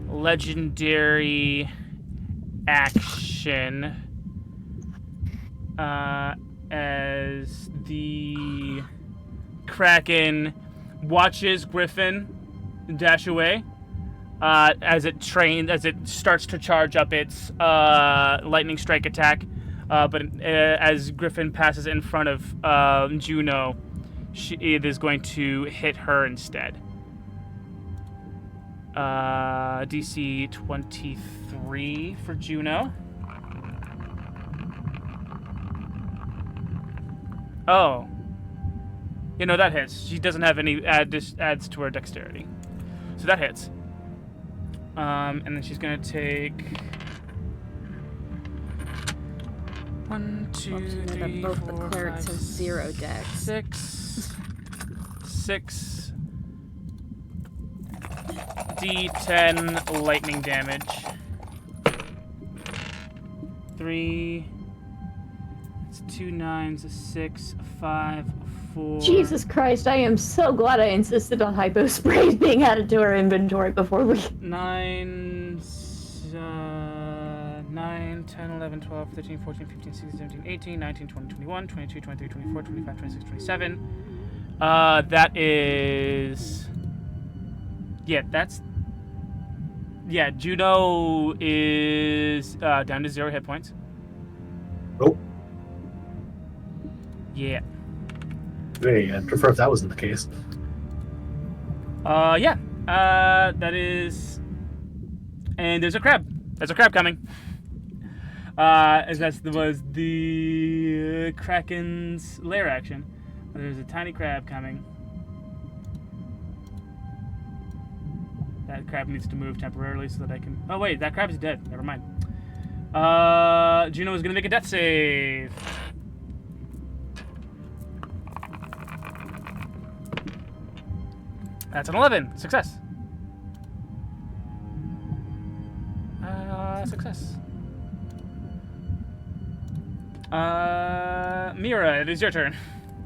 legendary action as the Kraken watches Griffin dash away as it starts to charge up its lightning strike attack. But as Griffin passes in front of Juno, it is going to hit her instead. DC 23 for Juno. Oh. You know, that hits. She doesn't have any adds to her dexterity. So that hits. And then she's going to take... 1, 2, 3, both 4, the clerics 5, have 0 dex. 6 D10 lightning damage. 3. It's 2 9s, a 6, a 5, a 4. Jesus Christ, I am so glad I insisted on hypo sprays being added to our inventory before we... 9, 9, 10, 11, 12, 13, 14, 15, 16, 17, 18, 19, 20, 21, 22, 23, 24, 25, 26, 27. That is... Yeah, that's... Yeah, Juno is down to 0 hit points. Oh. Yeah. Hey, I'd prefer if that wasn't the case. Yeah. That is... And there's a crab. There's a crab coming. As that was the Kraken's lair action. There's a tiny crab coming. That crab needs to move temporarily so that I can... Oh, wait, that crab is dead. Never mind. Juno is going to make a death save. That's an 11. Success. Success. Mira, it is your turn.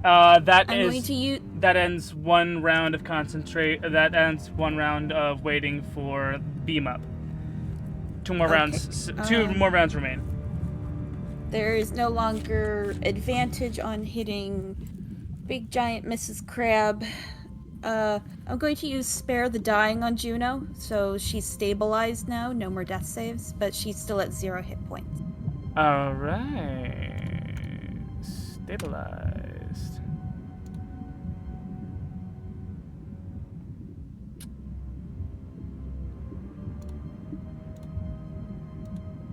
That ends one round of concentrate. That ends one round of waiting for beam up. 2 more rounds. 2 more rounds remain. There is no longer advantage on hitting big giant Mrs. Crab. I'm going to use Spare the Dying on Juno, so she's stabilized now, no more death saves, but she's still at 0 hit points. Alright. stabilized.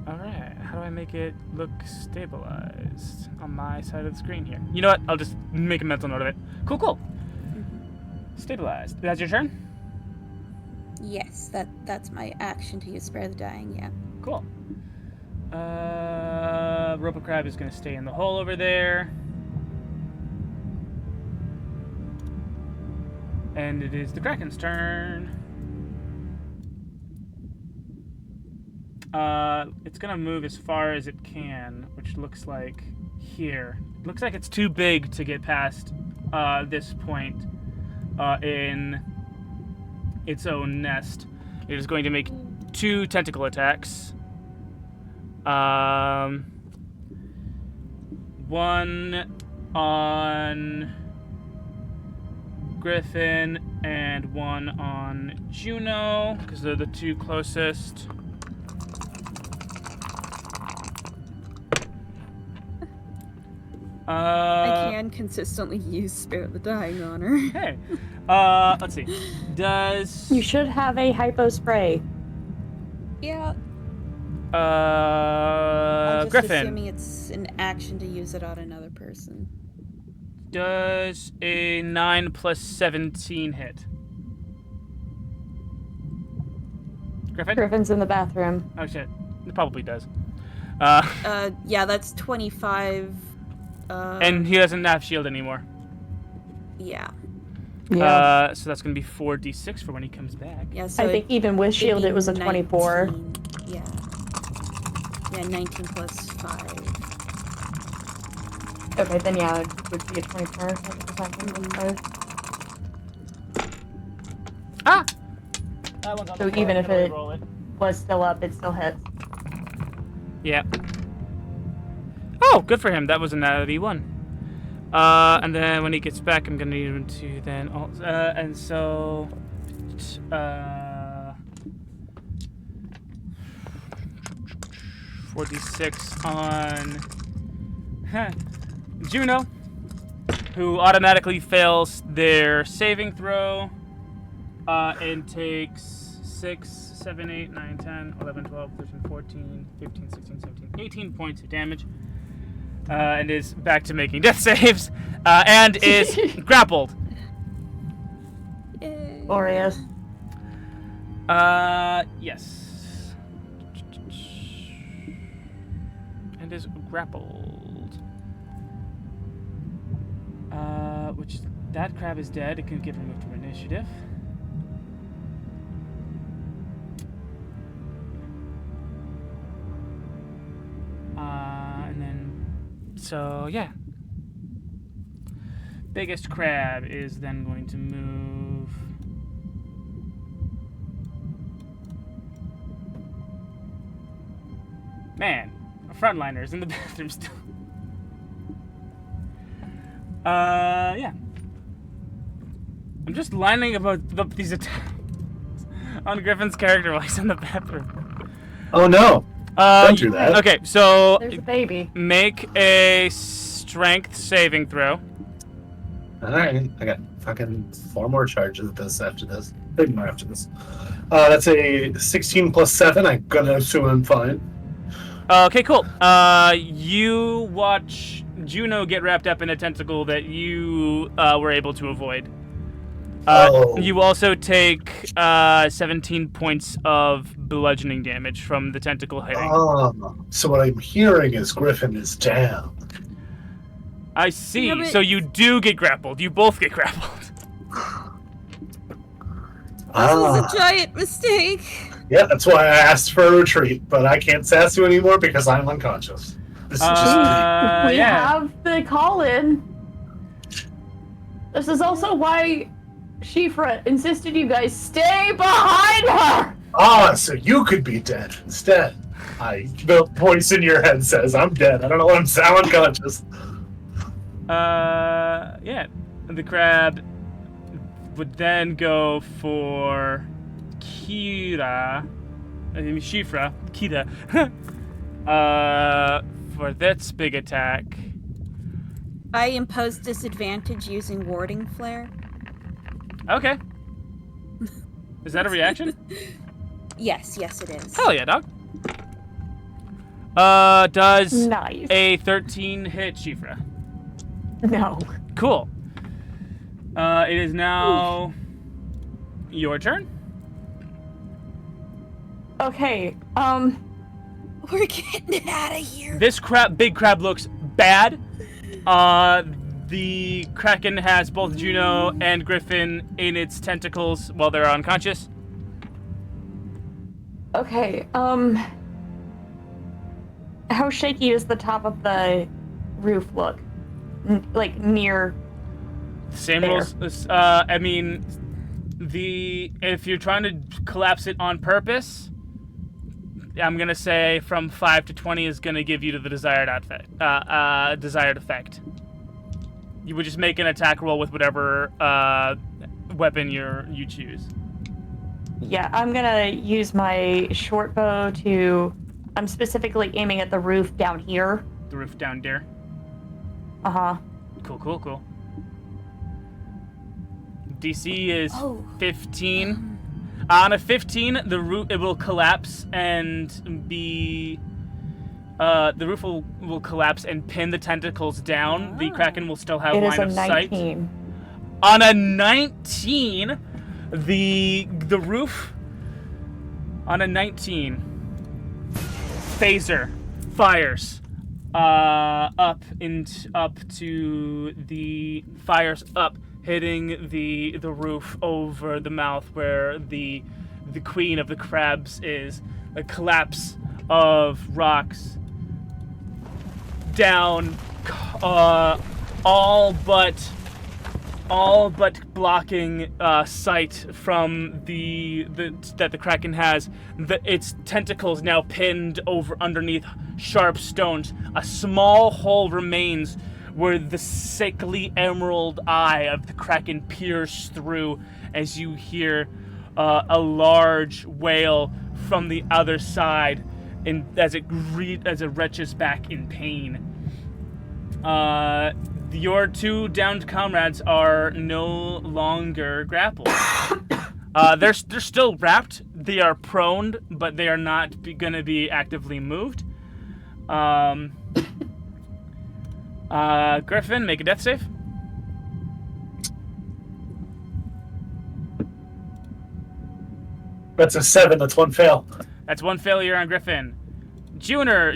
Alright, how do I make it look stabilized on my side of the screen here? You know what? I'll just make a mental note of it. Cool, cool. Stabilized. That's your turn? Yes, that's my action to use Spare the Dying, yeah. Cool. Robo Crab is going to stay in the hole over there. And it is the Kraken's turn. It's going to move as far as it can, which looks like here. It looks like it's too big to get past this point in its own nest. It is going to make 2 tentacle attacks. One on Griffin and one on Juno, because they're the 2 closest. I can consistently use Spare the Dying on her. Hey. Let's see. Does... You should have a hypo spray. Yeah. I'm just Griffin. assuming it's an action to use it on another person. Does a 9 plus 17 hit? Griffin? Griffin's in the bathroom. Oh shit. It probably does. Yeah, that's 25. And he doesn't have shield anymore. Yeah. Yeah. So that's gonna be 4d6 for when he comes back. Yeah, so I think even with shield it was a 24. 19, yeah. Yeah, 19 plus 5. Okay, then yeah, it would be a 24. Ah! So even if it was still up, it still hits. Yeah. Oh, good for him. That was an E1. And then when he gets back, I'm gonna need him to then. And so. 4d6 on Juno, who automatically fails their saving throw and takes 6, 7, 8, 9, 10, 11, 12, 13, 14, 15, 16, 17, 18 points of damage. And is back to making death saves, and is grappled. Yay. Glorious. Yes. And is grappled. Which, that crab is dead. It can get removed from initiative. And then, so yeah. Biggest crab is then going to move. Man, a frontliner's in the bathroom still. Yeah. I'm just lining up these attacks on Griffin's character while he's in the bathroom. Oh no! Don't do that. Okay, so There's a baby. make a strength saving throw. Alright, I got fucking 4 more charges of this after this. 3 more after this. That's a 16 plus 7. I'm gonna assume I'm fine. Okay, cool. You watch Juno get wrapped up in a tentacle that you were able to avoid. You also take 17 points of bludgeoning damage from the tentacle hitting. So what I'm hearing is Griffin is down. I see. Yeah, but- So you do get grappled. You both get grappled. This was a giant mistake. Yeah, that's why I asked for a retreat, but I can't sass you anymore because I'm unconscious. This is just We yeah. have the call-in. This is also why Shifra insisted you guys stay behind her! so you could be dead instead. The voice in your head says, I'm dead. I don't know what I'm saying. I'm unconscious. Yeah. The crab would then go for Shifra, for that's big attack. I impose disadvantage using warding flare. Okay. Is that a reaction? Yes, it is. Hell yeah, dog. Does Nice. a 13 hit Shifra? No. Cool. It is now your turn. Okay. We're getting out of here. This big crab looks bad. The Kraken has both Juno and Griffin in its tentacles while they're unconscious. Okay. How shaky does the top of the roof look? Like near. Same there. rules. I mean, if you're trying to collapse it on purpose, I'm gonna say from 5 to 20 is gonna give you the desired effect. You would just make an attack roll with whatever weapon you choose. Yeah, I'm gonna use my short bow to. I'm specifically aiming at the roof down here. The roof down there. Uh-huh. Cool. DC is 15. On a 15, the roof it will collapse and be. The roof will collapse and pin the tentacles down. The Kraken will still have It is line a of sight. 19. On a 19, the roof. On a 19, phaser fires up to the fires up, hitting the roof over the mouth where the queen of the crabs is. A collapse of rocks down, all but blocking sight from that the Kraken has. Its tentacles now pinned over underneath sharp stones. A small hole remains where the sickly emerald eye of the Kraken peers through as you hear a large wail from the other side, as it retches back in pain. Your two downed comrades are no longer grappled. They're still wrapped. They are prone, but they are not going to be actively moved. Griffin, make a death save. That's a 7. That's one fail. That's one failure on Griffin. Juno,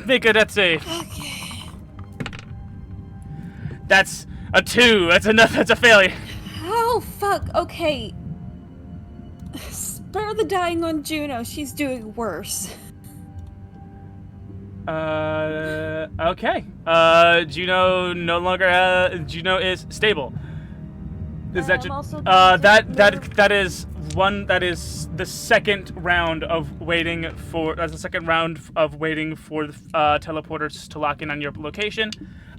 make a death save. Okay. That's a 2. That's enough. That's a failure. Oh, fuck. Okay. Spare the dying on Juno. She's doing worse. Okay. Juno no longer. Juno is stable. Is that that is one? That is the second round of waiting for. That's the second round of waiting for the teleporters to lock in on your location.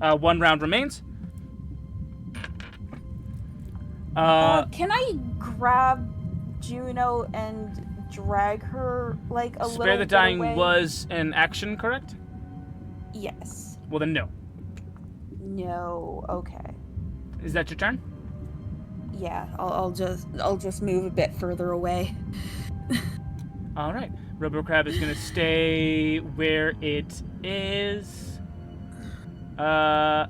One round remains. Can I grab Juno and drag her like a little Spare the bit dying away? was an action, correct? Yes. Well then, no. No. Okay. Is that your turn? Yeah. I'll just move a bit further away. All right. RoboCrab is gonna stay where it is. The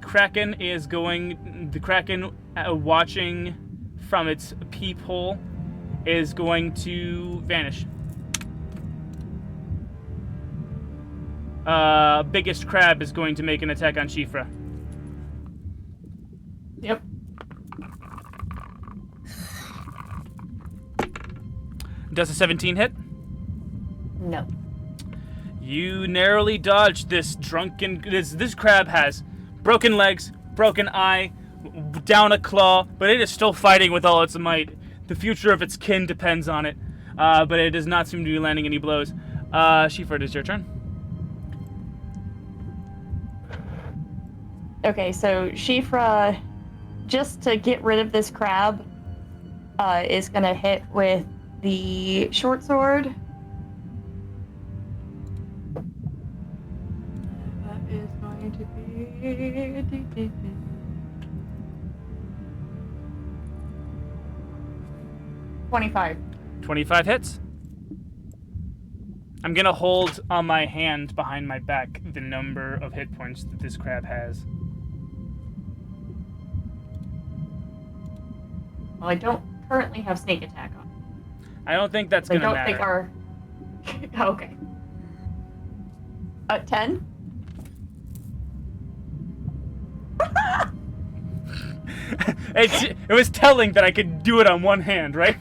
Kraken is going. The Kraken, watching from its peephole, is going to vanish. Biggest crab is going to make an attack on Shifra. Yep. Does a 17 hit? No. You narrowly dodged this drunken. This crab has broken legs, broken eye, down a claw, but it is still fighting with all its might. The future of its kin depends on it, but it does not seem to be landing any blows. Shifra, it is your turn. Okay, so Shifra, just to get rid of this crab, is gonna hit with the short sword. is going to be 25. 25 hits. I'm gonna hold on my hand behind my back the number of hit points that this crab has. Well, I don't currently have sneak attack on. I don't think that's I gonna don't matter. think our... Okay. 10? It was telling that I could do it on one hand, right?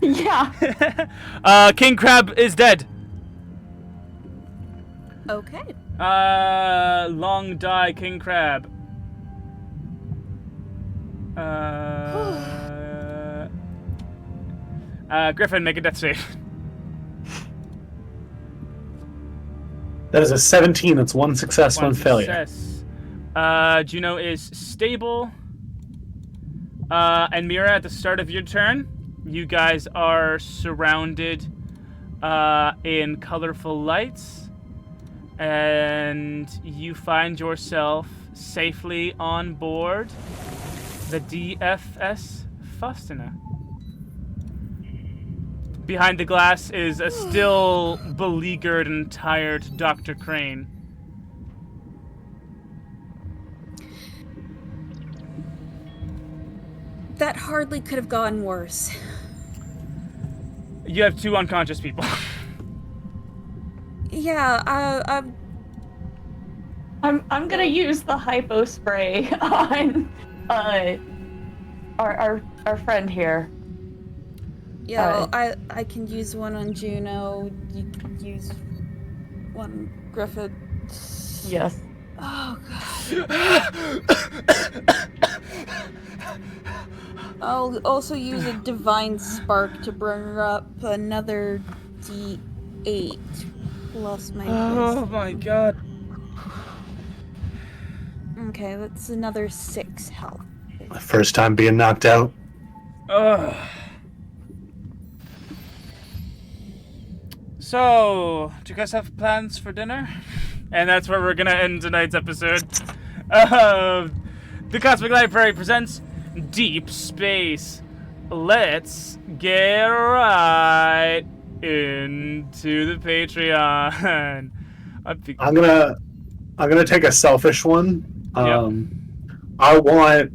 Yeah. King Crab is dead. Okay. Long die, King Crab. Griffin, make a death save. That is a 17. It's one success, one failure. Success. Juno is stable. And Mira, at the start of your turn, you guys are surrounded in colorful lights, and you find yourself safely on board the DFS Faustina. Behind the glass is a still beleaguered and tired Dr. Crane. That hardly could have gone worse. You have 2 unconscious people. Yeah, I'm gonna use the hypo spray on our friend here. yeah, I can use one on Juno. You can use one on Griffith. Yes. Oh god. I'll also use a divine spark to bring up another D8 plus my Oh my god. Okay, that's another 6 health. First time being knocked out. Ugh. So, do you guys have plans for dinner? And that's where we're gonna end tonight's episode of The Cosmic Library presents Deep Space. Let's get right into the Patreon. I'm gonna take a selfish one. I want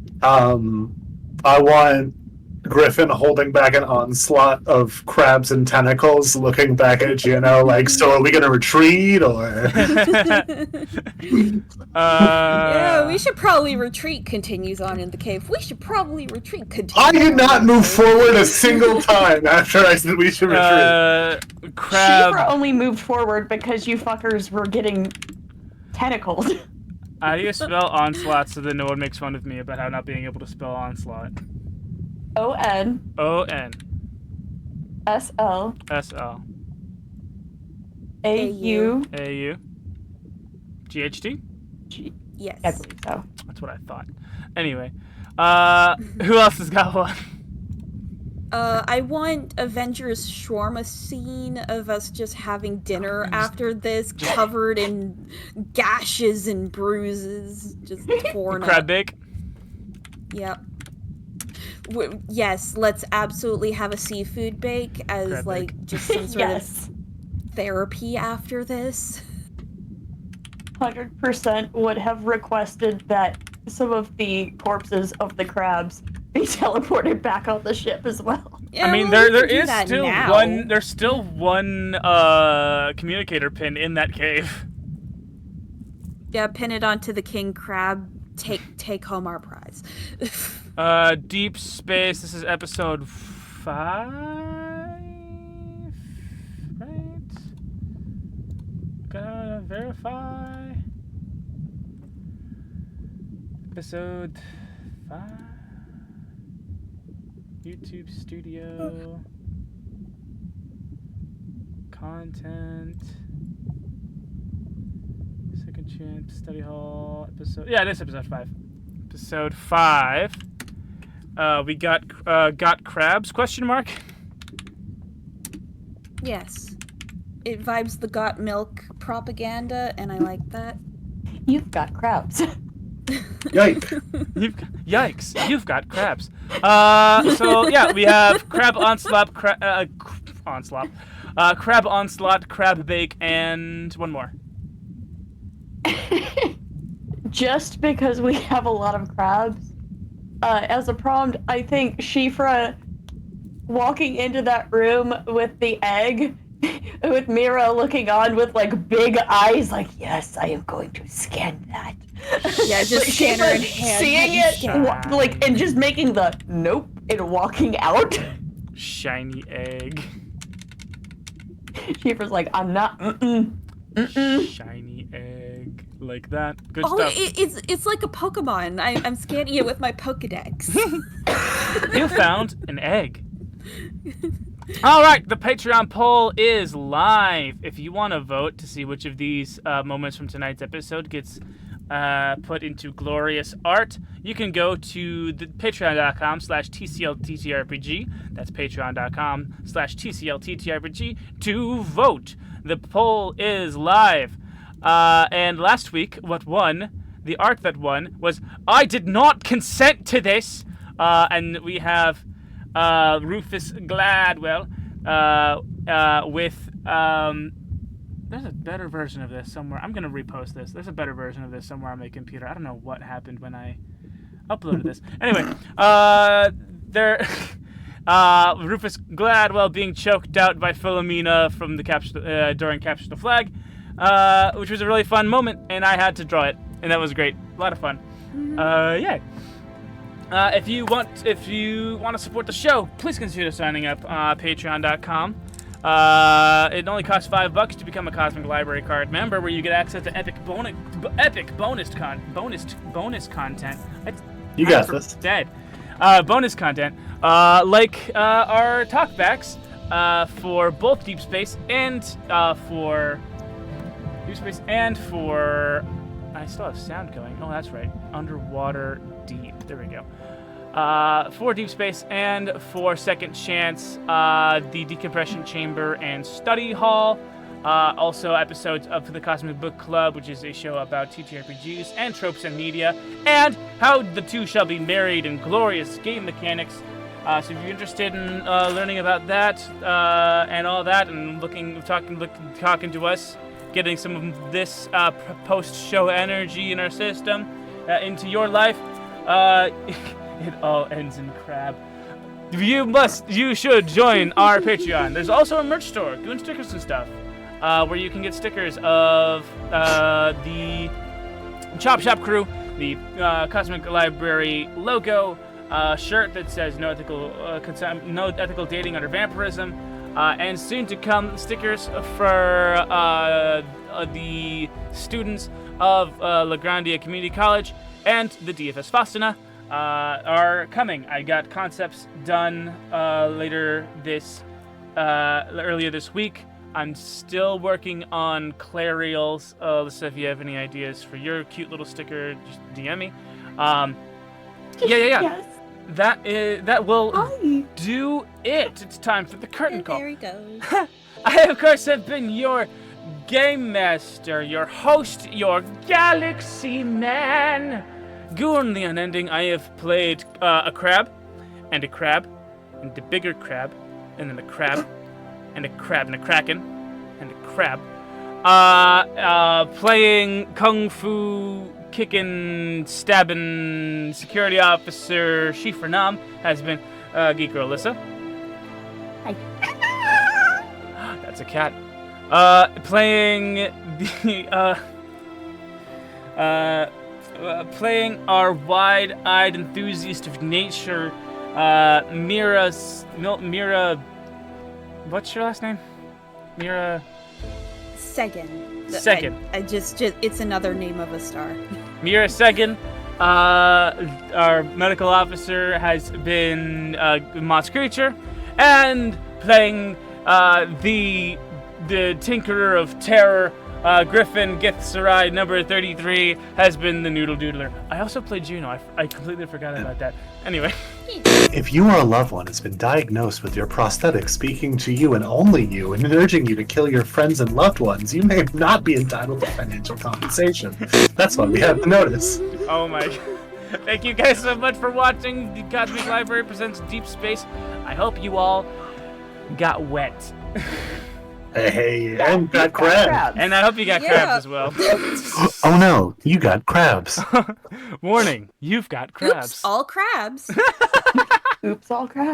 Griffin holding back an onslaught of crabs and tentacles, looking back at Juno like, so are we gonna retreat or? Yeah, we should probably retreat. Continues on in the cave. We should probably retreat. I did not move forward a single time after I said we should retreat. Crab. Shifra only moved forward because you fuckers were getting tentacled. How do you spell onslaught so that no one makes fun of me about how not being able to spell onslaught? O-N. O-N. S-L. S-L. A-U. A-U. G-H-T? Yes. I believe so. That's what I thought. Anyway. Who else has got one? I want Avengers shawarma scene of us just having dinner after this, covered in gashes and bruises, just torn up. Crab bake? Yep. Yes, let's absolutely have a seafood bake as Crab like bake. just some sort Yes. of therapy after this. 100% would have requested that some of the corpses of the crabs be teleported back on the ship as well. Yeah, I mean, well, we there can do is that still now. one. There's still one communicator pin in that cave. Yeah, pin it onto the king crab. Take home our prize. Deep Space. This is episode 5, right? Gotta verify. Episode 5. YouTube Studio. Content. Second Chance Study Hall episode. Yeah, it is episode 5. Episode 5. We got crabs? Question mark. Yes. It vibes the got milk propaganda, and I like that. You've got crabs. Yikes. Yikes! You've got crabs. So yeah, we have crab onslaught, crab onslaught, crab bake, and one more. Just because we have a lot of crabs, as a prompt, I think Shifra walking into that room with the egg, with Mira looking on with like big eyes, like, yes, I am going to scan that. Yeah, just scanner in hand. Seeing it, like, and just making the nope and walking out. Shiny egg. Shifra's like, I'm not. Shiny egg. Like that. Good Oh, stuff. it's like a Pokemon. I'm scanning it with my Pokedex. You found an egg. All right, the Patreon poll is live. If you want to vote to see which of these moments from tonight's episode gets put into glorious art, you can go to the patreon.com/TCLTTRPG. That's patreon.com/TCLTTRPG to vote. The poll is live. And last week, what won, the art that won, was I did not consent to this. And we have Rufus Gladwell with there's a better version of this somewhere. I'm gonna repost this. There's a better version of this somewhere on my computer. I don't know what happened when I uploaded this. Anyway, Rufus Gladwell being choked out by Philomena from the during Capture the Flag, which was a really fun moment, and I had to draw it, and that was great. A lot of fun. Yeah. If you want to support the show, please consider signing up on Patreon.com. It only costs $5 to become a Cosmic Library card member, where you get access to epic bonus content. You got this. Dead. Bonus content, like our talkbacks for both Deep Space and for I still have sound going. Oh, that's right. Underwater Deep. There we go. For Deep Space and for Second Chance, the Decompression Chamber and Study Hall. Also episodes of the Cosmic Book Club, which is a show about TTRPGs and tropes and media, and how the two shall be married in glorious game mechanics. So if you're interested in learning about that and all that, and talking to us, getting some of this post-show energy in our system into your life, it all ends in crab. You should join our Patreon. There's also a merch store doing stickers and stuff, where you can get stickers of the Chop Shop crew, the Cosmic Library logo, shirt that says no ethical dating under vampirism, and soon to come stickers for the students of LaGrandia Community College and the DFS Faustina are coming. I got concepts done earlier this week. I'm still working on Clariel's. Lisa, if you have any ideas for your cute little sticker, just DM me. Yeah. Yes. That will Hi. do it. It's time for the curtain call. There he goes. I, of course, have been your game master, your host, your galaxy man. Goon the Unending. I have played a crab, and a crab, and a bigger crab, and then a crab, and a crab, and a kraken, and a crab. Playing Kung Fu, kicking, stabbing security officer Shifra Nam has been GamerGirlllisa. Hi. That's a cat. Playing the playing our wide-eyed enthusiast of nature, Mira. What's your last name? Mira. Second. I just it's another name of a star. Mira Segan, our medical officer, has been Mott's creature, and playing the Tinkerer of Terror, Griffin Githsarai, number 33, has been the Noodle Doodler. I also played Juno. I completely forgot about that. Anyway. If you or a loved one has been diagnosed with your prosthetic speaking to you and only you and urging you to kill your friends and loved ones, you may not be entitled to financial compensation. That's why we have the notice. Oh my god. Thank you guys so much for watching. The Cosmic Library presents Deep Space. I hope you all got wet. Hey, and got crabs. And I hope you got crabs as well. Oh no, you got crabs. Warning, you've got crabs. Oops, all crabs. Oops, all crap.